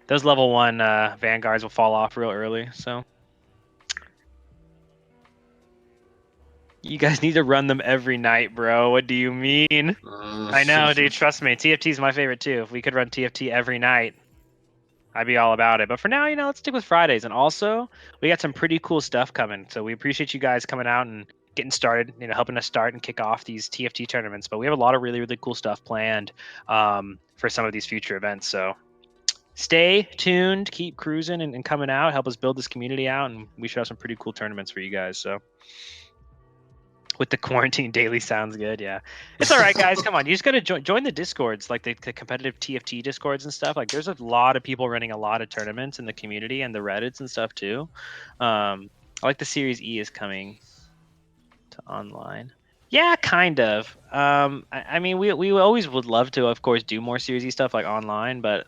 [SPEAKER 9] Those level 1 Vanguards will fall off real early, so. You guys need to run them every night, bro. What do you mean? I know, dude. Trust me. TFT is my favorite, too. If we could run TFT every night, I'd be all about it. But for now, let's stick with Fridays. And also, we got some pretty cool stuff coming. So we appreciate you guys coming out and getting started, helping us start and kick off these TFT tournaments. But we have a lot of really, really cool stuff planned for some of these future events. So stay tuned, keep cruising and coming out, help us build this community out, and we should have some pretty cool tournaments for you guys. So with the quarantine daily sounds good. Yeah, it's all right, guys. Come on, you just gotta join the discords, like the competitive TFT discords and stuff. Like there's a lot of people running a lot of tournaments in the community and the Reddits and stuff too. I like the Series E is coming to online. Yeah, kind of. I mean, we always would love to, of course, do more Series E stuff like online, but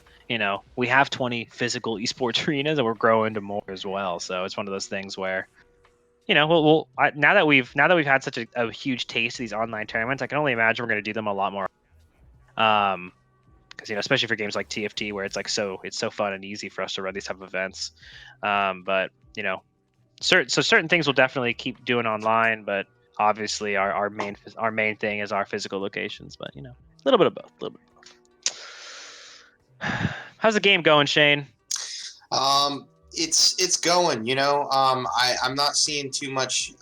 [SPEAKER 9] we have 20 physical esports arenas and we're growing to more as well. So it's one of those things where, now that we've had such a huge taste of these online tournaments, I can only imagine we're going to do them a lot more. Because especially for games like TFT, where it's like it's so fun and easy for us to run these type of events. But certain things we'll definitely keep doing online, but obviously our main thing is our physical locations. But a little bit of both. How's the game going, Shane?
[SPEAKER 7] It's going, I'm not seeing too much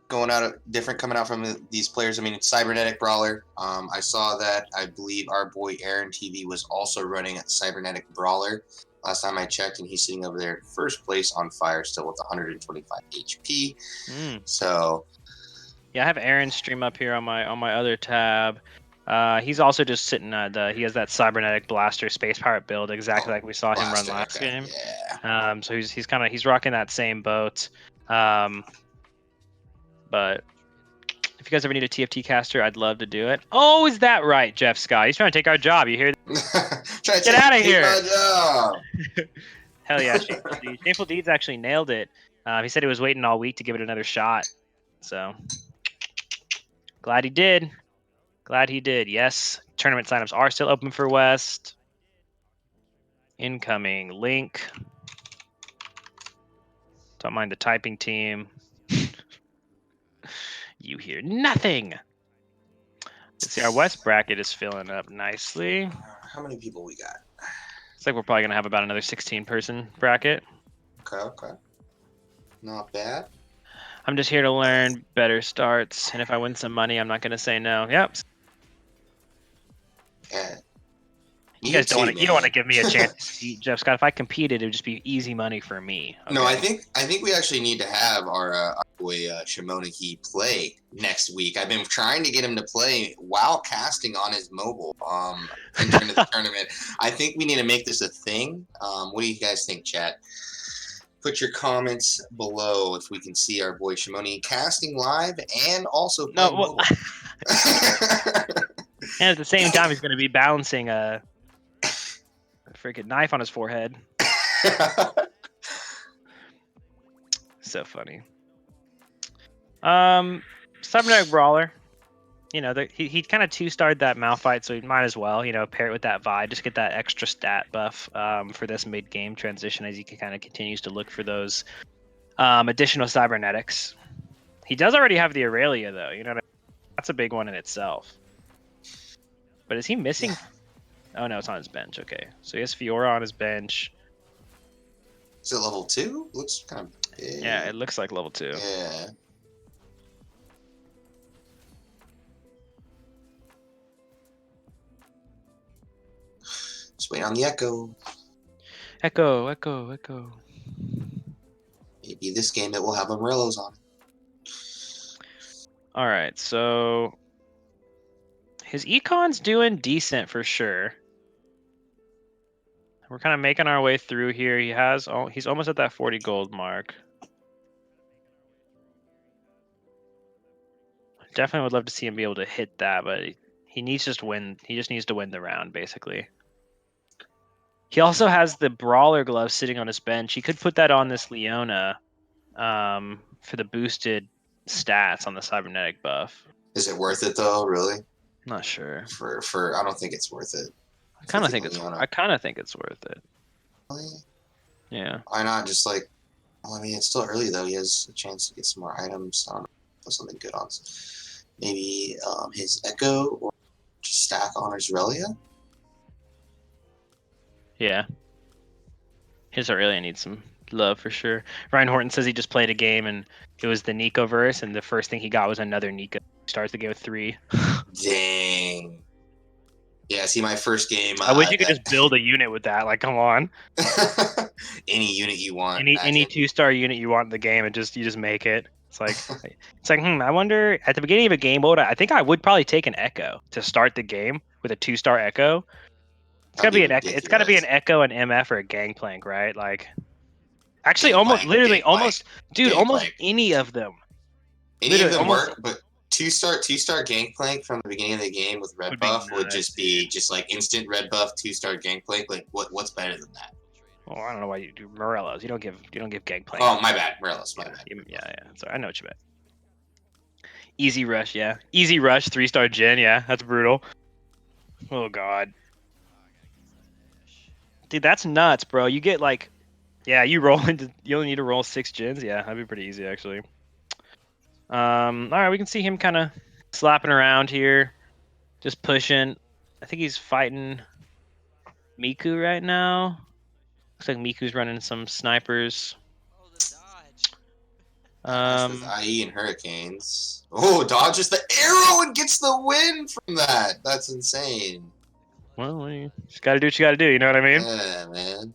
[SPEAKER 7] coming out from these players. I mean, it's Cybernetic Brawler. I saw that. I believe our boy Aaron TV was also running at Cybernetic Brawler last time I checked, and he's sitting over there in first place on fire still with 125 HP. So
[SPEAKER 9] yeah, I have Aaron stream up here on my other tab. He's also just sitting he has that Cybernetic Blaster Space Pirate build exactly like we saw him run last game.
[SPEAKER 7] Yeah.
[SPEAKER 9] So he's rocking that same boat. But if you guys ever need a TFT caster, I'd love to do it. Oh, is that right, Jeff Scott? He's trying to take our job. You hear? Get out of here! Hell yeah, Shameful Deeds actually nailed it. He said he was waiting all week to give it another shot. So glad he did. Glad he did. Yes, tournament signups are still open for West. Incoming link. Don't mind the typing team. You hear nothing. Let's see, our West bracket is filling up nicely.
[SPEAKER 7] How many people we got?
[SPEAKER 9] It's like we're probably going to have about another 16-person bracket.
[SPEAKER 7] Okay. Not bad.
[SPEAKER 9] I'm just here to learn better starts, and if I win some money, I'm not going to say no. Yep.
[SPEAKER 7] Yeah.
[SPEAKER 9] You guys don't want to. You don't want to give me a chance to compete, Jeff Scott. If I competed, it would just be easy money for me. Okay?
[SPEAKER 7] No, I think we actually need to have our boy Shimonohi play next week. I've been trying to get him to play while casting on his mobile. Entering the tournament. I think we need to make this a thing. What do you guys think, chat? Put your comments below if we can see our boy Shimoni casting live and also playing mobile.
[SPEAKER 9] And at the same time, he's going to be balancing a freaking knife on his forehead. So funny. Cybernetic Brawler. You know, he kind of 2-starred that Malphite, so he might as well, you know, pair it with that Vi, just get that extra stat buff for this mid-game transition as he kind of continues to look for those additional cybernetics. He does already have the Aurelia, though. You know, that's a big one in itself. But is he missing? Oh no, it's on his bench. Okay, so he has Fiora on his bench.
[SPEAKER 7] Is it level 2? Looks kind of big.
[SPEAKER 9] Yeah, it looks like level 2.
[SPEAKER 7] Yeah. Just wait on the Echo.
[SPEAKER 9] Echo.
[SPEAKER 7] Maybe this game it will have umbrellas on it.
[SPEAKER 9] All right, so his econ's doing decent for sure. We're kind of making our way through here. He's almost at that 40 gold mark. Definitely would love to see him be able to hit that, but he needs just win. He just needs to win the round, basically. He also has the Brawler glove sitting on his bench. He could put that on this Leona for the boosted stats on the cybernetic buff.
[SPEAKER 7] Is it worth it though? Really?
[SPEAKER 9] I'm not sure.
[SPEAKER 7] For I don't think it's worth it.
[SPEAKER 9] I kind of think it's worth it.
[SPEAKER 7] Really?
[SPEAKER 9] Yeah.
[SPEAKER 7] Why not just like? Well, I mean, it's still early though. He has a chance to get some more items. I don't know, put something good on. Maybe his Echo or just stack on his Relia.
[SPEAKER 9] Yeah. His Aurelia needs some love for sure. Ryan Horton says he just played a game and it was the Nico verse, and the first thing he got was another Nico. Starts the game with 3.
[SPEAKER 7] Dang. Yeah, see, my first game.
[SPEAKER 9] I wish you could just build a unit with that. Like, come on.
[SPEAKER 7] Any unit you want.
[SPEAKER 9] Any 2-star unit you want in the game, and you just make it. It's like I wonder at the beginning of a game, I think I would probably take an Echo to start the game with a 2-star Echo. It's gotta be an Echo. It's gotta be an Echo, an MF, or a Gangplank, right? Like, actually, almost any of them.
[SPEAKER 7] Any of them work, but two-star Gangplank from the beginning of the game with red buff would just be like instant red buff 2-star Gangplank. Like, what's better than that?
[SPEAKER 9] Well, I don't know why you do Morellos. You don't give Gangplank.
[SPEAKER 7] Oh, my bad, Morellos. My bad.
[SPEAKER 9] Yeah. Sorry, I know what you meant. Easy Rush, yeah. Easy Rush, 3-star Gen, yeah. That's brutal. Oh god. Dude, that's nuts, bro. You get like, yeah, you only need to roll 6 gens. Yeah, that'd be pretty easy actually. All right, we can see him kind of slapping around here, just pushing. I think he's fighting Miku right now. Looks like Miku's running some snipers.
[SPEAKER 7] IE and Hurricanes. Oh, dodges the arrow and gets the win from that. That's insane.
[SPEAKER 9] Well, you just gotta do what you gotta do. You know what I mean?
[SPEAKER 7] Yeah, man.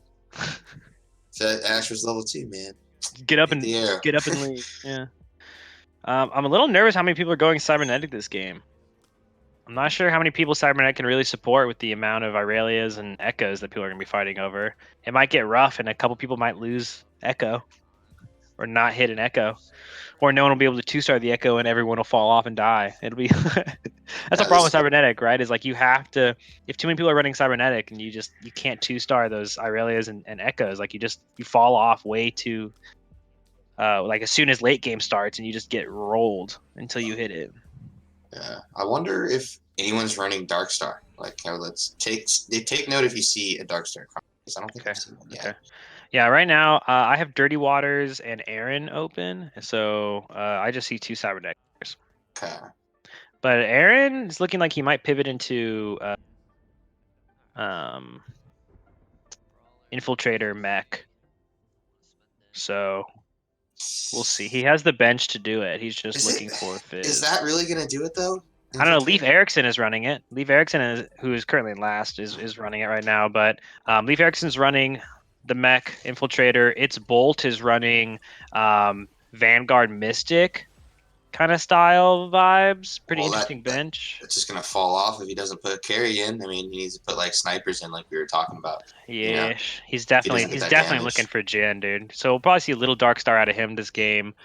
[SPEAKER 7] So Ash was level 2, man.
[SPEAKER 9] Get up and leave. Yeah. I'm a little nervous how many people are going cybernetic this game. I'm not sure how many people cybernetic can really support with the amount of Aurelias and Echoes that people are gonna be fighting over. It might get rough, and a couple people might lose Echo, or not hit an Echo, or no one will be able to 2-star the Echo, and everyone will fall off and die. It'll be that's a problem with cybernetic, right? Is like you have to, if too many people are running cybernetic and you can't 2-star those Aurelias and Echoes, like you fall off way too. Like as soon as late game starts, and you just get rolled until you hit it.
[SPEAKER 7] Yeah, I wonder if anyone's running Darkstar. Like, let's take note if you see a Darkstar. I don't think I've seen one yet.
[SPEAKER 9] Okay. Yeah, right now I have Dirty Waters and Aaron open, so I just see 2 cybernetics.
[SPEAKER 7] Okay.
[SPEAKER 9] But Aaron is looking like he might pivot into Infiltrator mech. So we'll see. He has the bench to do it. He's just looking for a fit.
[SPEAKER 7] Is that really gonna do it though?
[SPEAKER 9] I don't know. Leaf Erickson is running it. Leaf Erickson, who is currently last, is running it right now. But Leaf Erickson's running the mech infiltrator. Its Bolt is running Vanguard Mystic kind of style vibes. Pretty interesting bench.
[SPEAKER 7] It's just gonna fall off if he doesn't put a carry in. I mean, he needs to put like snipers in, like we were talking about.
[SPEAKER 9] Yeah,
[SPEAKER 7] you know?
[SPEAKER 9] he's definitely looking for Jin, dude. So we'll probably see a little Dark Star out of him this game.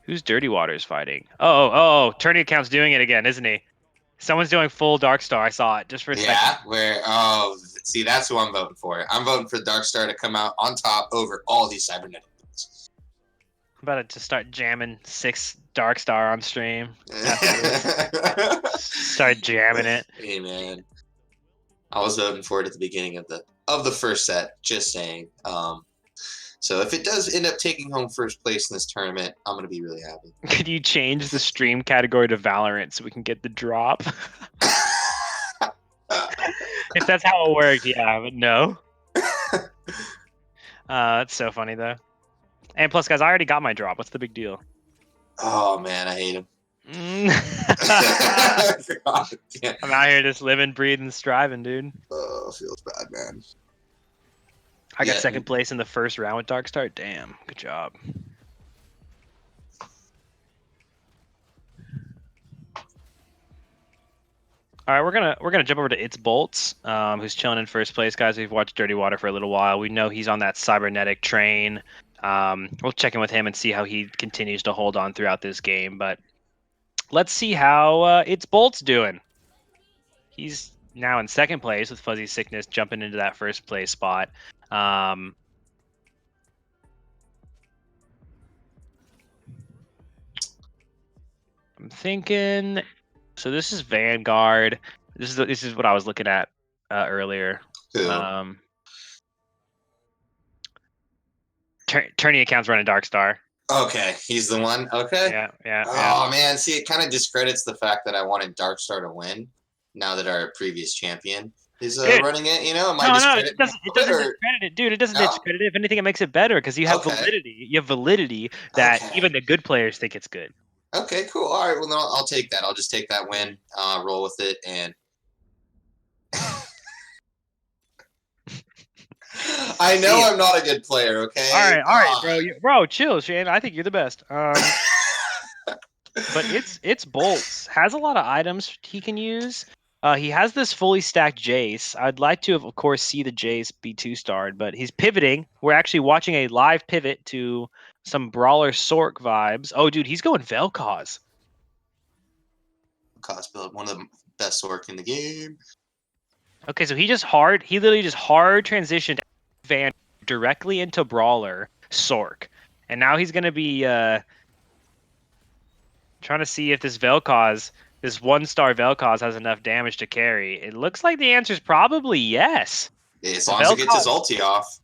[SPEAKER 9] Who's Dirty Waters fighting? Oh, Tourney Account's doing it again, isn't he? Someone's doing full Dark Star. I saw it just for a second.
[SPEAKER 7] Yeah, see, that's who I'm voting for. I'm voting for Dark Star to come out on top over all these cybernetic builds.
[SPEAKER 9] I'm about to start jamming 6 Dark Star on stream. Start jamming it.
[SPEAKER 7] Hey man, I was voting for it at the beginning of the first set. Just saying. So if it does end up taking home first place in this tournament, I'm gonna be really happy.
[SPEAKER 9] Could you change the stream category to Valorant so we can get the drop? If that's how it worked, yeah, but no. That's so funny though. And plus, guys, I already got my drop. What's the big deal?
[SPEAKER 7] Oh man, I hate him.
[SPEAKER 9] I'm out here just living, breathing, striving, dude.
[SPEAKER 7] Oh, feels bad, man.
[SPEAKER 9] I got second place in the first round with Dark Star. Damn, good job. All right, we're gonna jump over to It's Bolts, who's chilling in first place, guys. We've watched Dirty Water for a little while. We know he's on that cybernetic train. We'll check in with him and see how he continues to hold on throughout this game. But let's see how It's Bolts doing. He's now in second place with Fuzzy Sickness jumping into that first place spot. I'm thinking. So this is Vanguard. This is what I was looking at earlier. Tourney Account's running Dark Star.
[SPEAKER 7] Okay, he's the one. Okay.
[SPEAKER 9] Yeah.
[SPEAKER 7] Oh man, see, it kind of discredits the fact that I wanted Dark Star to win. Now that our previous champion is running it, it
[SPEAKER 9] doesn't discredit it, dude. It doesn't discredit it. If anything, it makes it better because you have validity. You have validity that even the good players think it's good.
[SPEAKER 7] Okay, cool. All right, well, then I'll take that. I'll just take that win, roll with it, and I know I'm not a good player, okay?
[SPEAKER 9] All right, bro, chill, Shane. I think you're the best. But it's Bolts has a lot of items he can use. He has this fully stacked Jace. I'd like to, of course, see the Jace be 2-starred, but he's pivoting. We're actually watching a live pivot to some Brawler Sork vibes. Oh, dude, he's going Vel'Koz.
[SPEAKER 7] Vel'Koz build, one of the best Sork in the game.
[SPEAKER 9] Okay, so he literally just hard transitioned Van directly into Brawler Sork. And now he's going to be trying to see if this 1-star Vel'Koz has enough damage to carry. It looks like the answer is probably yes.
[SPEAKER 7] As long as it gets his ulti off.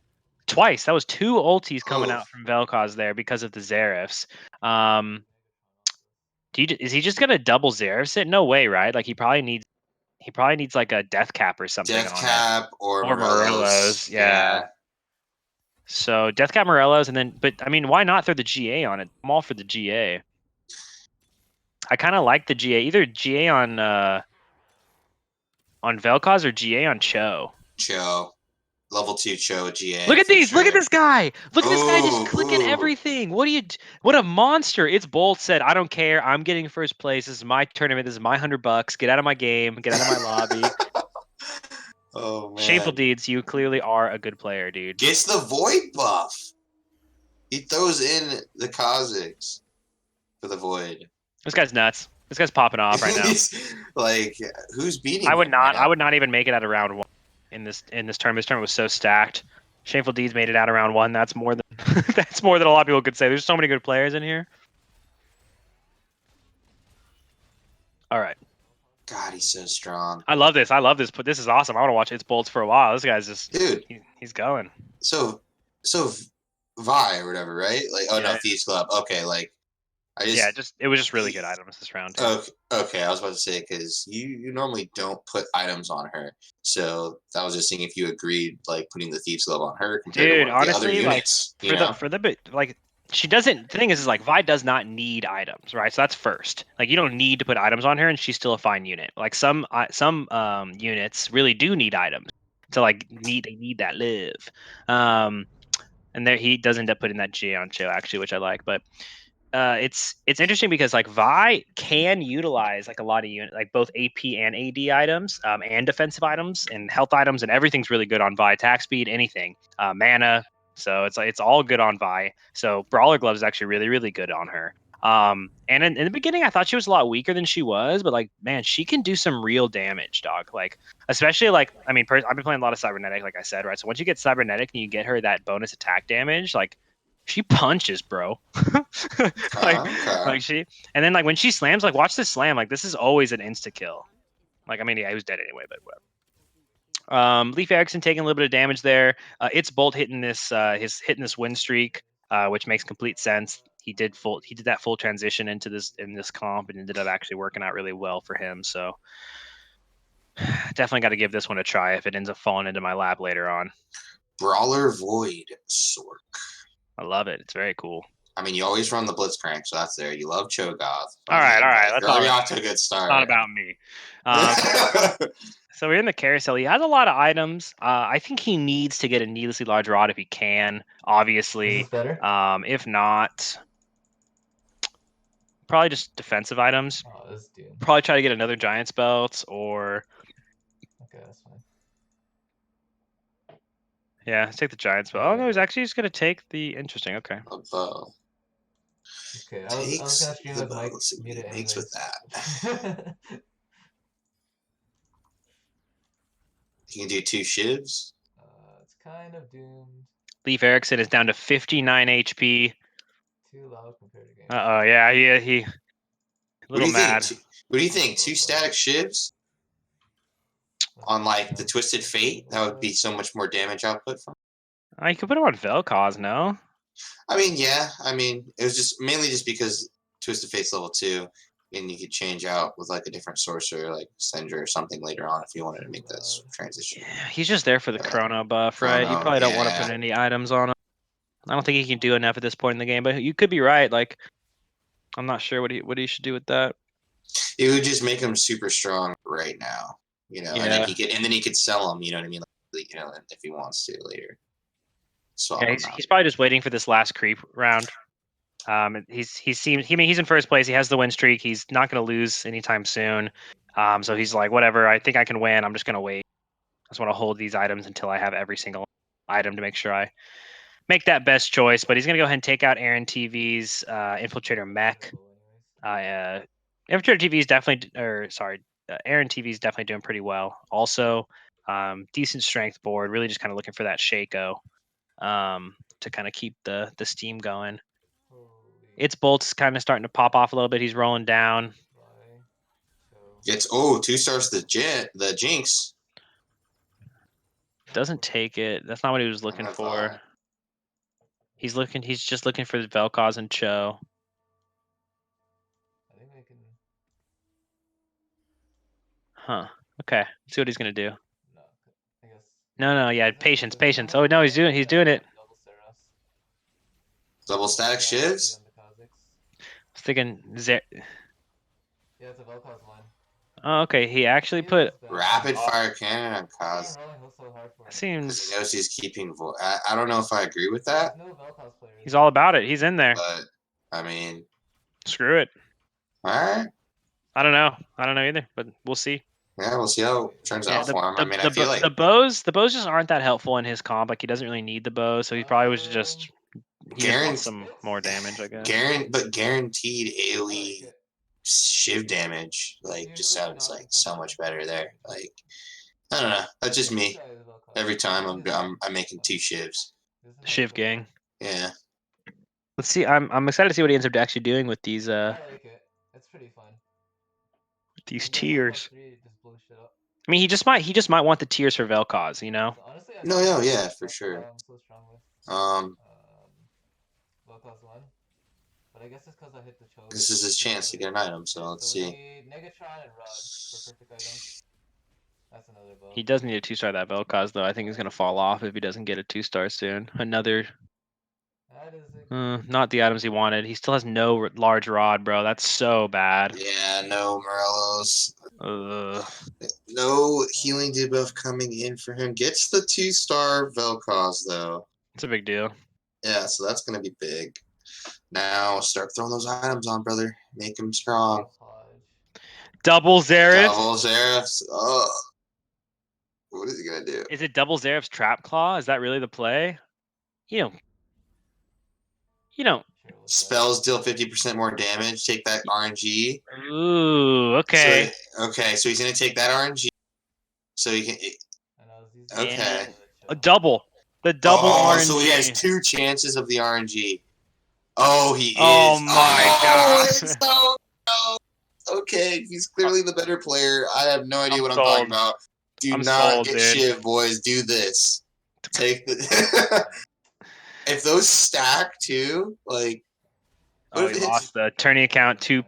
[SPEAKER 9] Twice. That was 2 ultis coming out from Vel'Koz there because of the Xeraphs. Is he just gonna double Xeraphs it? No way, right? Like he probably needs like a death cap or something.
[SPEAKER 7] Death cap or Morello's.
[SPEAKER 9] Yeah. So death cap Morello's, and then, but I mean, why not throw the GA on it? I'm all for the GA. I kind of like the GA. Either GA on Vel'Koz or GA on Cho.
[SPEAKER 7] Level 2 Cho GA.
[SPEAKER 9] Look at these! Sure. Look at this guy! Look at this guy just clicking everything. What a monster! It's Bolt said, I don't care. I'm getting first place. This is my tournament. This is my $100. Get out of my game. Get out of my lobby.
[SPEAKER 7] Oh man.
[SPEAKER 9] Shameful Deeds, you clearly are a good player, dude.
[SPEAKER 7] Gets the Void buff. He throws in the Kha'Zix for the Void.
[SPEAKER 9] This guy's nuts. This guy's popping off right now.
[SPEAKER 7] Like, who's beating?
[SPEAKER 9] I would not even make it out of round 1 in this tournament. This tournament was so stacked. Shameful Deeds made it out of round 1. That's more than that's more than a lot of people could say. There's so many good players in here. All right.
[SPEAKER 7] God, he's so strong.
[SPEAKER 9] I love this. But this is awesome. I want to watch It's Bolts for a while. This guy's just he's going.
[SPEAKER 7] So Vi or whatever, right? Like, no, Thieves Club. Okay, like
[SPEAKER 9] it was just really good items this round.
[SPEAKER 7] Okay, I was about to say because you normally don't put items on her, so I was just seeing if you agreed, like putting the Thieves Club on her compared to one of the other units.
[SPEAKER 9] For the bit, like she doesn't. The thing is like Vi does not need items, right? So that's first. Like you don't need to put items on her, and she's still a fine unit. Like some units really do need items to like they need that live. And there he does end up putting that G on Cho actually, which I like. But it's interesting because like Vi can utilize like a lot of unit, like both AP and AD items, and defensive items and health items, and everything's really good on Vi. Attack speed, anything, mana. So it's like it's all good on Vi. So Brawler Glove is actually really really good on her. And in the beginning, I thought she was a lot weaker than she was, but like man, she can do some real damage, dog. Like especially like I mean, I've been playing a lot of Cybernetic, like I said, right? So once you get Cybernetic and you get her that bonus attack damage, like she punches, bro. like,
[SPEAKER 7] Okay.
[SPEAKER 9] like she, and then like when she slams, like watch this slam. Like this is always an insta kill. Like I mean, yeah, he was dead anyway, but whatever. Leaf Erickson taking a little bit of damage there. It's Bolt hitting this, hitting this win streak, which makes complete sense. He did that full transition into this comp and ended up actually working out really well for him. So definitely got to give this one a try if it ends up falling into my lap later on.
[SPEAKER 7] Brawler Void Sork.
[SPEAKER 9] I love it. It's very cool.
[SPEAKER 7] I mean, you always run the Blitzcrank, so that's there. You love Cho'Gath.
[SPEAKER 9] All right.
[SPEAKER 7] You're already off to a good start.
[SPEAKER 9] It's not about me. So we're in the carousel. He has a lot of items. I think he needs to get a needlessly large rod if he can. Obviously,
[SPEAKER 11] Is this better?
[SPEAKER 9] If not, probably just defensive items.
[SPEAKER 11] Oh, this dude.
[SPEAKER 9] Probably try to get another Giant's Belt or.
[SPEAKER 11] Okay, that's fine.
[SPEAKER 9] Yeah, let's take the Giant's Belt. Oh no, he's actually just gonna take the interesting. Okay.
[SPEAKER 7] A bow.
[SPEAKER 11] Okay, I was gonna stream with Mike.
[SPEAKER 7] Let's see what he
[SPEAKER 11] Muted
[SPEAKER 7] makes with
[SPEAKER 11] anyways.
[SPEAKER 7] that. You can do 2 shivs.
[SPEAKER 11] It's kind of doomed.
[SPEAKER 9] Leaf Erickson is down to 59 HP.
[SPEAKER 11] Too loud compared to game.
[SPEAKER 9] Oh yeah, he. A little mad.
[SPEAKER 7] What do you think? 2 static shivs on like the Twisted Fate? That would be so much more damage output from.
[SPEAKER 9] You could put him on Vel'Koz, no?
[SPEAKER 7] I mean, yeah. I mean, it was just mainly just because Twisted Fate's level 2, and you could change out with like a different sorcerer, like Sendra or something later on if you wanted to make this transition.
[SPEAKER 9] Yeah, he's just there for the Chrono buff, right? You
[SPEAKER 7] Chrono,
[SPEAKER 9] probably don't want to
[SPEAKER 7] yeah.
[SPEAKER 9] put any items on him. I don't think he can do enough at this point in the game, but you could be right. Like, I'm not sure what he should do with that.
[SPEAKER 7] It would just make him super strong right now, you know.
[SPEAKER 9] Yeah.
[SPEAKER 7] And then he could sell them, you know what I mean? Like, you know, if he wants to later. So
[SPEAKER 9] Yeah, he's probably just waiting for this last creep round. He's in first place. He has the win streak. He's not going to lose anytime soon. So he's like, whatever. I think I can win. I'm just going to wait. I just want to hold these items until I have every single item to make sure I make that best choice. But he's going to go ahead and take out Aaron TV's Infiltrator Mech. Infiltrator TV is definitely, Aaron TV is definitely doing pretty well. Also, decent strength board. Really just kind of looking for that Shaco to kind of keep the steam going. It's Bolt's kind of starting to pop off a little bit. He's rolling down.
[SPEAKER 7] It's 2 stars the Jinx.
[SPEAKER 9] Doesn't take it. That's not what he was looking for. He's just looking for the Vel'Koz and Cho.
[SPEAKER 11] I think I can.
[SPEAKER 9] Huh. Okay. Let's see what he's gonna do.
[SPEAKER 11] No, I guess.
[SPEAKER 9] No, yeah, patience. Oh no, he's doing it.
[SPEAKER 7] Double static shivs?
[SPEAKER 9] I was thinking
[SPEAKER 11] Yeah, it's a Vel'Koz line.
[SPEAKER 9] Oh, okay. He actually put
[SPEAKER 7] Rapid fire cannon on Kaz.
[SPEAKER 9] Seems
[SPEAKER 7] He knows he's keeping I don't know if I agree with that.
[SPEAKER 9] he's all about it. He's in there.
[SPEAKER 7] But I mean,
[SPEAKER 9] screw it.
[SPEAKER 7] Alright.
[SPEAKER 9] I don't know either, but we'll see.
[SPEAKER 7] Yeah, we'll see how it turns out for him. I mean, I feel like
[SPEAKER 9] the bows just aren't that helpful in his comp. Like he doesn't really need the bows, so he probably was just wants some more damage, I guess.
[SPEAKER 7] But guaranteed AoE shiv damage just sounds like so much better there. Like I don't know. That's just me. Every time I'm making 2 shivs.
[SPEAKER 9] Shiv gang.
[SPEAKER 7] Yeah.
[SPEAKER 9] Let's see. I'm excited to see what he ends up actually doing with these
[SPEAKER 11] I like it. It's pretty fun.
[SPEAKER 9] These tiers. I mean, he just might want the tiers for Vel'Koz, you know?
[SPEAKER 7] No, yeah, for sure.
[SPEAKER 11] Vel'Koz one. But I guess it's because I hit the choke.
[SPEAKER 7] This is his chance to get an item, so let's see.
[SPEAKER 11] Negatron and Rod for perfect items. That's another bow.
[SPEAKER 9] He does need a 2-star that Vel'Koz though. I think he's gonna fall off if he doesn't get a 2-star soon. Another Not the items he wanted. He still has no large rod, bro. That's so bad.
[SPEAKER 7] Yeah, no Morelos.
[SPEAKER 9] Ugh.
[SPEAKER 7] No healing debuff coming in for him. Gets the 2-star Vel'Koz though.
[SPEAKER 9] It's a big deal.
[SPEAKER 7] Yeah, so that's gonna be big. Now start throwing those items on, brother. Make him strong.
[SPEAKER 9] Double Zareth.
[SPEAKER 7] Double Zareth. Oh, what is he gonna do?
[SPEAKER 9] Is it double Zareth's Trap Claw? Is that really the play? You don't.
[SPEAKER 7] Spells deal 50% more damage. Take that RNG.
[SPEAKER 9] Ooh, okay.
[SPEAKER 7] So he's gonna take that RNG. So he can. Okay.
[SPEAKER 9] A double. The double RNG.
[SPEAKER 7] So he has 2 chances of the RNG. Oh, he is.
[SPEAKER 9] Oh my god.
[SPEAKER 7] So okay, he's clearly the better player. I have no idea what I'm talking about. Do not get shiv, boys. Do this. Take the. If those stack too, like.
[SPEAKER 9] Oh, he lost the tourney account. 2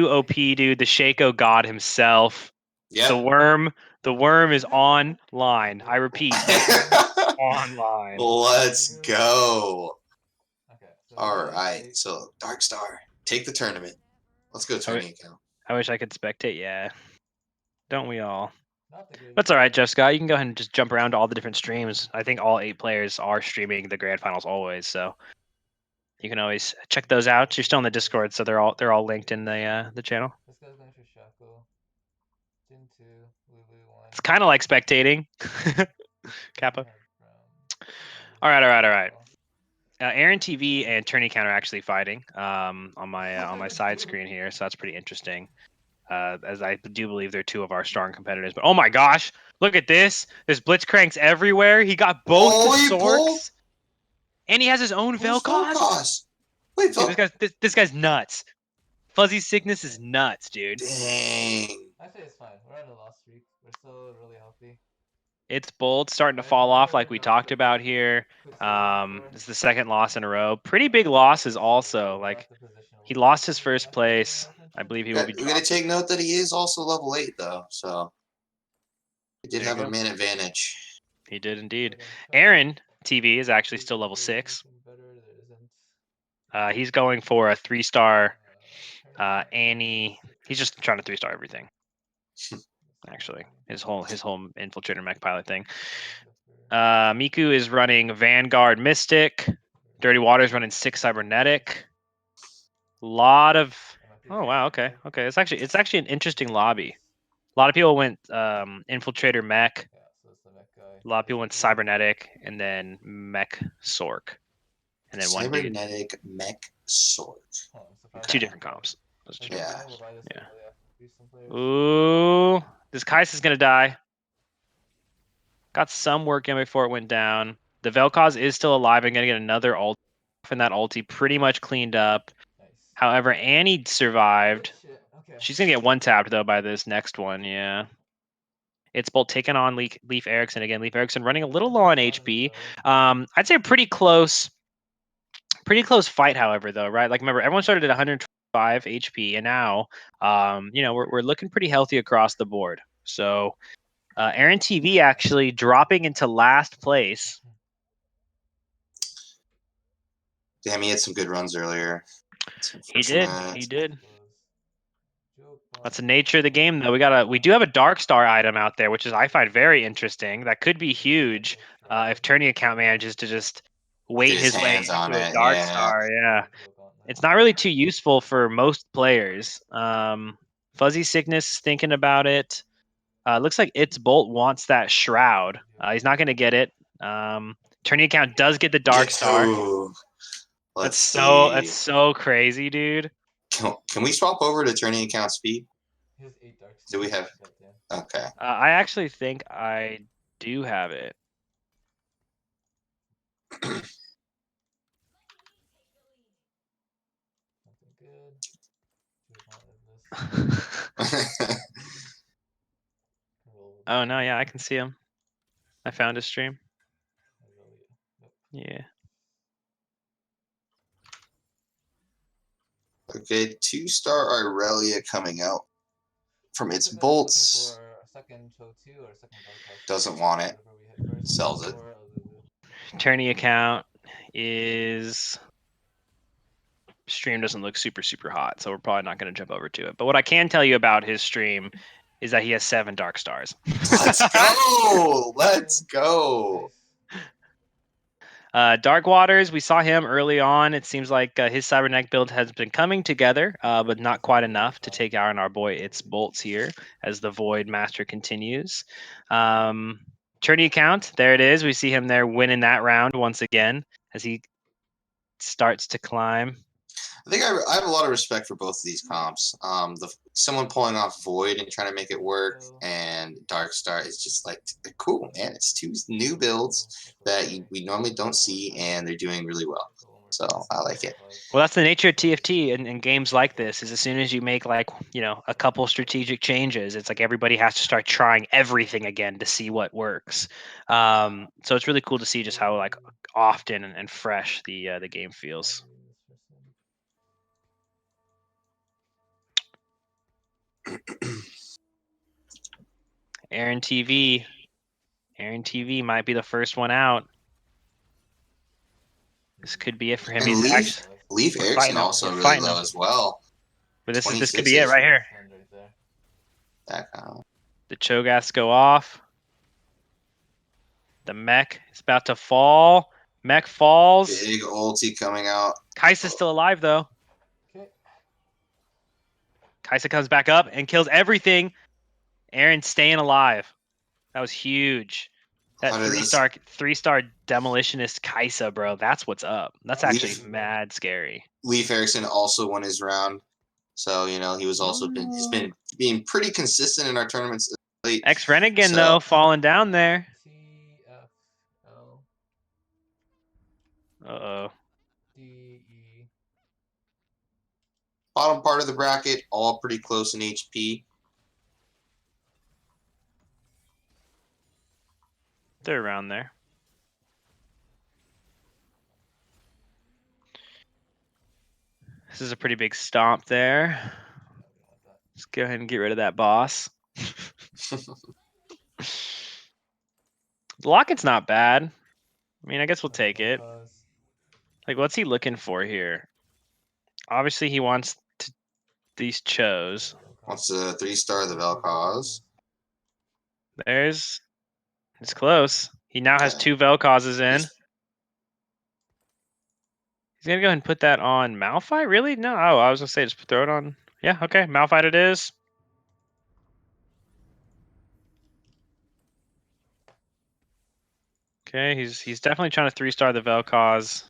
[SPEAKER 9] OP, dude. The Shaco god himself.
[SPEAKER 7] Yeah.
[SPEAKER 9] The worm is online. I repeat, online.
[SPEAKER 7] Let's go. All right. So Dark Star, take the tournament. Let's go tourney account.
[SPEAKER 9] I wish I could spectate. Yeah. Don't we all? That's all right, Jeff Scott. You can go ahead and just jump around to all the different streams. I think all 8 players are streaming the grand finals always, so you can always check those out. You're still in the Discord, so they're all linked in the channel. It's kind of like spectating. Kappa. All right. Aaron TV and Tourney Count are actually fighting on my side screen here, so that's pretty interesting. As I do believe they're 2 of our strong competitors. But oh my gosh, look at this! There's Blitzcranks everywhere. He got both the Sorks, and he has his own Vel'Koz.
[SPEAKER 7] Wait,
[SPEAKER 9] dude, this guy's nuts. Fuzzy Sickness is nuts, dude.
[SPEAKER 7] Dang.
[SPEAKER 11] I say it's fine. We're on a loss streak. We're still really healthy.
[SPEAKER 9] It's bold, starting to fall off like we talked about here. It's the 2nd loss in a row. Pretty big losses also. Like, he lost his first place. I believe he will be.
[SPEAKER 7] We got to take note that he is also level 8 though, so he did have a man advantage.
[SPEAKER 9] He did indeed. Aaron TV is actually still level 6. He's going for a 3-star Annie. He's just trying to 3-star everything. Actually, his whole infiltrator mech pilot thing. Miku is running Vanguard Mystic. Dirty Water's running 6 Cybernetic. Lot of. Oh wow, okay. It's actually an interesting lobby. A lot of people went infiltrator mech. A lot of people went cybernetic and then mech Sork. And then
[SPEAKER 7] cybernetic mech Sork.
[SPEAKER 9] 2 different comps.
[SPEAKER 7] Yeah.
[SPEAKER 9] Ooh, this Kais is gonna die. Got some work in before it went down. The Vel'Koz is still alive and gonna get another ult, and that ulti pretty much cleaned up. However, Annie survived. She's gonna get 1-tapped though by this next one. Yeah. It's both taking on Leaf Erikson again. Leaf Erikson running a little low on HP. I'd say a pretty close fight, however, though, right? Like, remember, everyone started at 125 HP, and now, we're looking pretty healthy across the board. So, Aaron TV actually dropping into last place.
[SPEAKER 7] Damn, he had some good runs earlier.
[SPEAKER 9] He did. That's the nature of the game, though. We do have a Dark Star item out there, which I find very interesting. That could be huge if Tourney account manages to just wait his way into a Dark Star. Yeah, it's not really too useful for most players. Fuzzy Sickness is thinking about it. Looks like It's Bolt wants that Shroud. He's not going to get it. Tourney account does get the Dark Star. That's so crazy, dude.
[SPEAKER 7] Can we swap over to Tourney account speed? Do we have? Okay.
[SPEAKER 9] I actually think I do have it. Oh no, yeah, I can see him. I found his stream. Yeah.
[SPEAKER 7] Okay, 2-star Irelia coming out from its bolts. Doesn't want it. Sells it.
[SPEAKER 9] Tourney account is stream doesn't look super hot, so we're probably not going to jump over to it. But what I can tell you about his stream is that he has 7 dark stars.
[SPEAKER 7] Let's go! Let's go!
[SPEAKER 9] Dark Waters, we saw him early on. It seems like his Cybernetic build has been coming together, but not quite enough to take out our boy It's Bolts here as the Void Master continues. Tourney account, there it is. We see him there winning that round once again as he starts to climb.
[SPEAKER 7] I think I have a lot of respect for both of these comps. Someone pulling off Void and trying to make it work, and Dark Star is just like cool, man. It's 2 new builds that we normally don't see, and they're doing really well. So I like it.
[SPEAKER 9] Well, that's the nature of TFT and games like this. Is as soon as you make like a couple strategic changes, it's like everybody has to start trying everything again to see what works. So it's really cool to see just how like often and fresh the game feels. Aaron TV might be the first one out. This could be it for him.
[SPEAKER 7] And
[SPEAKER 9] He's
[SPEAKER 7] Leaf Erickson also really low as well.
[SPEAKER 9] But this could be it right here. The Cho'Gaths go off. The mech is about to fall. Mech falls.
[SPEAKER 7] Big ulti coming out.
[SPEAKER 9] Kai'Sa's still alive though. Kai'Sa comes back up and kills everything. Aaron staying alive. That was huge. That 3-star demolitionist Kai'Sa, bro. That's what's up. That's actually mad scary.
[SPEAKER 7] Leaf Erickson also won his round. So, he was also he's been being pretty consistent in our tournaments lately.
[SPEAKER 9] Renegade though, falling down there. Uh-oh.
[SPEAKER 7] Bottom part of the bracket, all pretty close in HP.
[SPEAKER 9] They're around there. This is a pretty big stomp there. Let's go ahead and get rid of that boss. The Locket's not bad. I mean, I guess we'll take it. Like, what's he looking for here? Obviously, he wants these Chos.
[SPEAKER 7] Wants a 3-star of the Vel'Koz.
[SPEAKER 9] It's close. He now has 2 Vel'Kozes in. He's going to go ahead and put that on Malphite? Really? No. Oh, I was going to say just throw it on. Yeah, okay. Malphite it is. Okay, he's definitely trying to 3-star the Vel'Koz.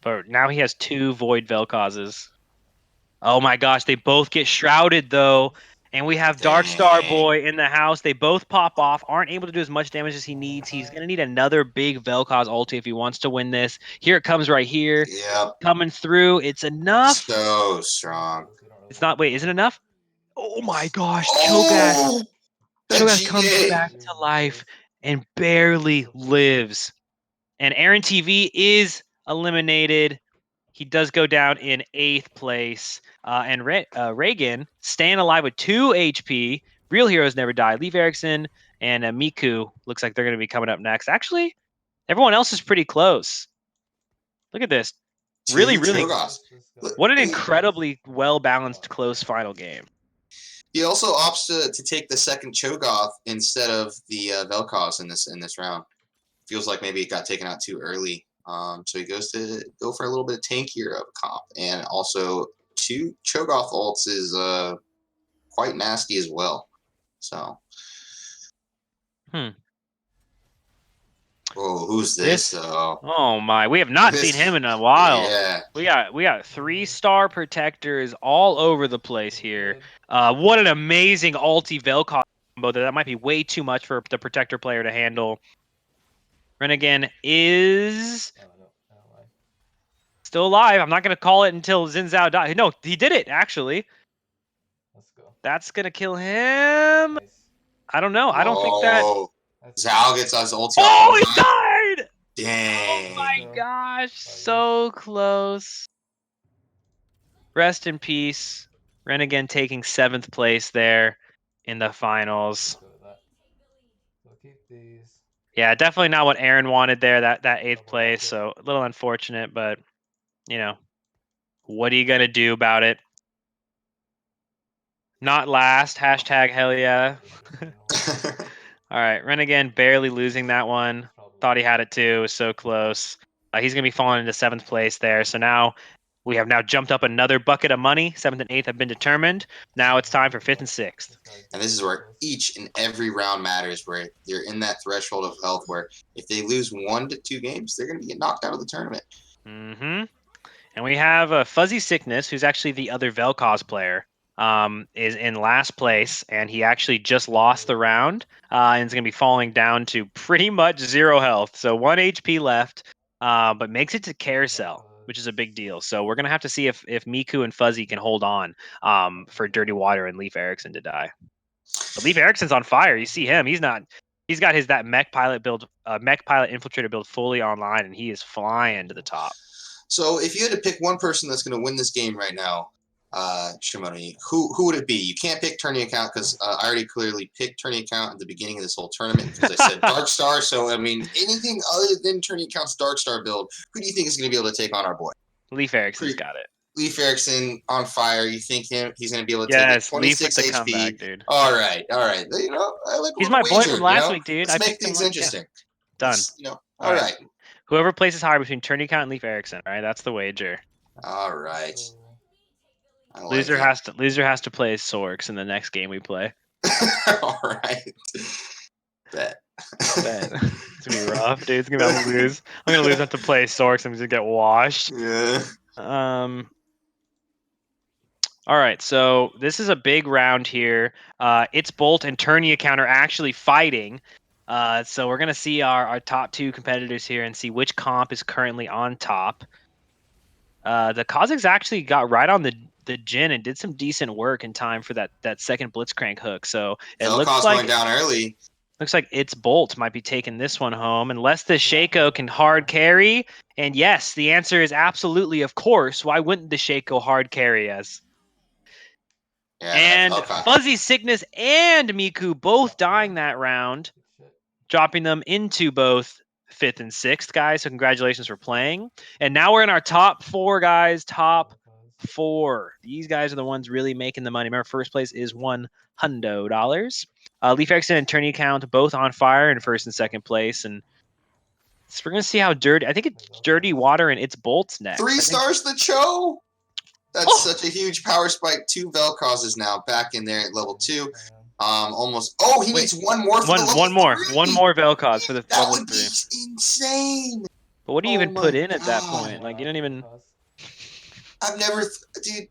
[SPEAKER 9] But now he has 2 Void Vel'Kozes. Oh my gosh, they both get shrouded though. And we have Dark Star Boy in the house. They both pop off, aren't able to do as much damage as he needs. He's going to need another big Vel'Koz ulti if he wants to win this. Here it comes right here.
[SPEAKER 7] Yep.
[SPEAKER 9] Coming through. It's enough.
[SPEAKER 7] So strong.
[SPEAKER 9] It's not. Wait, is it enough? Oh my gosh. Cho'Gath comes back to life and barely lives. And Aaron TV is eliminated. He does go down in 8th place. And Reagan staying alive with 2 HP. Real heroes never die. Leaf Erickson and Miku looks like they're going to be coming up next. Actually, everyone else is pretty close. Look at this. Really. What an incredibly well-balanced close final game.
[SPEAKER 7] He also opts to take the second Cho'Gath instead of the Vel'Koz in this round. Feels like maybe it got taken out too early. So he goes to go for a little bit tankier of a comp, and also 2 Cho'Gath ults is quite nasty as well. So, Oh, who's this though?
[SPEAKER 9] Oh my, we have not seen him in a while.
[SPEAKER 7] Yeah,
[SPEAKER 9] we got 3-star protectors all over the place here. What an amazing ulti Vel'Koz combo there. That might be way too much for the protector player to handle. Renegade is still alive. I'm not going to call it until Xin Zhao dies. No, he did it, actually.
[SPEAKER 11] Let's go.
[SPEAKER 9] That's going to kill him.
[SPEAKER 11] Nice.
[SPEAKER 9] I don't know. I don't think that...
[SPEAKER 7] Zhao gets his ulti.
[SPEAKER 9] Oh, he died!
[SPEAKER 7] Dang.
[SPEAKER 9] Oh my gosh. So close. Rest in peace. Renegade taking 7th place there in the finals.
[SPEAKER 11] We'll keep these.
[SPEAKER 9] Yeah, definitely not what Aaron wanted there, that 8th place. So a little unfortunate, but, What are you gonna do about it? Not last. Hashtag hell yeah. All right, Renegan barely losing that one. Thought he had it too. Was so close. He's gonna be falling into 7th place there. So now we have now jumped up another bucket of money. 7th and 8th have been determined. Now it's time for 5th and 6th.
[SPEAKER 7] And this is where each and every round matters, where they're in that threshold of health where if they lose 1 to 2 games, they're going to get knocked out of the tournament.
[SPEAKER 9] Mm-hmm. And we have Fuzzy Sickness, who's actually the other Vel'Koz player, is in last place, and he actually just lost the round, and is going to be falling down to pretty much 0 health. So 1 HP left, but makes it to Carousel, which is a big deal. So we're going to have to see if Miku and Fuzzy can hold on for Dirty Water and Leaf Erickson to die. But Leaf Erickson's on fire. You see him. He's got that mech pilot build, mech pilot infiltrator build fully online, and he is flying to the top.
[SPEAKER 7] So if you had to pick one person that's going to win this game right now, Shimoni, who would it be? You can't pick Tourney Account because I already clearly picked Tourney Account at the beginning of this whole tournament because I said Dark Star. So, I mean, anything other than Tourney Account's Dark Star build, who do you think is going to be able to take on our boy?
[SPEAKER 9] Leaf Erickson's got it.
[SPEAKER 7] Leaf Erickson on fire. You think he's going to be able to take it? 26
[SPEAKER 9] Leaf with the
[SPEAKER 7] HP.
[SPEAKER 9] comeback, dude.
[SPEAKER 7] All right. You know, I like
[SPEAKER 9] he's my boy from last week, dude.
[SPEAKER 7] Let's make things interesting.
[SPEAKER 9] Done.
[SPEAKER 7] All right.
[SPEAKER 9] Whoever places higher between Tourney Account and Leaf Erickson, all right? That's the wager.
[SPEAKER 7] All right.
[SPEAKER 9] Loser has to play Sorks in the next game we play.
[SPEAKER 7] All right. Bet.
[SPEAKER 9] It's gonna be rough, dude. It's gonna be to lose. I'm gonna lose have to play Sorks. I'm gonna get washed.
[SPEAKER 7] Yeah.
[SPEAKER 9] All right, so this is a big round here. It's Bolt and Tourney Account are actually fighting. So we're gonna see our top 2 competitors here and see which comp is currently on top. The Kazakhs actually got right on the Jin and did some decent work in time for that second Blitzcrank hook. So it looks like
[SPEAKER 7] going down early.
[SPEAKER 9] Looks like It's Bolt might be taking this one home unless the Shaco can hard carry. And yes, the answer is absolutely, of course. Why wouldn't the Shaco hard carry us?
[SPEAKER 7] Yeah,
[SPEAKER 9] and Fuzzy Sickness and Miku both dying that round, dropping them into both 5th and 6th, guys. So congratulations for playing. And now we're in our top 4, guys. Top 4. These guys are the ones really making the money. Remember, first place is $100. Leaf Erickson and Tourney Account both on fire in 1st and 2nd place. And so we're going to see how dirty. I think it's Dirty Water and It's Bolts next.
[SPEAKER 7] 3 stars the Cho. That's such a huge power spike. 2 Vel'Kozes now back in there at level 2. Almost. Oh, he needs one more. For
[SPEAKER 9] one more Vel'Koz for the level 3.
[SPEAKER 7] That would be insane.
[SPEAKER 9] But what do you even put in at that point? Like, you don't even.
[SPEAKER 7] I've never, dude.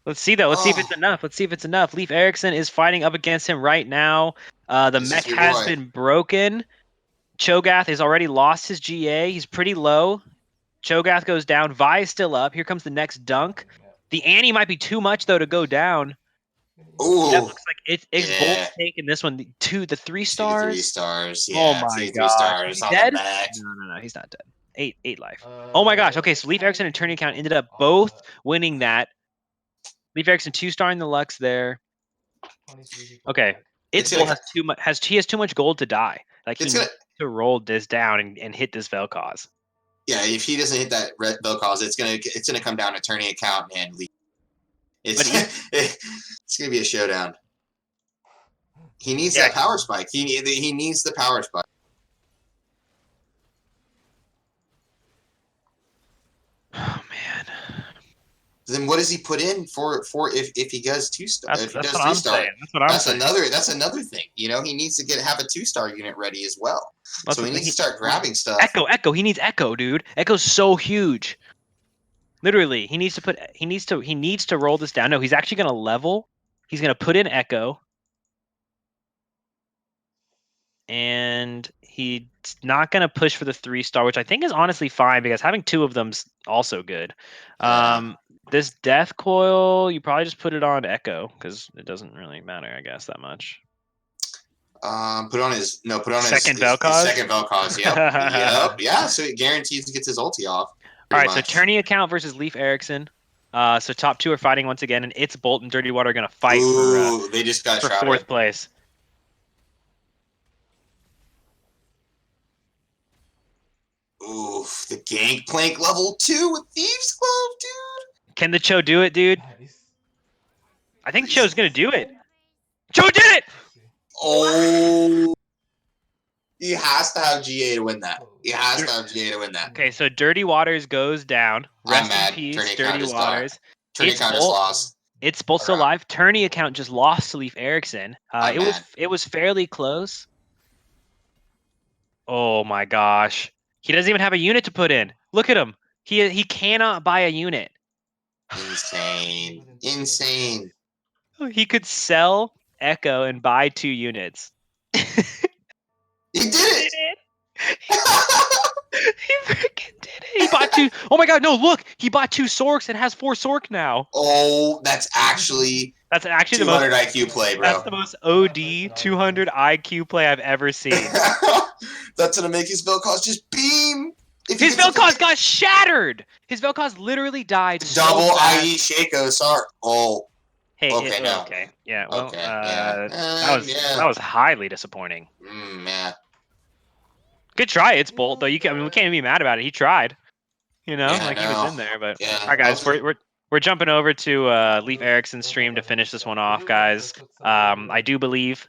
[SPEAKER 9] Let's see though. Let's see if it's enough. Let's see if it's enough. Leaf Erickson is fighting up against him right now. The mech has been broken. Cho'Gath has already lost his GA. He's pretty low. Cho'Gath goes down. Vi is still up. Here comes the next dunk. The Annie might be too much though to go down.
[SPEAKER 7] Ooh.
[SPEAKER 9] That looks like it's Bolt taking this one. The 3 stars.
[SPEAKER 7] 3 stars. Yeah.
[SPEAKER 9] Oh my god.
[SPEAKER 7] 3 stars.
[SPEAKER 9] He's dead? No, he's not dead. 8 life. Oh my gosh. Okay, so Leaf Erickson and Tourney Account ended up both winning that. Leaf Erickson 2-starring the Lux there. Okay. It's Bolt has too much gold to die. Like he needs to roll this down and hit this Vel'Koz.
[SPEAKER 7] Yeah, if he doesn't hit that red Vel'Koz, it's gonna come down to Tourney Account and Leaf. It's gonna be a showdown. He needs that power spike. He needs the power spike.
[SPEAKER 9] Oh man.
[SPEAKER 7] Then what does he put in for if he does 2-star? If he does
[SPEAKER 9] 3-star,
[SPEAKER 7] that's another thing. You know, he needs to have a 2-star unit ready as well. So he needs to start grabbing stuff.
[SPEAKER 9] Echo. He needs Echo, dude. Echo's so huge. Literally, he needs to roll this down. No, he's actually gonna level. He's gonna put in Echo. And he's not going to push for the 3-star, which I think is honestly fine because having 2 of them's also good. This Death Coil, you probably just put it on Echo because it doesn't really matter, I guess, that much.
[SPEAKER 7] Put on his
[SPEAKER 9] second Vel'Koz.
[SPEAKER 7] Second Vel'Koz, yep. Yeah, so it guarantees he gets his ulti off.
[SPEAKER 9] All right, so Tourney Account versus Leaf Erickson. So top 2 are fighting once again, and It's Bolt and Dirty Water are going to fight
[SPEAKER 7] they just got
[SPEAKER 9] for 4th place.
[SPEAKER 7] Oof, the Gangplank level 2 with Thieves Glove, dude.
[SPEAKER 9] Can the Cho do it, dude?
[SPEAKER 11] Nice.
[SPEAKER 9] I think Cho's gonna do it. Cho did it!
[SPEAKER 7] Oh, he has to have GA to win that. He has to have GA to win that.
[SPEAKER 9] Okay, so Dirty Waters goes down.
[SPEAKER 7] I'm
[SPEAKER 9] Rest in
[SPEAKER 7] mad.
[SPEAKER 9] peace,
[SPEAKER 7] Tourney account
[SPEAKER 9] Dirty
[SPEAKER 7] just died.
[SPEAKER 9] Waters.
[SPEAKER 7] Tourney account just lost.
[SPEAKER 9] It's both still live. Tourney account just lost to Leaf Erickson.
[SPEAKER 7] I'm mad.
[SPEAKER 9] It was fairly close. Oh my gosh. He doesn't even have a unit to put in. Look at him. He cannot buy a unit.
[SPEAKER 7] Insane. Insane.
[SPEAKER 9] He could sell Echo and buy 2 units.
[SPEAKER 7] He did it!
[SPEAKER 9] He freaking did it. He bought 2. Oh my god, no, look. He bought 2 Sorks and has 4 Sork now.
[SPEAKER 7] Oh, that's actually
[SPEAKER 9] the
[SPEAKER 7] 200
[SPEAKER 9] most
[SPEAKER 7] IQ play, bro.
[SPEAKER 9] That's the most OD 200 IQ play I've ever seen.
[SPEAKER 7] That's gonna make his Vel'Koz just beam.
[SPEAKER 9] His Vel'Koz got shattered. His Vel'Koz literally died.
[SPEAKER 7] Double
[SPEAKER 9] so fast.
[SPEAKER 7] IE Shaco, sorry. Oh.
[SPEAKER 9] Hey,
[SPEAKER 7] Okay, no.
[SPEAKER 9] Okay. Yeah. Well,
[SPEAKER 7] Okay, yeah.
[SPEAKER 9] that was highly disappointing.
[SPEAKER 7] Yeah.
[SPEAKER 9] Good try, it's Bolt though. We can't even be mad about it. He tried. You know,
[SPEAKER 7] Yeah,
[SPEAKER 9] he was in there. But
[SPEAKER 7] Yeah.
[SPEAKER 9] all right, guys, we're jumping over to Leaf Erickson's stream to finish this one off, guys. I do believe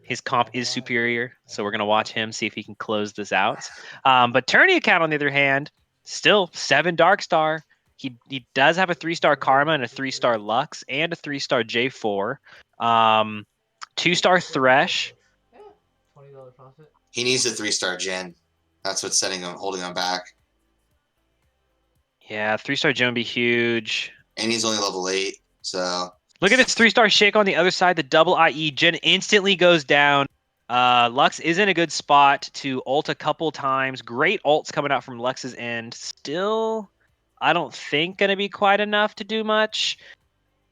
[SPEAKER 9] his comp is superior, so we're gonna watch him, see if he can close this out. But Tourney account, on the other hand, still 7 Darkstar. He does have a 3-star Karma and a 3-star Lux and a 3-star J4. 2-star Thresh.
[SPEAKER 11] $20 profit.
[SPEAKER 7] He needs a 3-star Gen. That's what's holding him back.
[SPEAKER 9] Yeah, 3-star Gen would be huge.
[SPEAKER 7] And he's only level 8, so.
[SPEAKER 9] Look at this 3-star Shake on the other side. The double IE Gen instantly goes down. Lux is in a good spot to ult a couple times. Great ults coming out from Lux's end. Still, I don't think going to be quite enough to do much.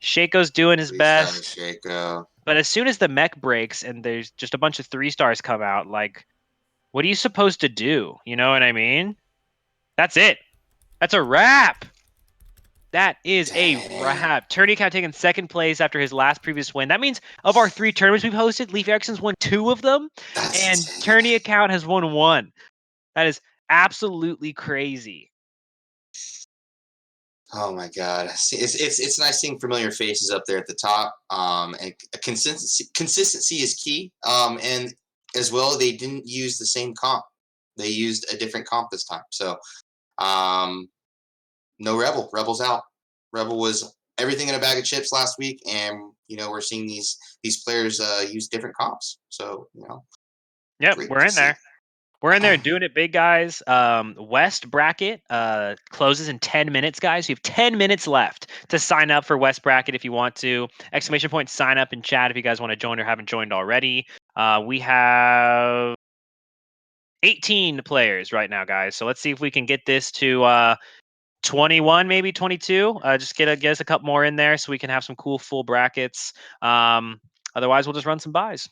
[SPEAKER 9] Shaco's doing his best.
[SPEAKER 7] Shaco.
[SPEAKER 9] But as soon as the mech breaks and there's just a bunch of 3-stars come out, like, what are you supposed to do? You know what I mean? That's it. That's a wrap. That is a wrap. Tourney account taking 2nd place after his last previous win. That means of our 3 tournaments we've hosted, Leaf Erickson's won 2 of them, and Tourney account has won 1. That is absolutely crazy.
[SPEAKER 7] Oh my god, it's nice seeing familiar faces up there at the top. And consistency is key. And as well, they didn't use the same comp. They used a different comp this time. So, no Rebel. Rebel's out. Rebel was everything in a bag of chips last week, and we're seeing these players use different comps. So
[SPEAKER 9] Yep, we're in there. We're in there doing it big, guys. West bracket closes in 10 minutes, guys. You have 10 minutes left to sign up for West bracket if you want to. ! Sign up in chat if you guys want to join or haven't joined already. We have 18 players right now, guys. So let's see if we can get this to 21, maybe 22. Just get us a couple more in there so we can have some cool full brackets. Otherwise, we'll just run some buys.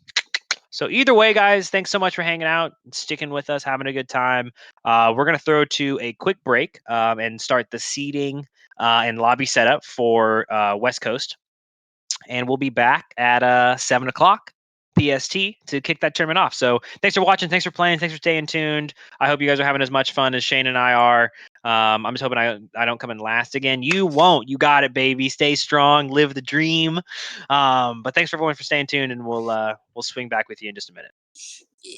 [SPEAKER 9] So either way, guys, thanks so much for hanging out, sticking with us, having a good time. We're going to throw to a quick break and start the seating and lobby setup for West Coast. And we'll be back at 7 o'clock PST to kick that tournament off. So thanks for watching. Thanks for playing. Thanks for staying tuned. I hope you guys are having as much fun as Shane and I are. I'm just hoping I don't come in last again. You won't. You got it, baby. Stay strong. Live the dream. But thanks for everyone for staying tuned, and we'll swing back with you in just a minute.
[SPEAKER 7] Yeah.